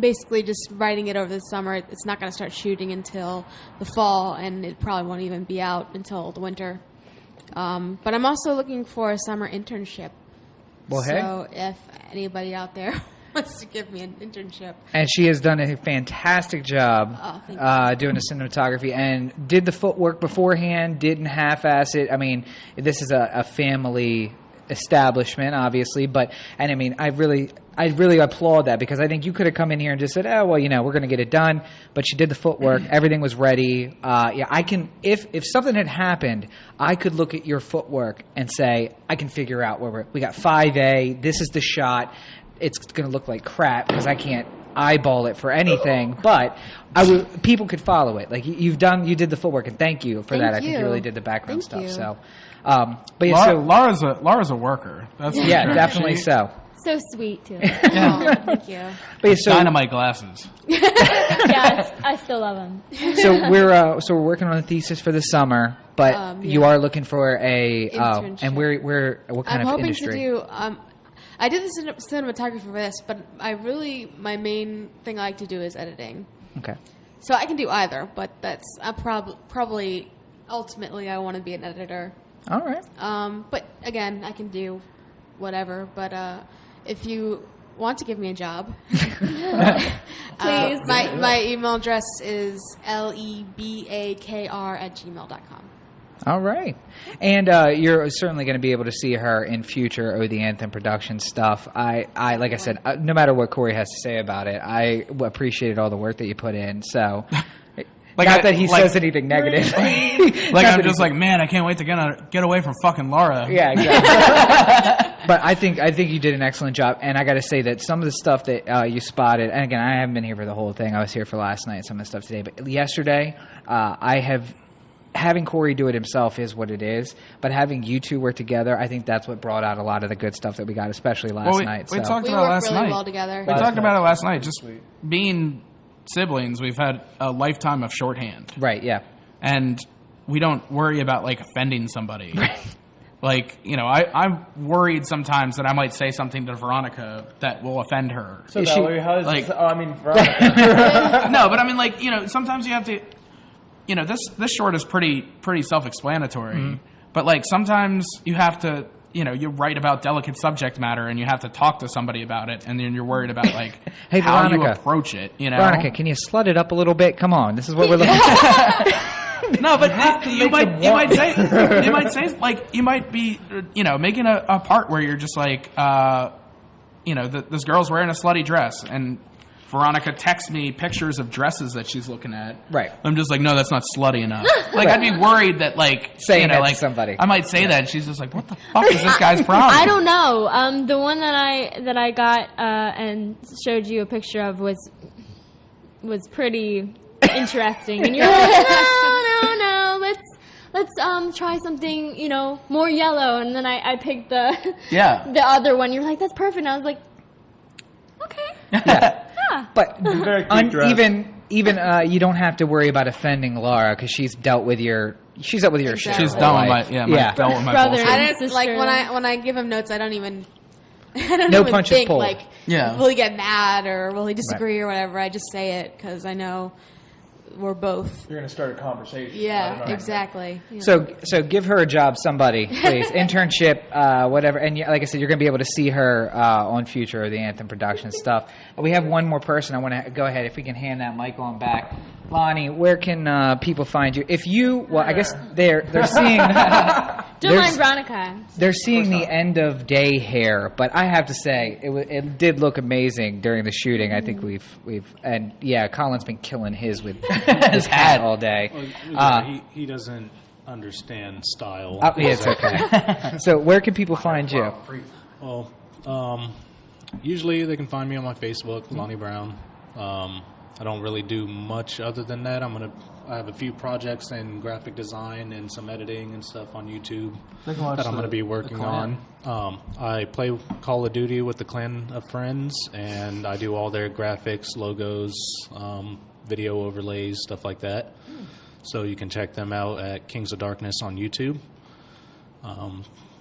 basically just writing it over the summer. It's not going to start shooting until the fall, and it probably won't even be out until the winter. But I'm also looking for a summer internship. Well, hey. So if anybody out there wants to give me an internship. And she has done a fantastic job thank doing the cinematography and did the footwork beforehand, didn't half-ass it. I mean, this is a family establishment, obviously, I really applaud that, because I think you could have come in here and just said, oh, well, we're going to get it done. But she did the footwork. Everything was ready. I can, if something had happened, I could look at your footwork and say, I can figure out where we got 5A. This is the shot. It's going to look like crap because I can't eyeball it for anything, but people could follow it. Like you did the footwork, and thank you for that. I think you really did the background Thank stuff. you. So, but yeah, Laura's a worker. That's for yeah, sure. definitely so. So sweet too. Oh, thank you. But yeah, so Dynamite glasses. Yeah, I still love them. so we're working on a thesis for the summer, but you are looking for a Internship. and we're what kind I'm of hoping industry? to do. I did the cinematography for this, but my main thing I like to do is editing. Okay. So I can do either, but that's probably ultimately I want to be an editor. All right. But again, I can do whatever. But if you want to give me a job, Please. my email address is lebakr@gmail.com. All right. And you're certainly going to be able to see her in future the Anthem production stuff. I like I said, no matter what Corey has to say about it, I appreciated all the work that you put in. So, not that he says anything negative. Like I'm just like, man, I can't wait to get away from fucking Laura. Yeah, exactly. But I think you did an excellent job, and I got to say that some of the stuff that you spotted, and again, I haven't been here for the whole thing. I was here for last night, some of the stuff today, but yesterday, having Corey do it himself is what it is, but having you two work together, I think that's what brought out a lot of the good stuff that we got, especially last night. We So. talked We about it work last really night. well together. We talked about it last night. Just being siblings, we've had a lifetime of shorthand. Right, yeah. And we don't worry about, like, offending somebody. Like, you know, I'm worried sometimes that I might say something to Veronica that will offend her. So Valerie, how is like- Veronica. No, but I mean, like, you know, sometimes you have to, you know, this short is pretty self-explanatory. Mm-hmm. But, like, sometimes you have to, you know, you write about delicate subject matter and you have to talk to somebody about it, and then you're worried about, like, Hey, how you Veronica. approach it, you know? Veronica, can you slut it up a little bit? Come on, this is what we're looking for. No, but you might say like you might be, you know, making a part where you're just like, you know, this girl's wearing a slutty dress, and Veronica texts me pictures of dresses that she's looking at. Right. I'm just like, no, that's not slutty enough. Like, I'd be worried that, like, Saying you know, that to like somebody. I might say that, and she's just like, what the fuck is this guy's problem? I don't know. The one that I got and showed you a picture of was pretty interesting, and you're like, no, let's try something, you know, more yellow, and then I picked the other one. You're like, that's perfect. And I was like, okay. Yeah. But Very cute dress. even you don't have to worry about offending Laura because she's dealt with your shit. She's done with life. dealt with my Brother. bullshit. I don't Sister. like when I give him notes. I don't even No punches think pulled. like, Yeah. will he get mad or will he disagree or whatever. I just say it because I know we're both. You're going to start a conversation. Yeah, exactly. Yeah. So give her a job, somebody, please. Internship, whatever. And like I said, you're going to be able to see her on future of the Anthem production stuff. We have one more person. I want to go ahead. If we can hand that mic on back. Lonnie, where can people find you? If you, well, I guess they're seeing... Don't mind Veronica. They're seeing the end of day hair, but I have to say it did look amazing during the shooting. I think we've and yeah, Colin's been killing his with his hat all day. He doesn't understand style. Yeah, it's okay. So where can people find you? Well, usually they can find me on my Facebook, Lonnie Brown. I don't really do much other than that. I have a few projects in graphic design and some editing and stuff on YouTube that I'm going to be working on. I play Call of Duty with the clan of friends, and I do all their graphics, logos, video overlays, stuff like that. So you can check them out at Kings of Darkness on YouTube,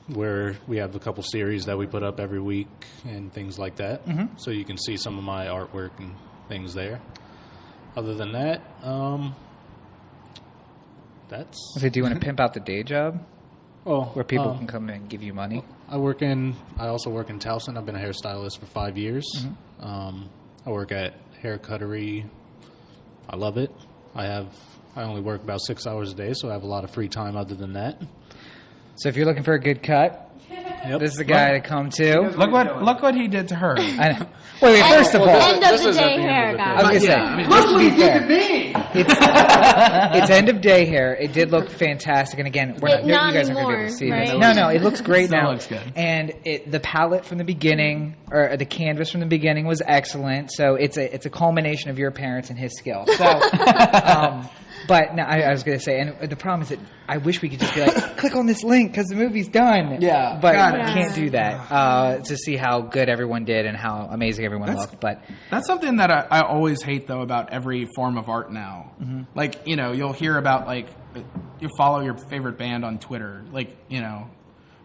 where we have a couple series that we put up every week and things like that. Mm-hmm. So you can see some of my artwork and things there. Other than that, that's... So do you want to pimp out the day job Well, where people can come and give you money? I also work in Towson. I've been a hairstylist for 5 years. Mm-hmm. I work at Hair Cuttery. I love it. I only work about 6 hours a day, so I have a lot of free time other than that. So if you're looking for a good cut, this is the guy to come to. Look what he did to her. I know. Wait, first of all, End of this the is at day the end hair, of the day. guys. I was going to say, just to be fair, It's end of day hair. It did look fantastic, and again, we're It- not, not you guys aren't going to be able anymore, to see right? this. No, it looks great Still now. looks good. And the palette from the beginning, or the canvas from the beginning, was excellent. So it's a culmination of your parents and his skill. So, but no, I was going to say, and the problem is that I wish we could just be like, click on this link because the movie's done. Yeah. but God, we can't do that to see how good everyone did and how amazing everyone looked. But That's something that I always hate, though, about every form of art now. Like, you'll hear about, like, you follow your favorite band on Twitter, like,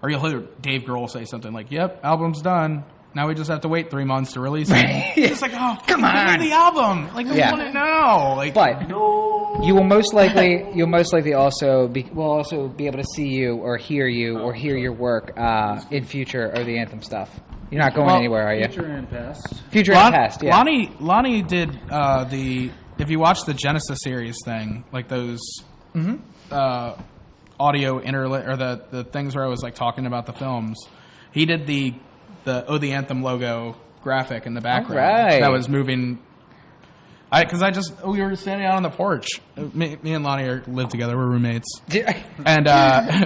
or you'll hear Dave Grohl say something like, yep, album's done. Now we just have to wait 3 months to release it. It's like, oh, Come give me on. the album. Like, I want it now. Like, But you will most likely also be able to see you or hear your work in future or the Anthem stuff. You're not going anywhere, are you? Future and past. Future and past, yeah. Lonnie did if you watch the Genesis series thing, like those audio or the things where I was like talking about the films, he did the Anthem logo graphic in the background right. that was moving. We were standing out on the porch. Me and Lonnie live together. We're roommates, and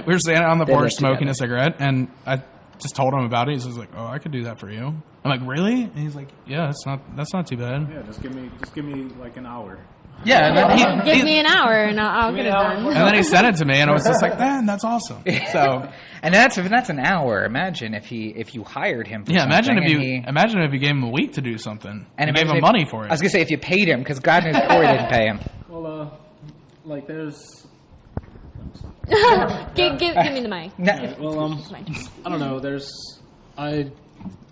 we were standing out on the They porch live smoking together. a cigarette, and I just told him about it. He's just like, "Oh, I could do that for you." I'm like, "Really?" And he's like, "Yeah, that's not too bad." Yeah, just give me like an hour. Yeah, and then Give me an hour and I'll get it done. and then he sent it to me, and I was just like, "Man, that's awesome." So And that's an hour. Imagine if you hired him. For imagine something if you gave him a week to do something and gave imagine him if- money for it. I was gonna say if you paid him, because God knows Corey didn't pay him. Well, like there's. give me the mic. No. Well, I don't know.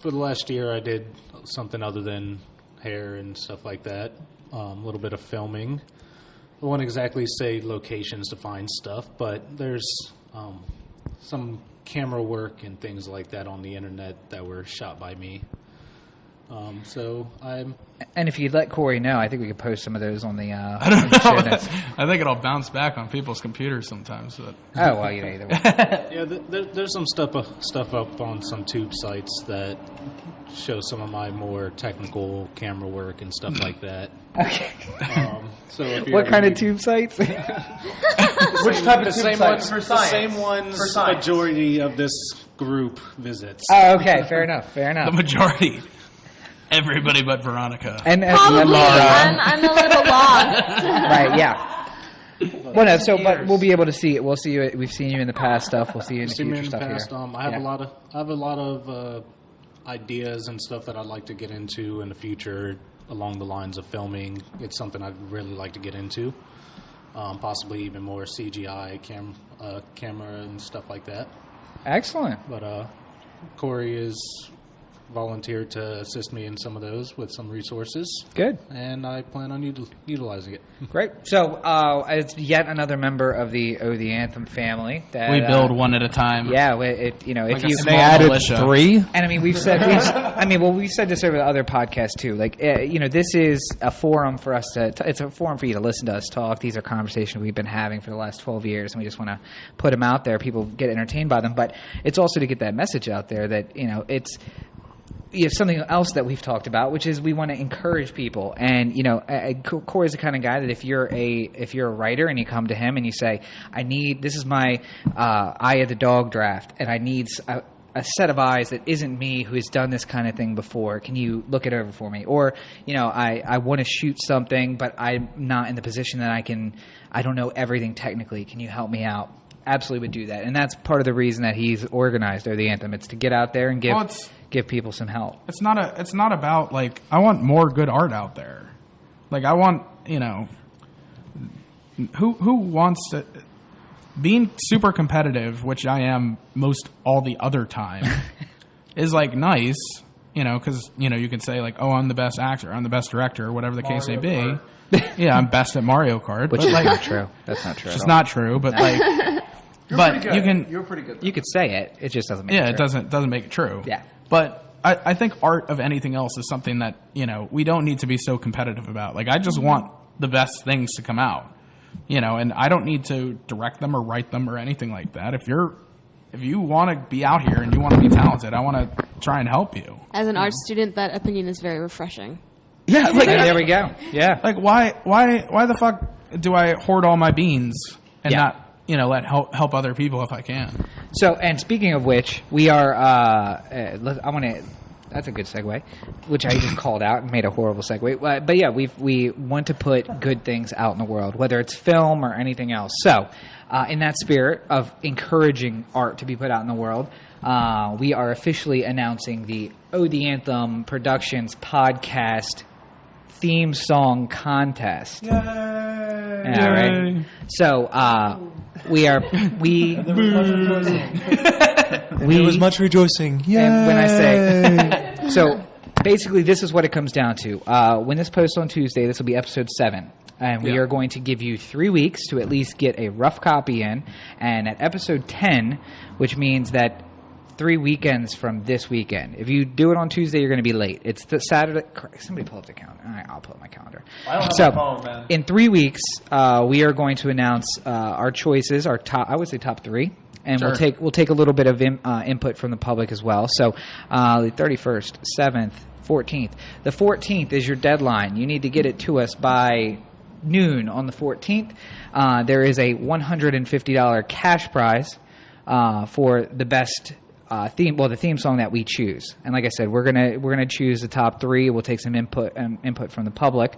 For the last year, I did something other than hair and stuff like that. A little bit of filming. I won't exactly say locations to find stuff, but there's some camera work and things like that on the internet that were shot by me. So I'm. And if you'd let Corey know, I think we could post some of those on the. I don't know. I think it'll bounce back on people's computers sometimes. But. Oh well, either way. Yeah, there's some stuff up on some tube sites that show some of my more technical camera work and stuff like that. Okay. So if you What ever kind of need- tube sites? Which type the of same tube ones, sites? For the science. same ones For science. majority of this group visits. Oh, okay. Fair enough. The majority. Everybody but Veronica. And Probably. Laura. I'm a little bit lost. Right. Yeah. Well, no. So, but we'll be able to see it. We'll see you. We've seen you in the past stuff. We'll see you in the See me future in the stuff past. here. I have Yeah. a lot of ideas and stuff that I'd like to get into in the future along the lines of filming. It's something I'd really like to get into. Possibly even more CGI camera and stuff like that. Excellent. But Corey is volunteered to assist me in some of those with some resources, Good. and I plan on utilizing it. Great. So, it's yet another member of the Anthem family. That, We build one at a time. Yeah. If Like a you small militia. 3. And I mean, we've said this over the other podcasts too. Like, this is a forum for us it's a forum for you to listen to us talk. These are conversations we've been having for the last 12 years, and we just want to put them out there. People get entertained by them, but it's also to get that message out there that it's. You have something else that we've talked about, which is we want to encourage people. And Corey's the kind of guy that if you're a writer and you come to him and you say, this is my eye of the dog draft, and I need a set of eyes that isn't me who has done this kind of thing before. Can you look it over for me? Or I want to shoot something, but I'm not in the position that I don't know everything technically. Can you help me out? Absolutely would do that, and that's part of the reason that he's organized the Anthem. It's to get out there and give people some help. It's not about like I want more good art out there. Like I want who wants to being super competitive, which I am most all the other time, is like nice. Because you can say like, oh, I'm the best actor, I'm the best director, or whatever the case may be. Yeah, I'm best at Mario Kart, Which but is like, not true. That's not true. It's at all. not true, but like, but you can. You're pretty good. You could say it. It just doesn't make Yeah, it it true. doesn't make it true. Yeah. But I think art of anything else is something that, we don't need to be so competitive about. Like, I just want the best things to come out, and I don't need to direct them or write them or anything like that. If you want to be out here and you want to be talented, I want to try and help you. As an art student, that opinion is very refreshing. Yeah, like, There we go. Yeah. like why the fuck do I hoard all my beans and Yeah. not, let help other people if I can? So, and speaking of which, we are. I want to. That's a good segue, which I just called out and made a horrible segue. But yeah, we want to put good things out in the world, whether it's film or anything else. So, in that spirit of encouraging art to be put out in the world, we are officially announcing the Anthem Productions podcast theme song contest. Yay! Yeah, right. So There was much rejoicing. Yay! And when I say, so basically, this is what it comes down to. When this posts on Tuesday, this will be episode 7. And we are going to give you 3 weeks to at least get a rough copy in. And at episode 10, which means that 3 weekends from this weekend. If you do it on Tuesday, you're going to be late. It's the Saturday. Somebody pull up the calendar. All right, I'll pull up my calendar. I don't have So, my phone, man. in 3 weeks, we are going to announce our choices, our top. I would say top 3. And Sure. we'll take a little bit of input from the public as well. So the 31st, 7th, 14th. The 14th is your deadline. You need to get it to us by noon on the 14th. There is a $150 cash prize for the best theme. Well, the theme song that we choose. And like I said, we're gonna choose the top 3. We'll take some input from the public.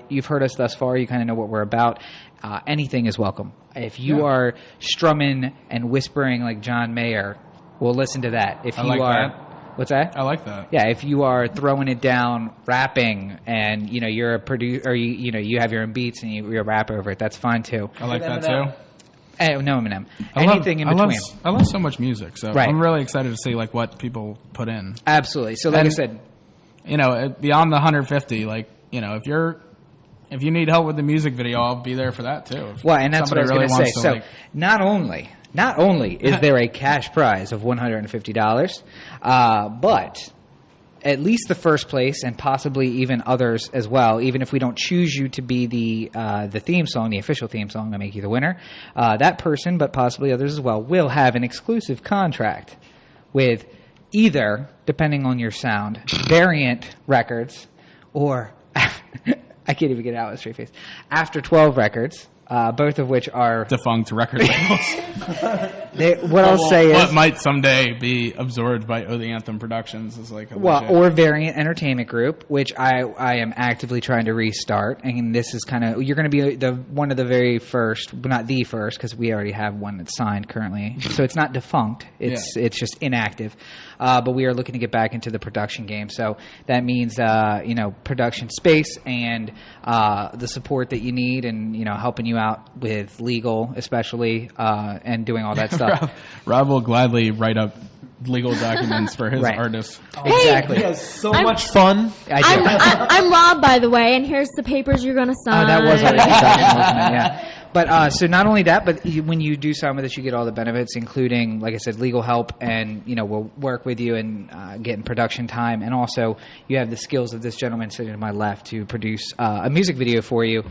You've heard us thus far. You kind of know what we're about. Anything is welcome. If you are strumming and whispering like John Mayer, we'll listen to that. If I you like are, that. what's that? I like that. Yeah, if you are throwing it down, rapping, and you're a producer, or you have your own beats and you're a rapper over it, that's fine too. I like that too. No, Eminem. Anything in between. I love so much music, so Right. I'm really excited to see what people put in. Absolutely. So, like I And- said, Beyond the 150, if you need help with the music video, I'll be there for that too. If well, and that's what I was somebody going to really say. wants So, not only is there a cash prize of $150, but at least the first place and possibly even others as well, even if we don't choose you to be the theme song, the official theme song that make you the winner, that person, but possibly others as well, will have an exclusive contract with either, depending on your sound, Variant Records or I can't even get it out with a straight face, After 12 Records, both of which are defunct record labels. what I'll say is What might someday be absorbed by The Anthem Productions is like a legit- or Variant Entertainment Group, which I am actively trying to restart. And this is kind of, you're going to be one of the very first, but not the first, because we already have one that's signed currently. So it's not defunct. It's just inactive. But we are looking to get back into the production game. So that means, production space and the support that you need and, helping you out with legal, especially, and doing all that stuff. Rob will gladly write up legal documents for his Right. artists. Exactly. He has so much fun. I do. I'm Rob, by the way, and here's the papers you're going to sign. That was already yeah. But so not only that, but when you do sign with us, you get all the benefits, including, like I said, legal help, and we'll work with you and get in production time, and also you have the skills of this gentleman sitting to my left to produce a music video for you.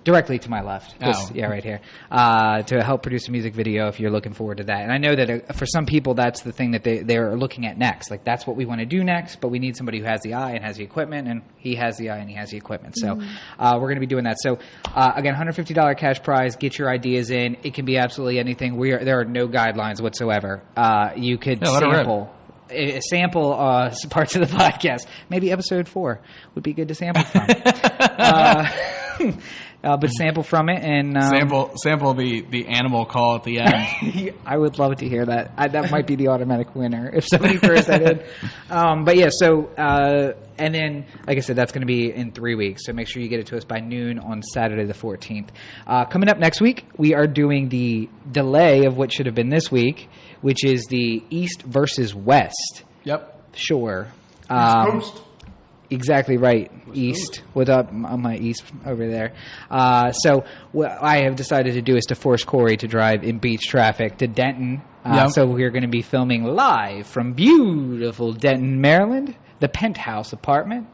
Directly to my left. Yeah, right here. To help produce a music video if you're looking forward to that. And I know that for some people, that's the thing that they're looking at next. Like, that's what we want to do next, but we need somebody who has the eye and has the equipment, and he has the eye and he has the equipment. So we're going to be doing that. So, again, $150 cash prize. Get your ideas in. It can be absolutely anything. There are no guidelines whatsoever. You could sample. Sample parts of the podcast. Maybe episode 4 would be good to sample from. But sample from it and sample the animal call at the end. I would love to hear that. That might be the automatic winner if somebody throws that in. But yeah, so and then like I said, that's going to be in 3 weeks. So make sure you get it to us by noon on Saturday the 14th. Coming up next week, we are doing the delay of what should have been this week, which is the East versus West. Yep. Sure. Coast. Exactly right. East. What up? On my east over there. So what I have decided to do is to force Corey to drive in beach traffic to Denton. So we're going to be filming live from beautiful Denton, Maryland, the penthouse apartment.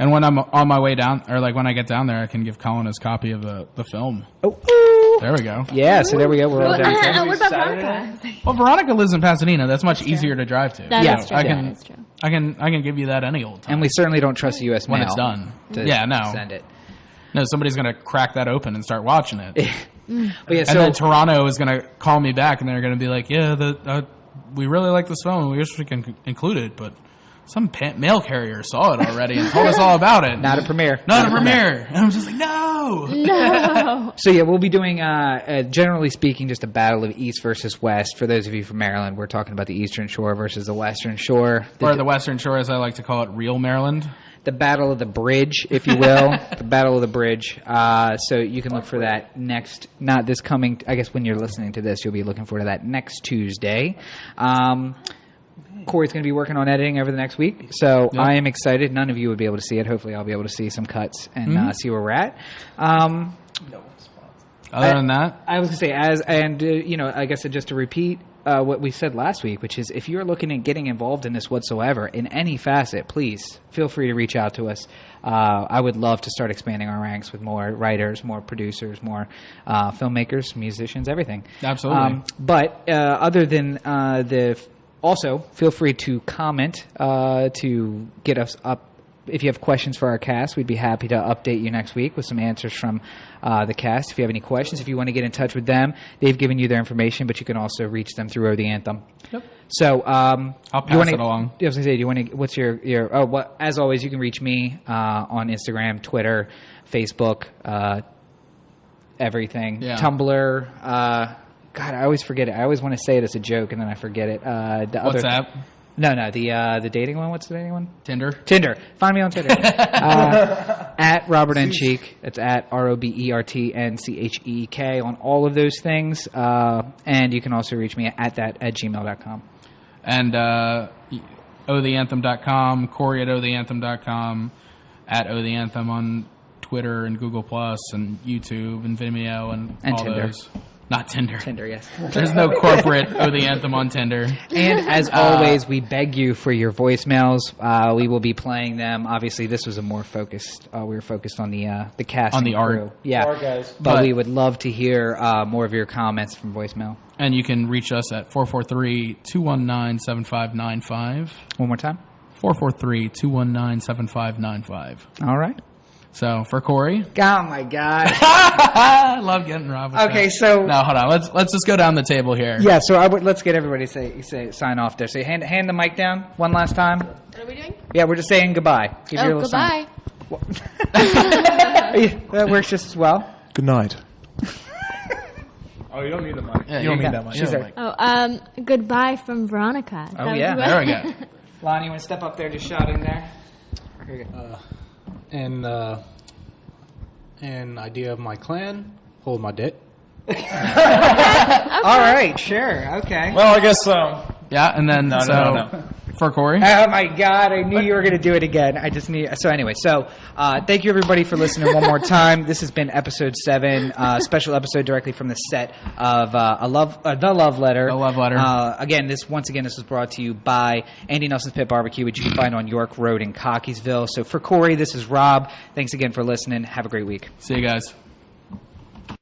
And when I'm on my way down, or like when I get down there, I can give Colin his copy of the film. Oh, There we go. yeah. So there we go. We're all down here. What about Veronica? Well, Veronica lives in Pasadena. That's much easier to drive to. That Yeah. is true. I can, That is true. I can give you that any old time And we certainly don't trust U.S. when mail it's done. to Yeah, no. send it. No, somebody's going to crack that open and start watching it. But yeah, And then Toronto is going to call me back, and they're going to be like, yeah, we really like this film. We wish we can include it, but some mail carrier saw it already and told us all about it. not a premiere. Not a premiere. And I'm just like, no. No. So yeah, we'll be doing, generally speaking, just a battle of East versus West. For those of you from Maryland, we're talking about the Eastern Shore versus the Western Shore. Or the Western Shore, as I like to call it, real Maryland. The Battle of the Bridge, if you will. The Battle of the Bridge. So you can look for that not this coming, I guess when you're listening to this, you'll be looking forward to that next Tuesday. Corey's going to be working on editing over the next week, so I am excited. None of you would be able to see it. Hopefully I'll be able to see some cuts and see where we're at. Other than that, I was going to say, I guess just to repeat what we said last week, which is if you're looking at getting involved in this whatsoever, in any facet, please feel free to reach out to us. I would love to start expanding our ranks with more writers, more producers, more filmmakers, musicians, everything. Absolutely. But other than also, feel free to comment to get us up. If you have questions for our cast, we'd be happy to update you next week with some answers from the cast. If you have any questions, if you want to get in touch with them, they've given you their information, but you can also reach them through the Anthem. Yep. So I'll pass it along. I was going to say, do you want to? What's your? As always, you can reach me on Instagram, Twitter, Facebook, everything, Tumblr. God, I always forget it. I always want to say it as a joke, and then I forget it. WhatsApp? No, the dating one. What's the dating one? Tinder. Find me on Tinder. At Robert N. Cheek. It's at RobertNCheek on all of those things. And you can also reach me at gmail.com. And otheanthem.com, Corey at otheanthem.com, at otheanthem on Twitter and Google Plus and YouTube and Vimeo and all Tinder. Those. Not Tinder. Tinder, yes. There's no corporate Oh the Anthem on Tinder. And as always, we beg you for your voicemails. We will be playing them. Obviously, this was a more focused. We were focused on the cast On the and crew. art. Yeah, Art guys. but we would love to hear more of your comments from voicemail. And you can reach us at 443-219-7595. One more time. 443-219-7595. All right. So for Corey, Oh my God. I love getting Rob. with Okay, that. so now hold on. Let's just go down the table here. yeah. So let's get everybody to say sign off there. So hand the mic down one last time. What are we doing? Yeah, we're just saying goodbye. Give your Oh, little sign. goodbye. That works just as well. Good night. Oh, you don't need the mic. Yeah, You don't need that much. She's there. Oh, goodbye from Veronica. Is that what yeah. you There we go. Lonnie, you want to step up there? Just shout in there. Here you go. An idea of my clan, hold my dick. All right, sure, okay. Well, I guess Yeah, and then no. for Corey. Oh my God! I knew you were going to do it again. I just knew. So anyway, thank you everybody for listening one more time. This has been episode 7, special episode directly from the set of the Love Letter. The Love Letter. Again, this was brought to you by Andy Nelson's Pit Barbecue, which you can find on York Road in Cockeysville. So for Corey, this is Rob. Thanks again for listening. Have a great week. See you guys.